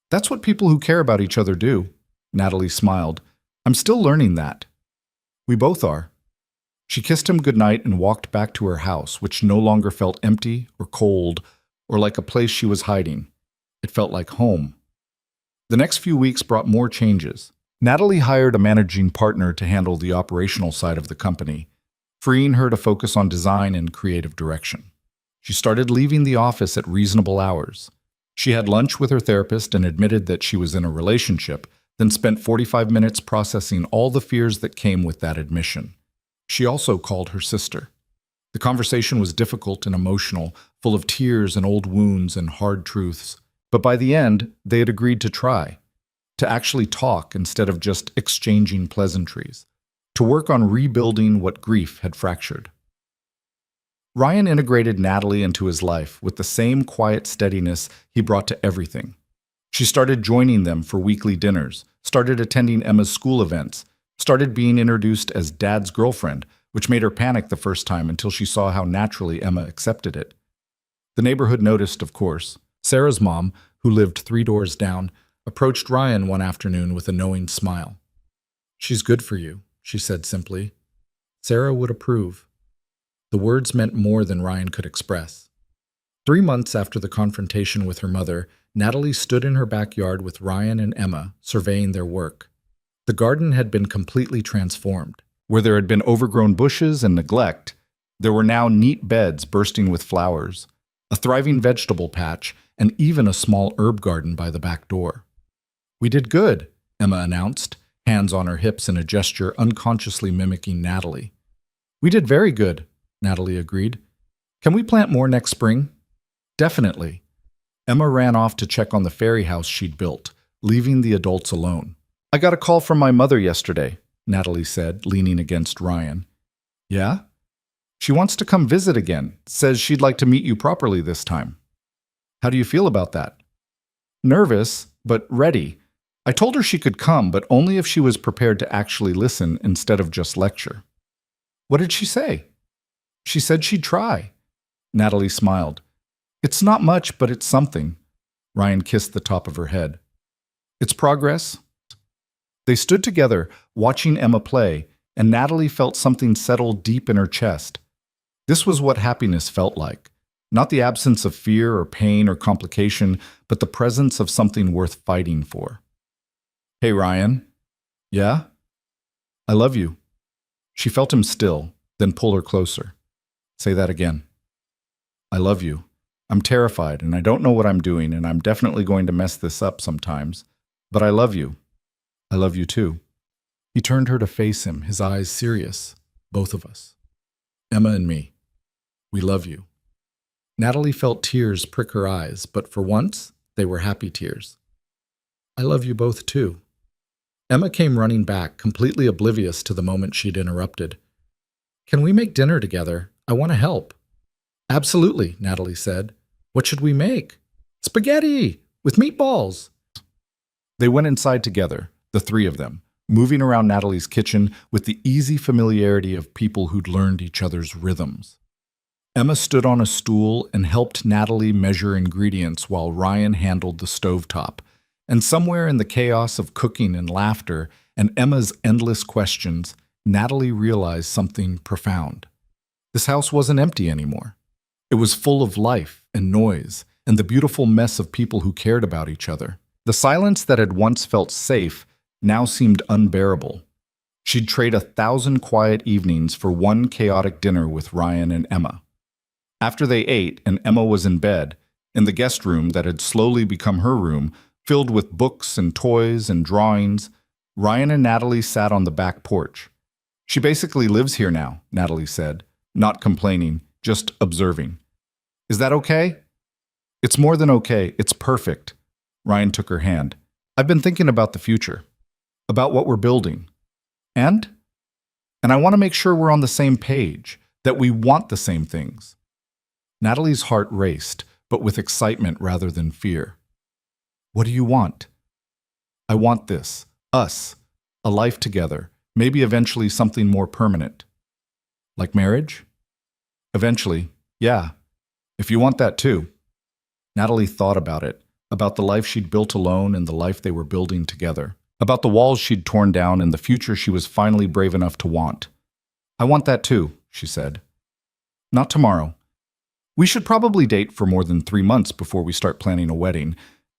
That's what people who care about each other do. Natalie smiled. I'm still learning that. We both are. She kissed him goodnight and walked back to her house, which no longer felt empty or cold or like a place she was hiding. It felt like home. The next few weeks brought more changes. Natalie hired a managing partner to handle the operational side of the company, freeing her to focus on design and creative direction. She started leaving the office at reasonable hours. She had lunch with her therapist and admitted that she was in a relationship, then spent 45 minutes processing all the fears that came with that admission. She also called her sister. The conversation was difficult and emotional, full of tears and old wounds and hard truths. But by the end, they had agreed to try, to actually talk instead of just exchanging pleasantries, to work on rebuilding what grief had fractured. Ryan integrated Natalie into his life with the same quiet steadiness he brought to everything. She started joining them for weekly dinners, started attending Emma's school events, started being introduced as Dad's girlfriend, which made her panic the first time until she saw how naturally Emma accepted it. The neighborhood noticed, of course. Sarah's mom, who lived 3 doors down, approached Ryan one afternoon with a knowing smile. She's good for you, she said simply. Sarah would approve. The words meant more than Ryan could express. 3 months after the confrontation with her mother, Natalie stood in her backyard with Ryan and Emma, surveying their work. The garden had been completely transformed. Where there had been overgrown bushes and neglect, there were now neat beds bursting with flowers, a thriving vegetable patch, and even a small herb garden by the back door. We did good, Emma announced, hands on her hips in a gesture unconsciously mimicking Natalie. We did very good, Natalie agreed. Can we plant more next spring? Definitely. Emma ran off to check on the fairy house she'd built, leaving the adults alone. I got a call from my mother yesterday, Natalie said, leaning against Ryan. Yeah? She wants to come visit again, says she'd like to meet you properly this time. How do you feel about that? Nervous, but ready. I told her she could come, but only if she was prepared to actually listen instead of just lecture. What did she say? She said she'd try. Natalie smiled. It's not much, but it's something. Ryan kissed the top of her head. It's progress. They stood together, watching Emma play, and Natalie felt something settle deep in her chest. This was what happiness felt like. Not the absence of fear or pain or complication, but the presence of something worth fighting for. Hey, Ryan. Yeah? I love you. She felt him still, then pull her closer. Say that again. I love you. I'm terrified, and I don't know what I'm doing, and I'm definitely going to mess this up sometimes. But I love you. I love you too. He turned her to face him, his eyes serious. Both of us. Emma and me. We love you. Natalie felt tears prick her eyes, but for once, they were happy tears. I love you both too. Emma came running back, completely oblivious to the moment she'd interrupted. Can we make dinner together? I want to help. Absolutely, Natalie said. What should we make? Spaghetti! With meatballs! They went inside together, the 3 of them, moving around Natalie's kitchen with the easy familiarity of people who'd learned each other's rhythms. Emma stood on a stool and helped Natalie measure ingredients while Ryan handled the stovetop. And somewhere in the chaos of cooking and laughter and Emma's endless questions, Natalie realized something profound. This house wasn't empty anymore. It was full of life and noise and the beautiful mess of people who cared about each other. The silence that had once felt safe now seemed unbearable. She'd trade 1,000 quiet evenings for one chaotic dinner with Ryan and Emma. After they ate and Emma was in bed, in the guest room that had slowly become her room, filled with books and toys and drawings, Ryan and Natalie sat on the back porch. "She basically lives here now," Natalie said, not complaining, just observing. "Is that okay?" "It's more than okay, it's perfect." Ryan took her hand. "I've been thinking about the future, about what we're building. And I want to make sure we're on the same page, that we want the same things." Natalie's heart raced, but with excitement rather than fear. "What do you want?" "I want this, us, a life together, maybe eventually something more permanent." "Like marriage?" "Eventually, yeah, if you want that too." Natalie thought about it, about the life she'd built alone and the life they were building together, about the walls she'd torn down and the future she was finally brave enough to want. "I want that too," she said. "Not tomorrow. We should probably date for more than 3 months before we start planning a wedding.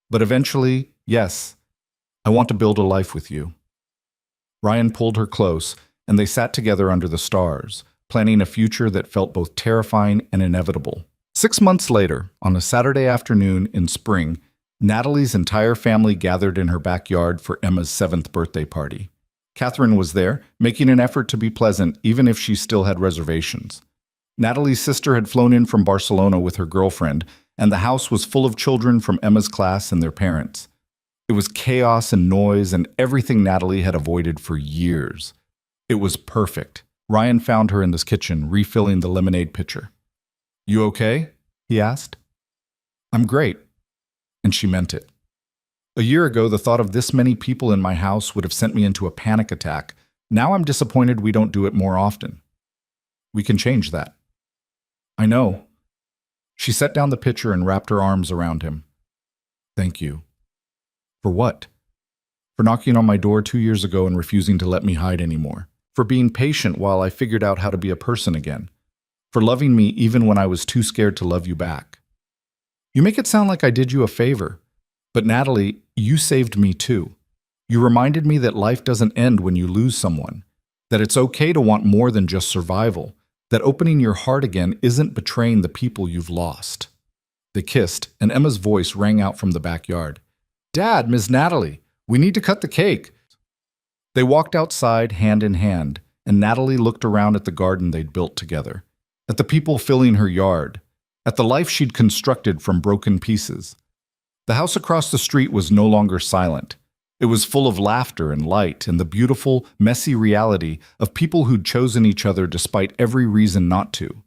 But eventually, yes, I want to build a life with you." Ryan pulled her close, and they sat together under the stars, planning a future that felt both terrifying and inevitable. 6 months later, on a Saturday afternoon in spring, Natalie's entire family gathered in her backyard for Emma's 7th birthday party. Catherine was there, making an effort to be pleasant even if she still had reservations. Natalie's sister had flown in from Barcelona with her girlfriend, and the house was full of children from Emma's class and their parents. It was chaos and noise and everything Natalie had avoided for years. It was perfect. Ryan found her in the kitchen, refilling the lemonade pitcher. "You okay?" he asked. "I'm great." And she meant it. A year ago, the thought of this many people in my house would have sent me into a panic attack. Now I'm disappointed we don't do it more often. We can change that. "I know." She set down the pitcher and wrapped her arms around him. "Thank you." "For what?" "For knocking on my door 2 years ago and refusing to let me hide anymore. For being patient while I figured out how to be a person again. For loving me even when I was too scared to love you back." "You make it sound like I did you a favor. But Natalie, you saved me too. You reminded me that life doesn't end when you lose someone, that it's okay to want more than just survival, that opening your heart again isn't betraying the people you've lost." They kissed, and Emma's voice rang out from the backyard. "Dad, Miss Natalie, we need to cut the cake." They walked outside hand in hand, and Natalie looked around at the garden they'd built together, at the people filling her yard, at the life she'd constructed from broken pieces. The house across the street was no longer silent. It was full of laughter and light and the beautiful, messy reality of people who'd chosen each other despite every reason not to.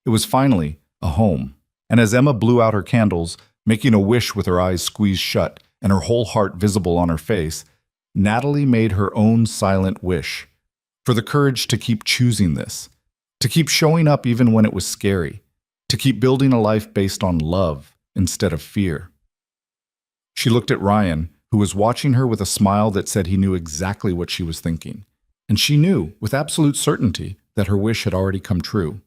It was finally a home. And as Emma blew out her candles, making a wish with her eyes squeezed shut and her whole heart visible on her face, Natalie made her own silent wish for the courage to keep choosing this, to keep showing up even when it was scary, to keep building a life based on love instead of fear. She looked at Ryan, who was watching her with a smile that said he knew exactly what she was thinking. And she knew, with absolute certainty, that her wish had already come true.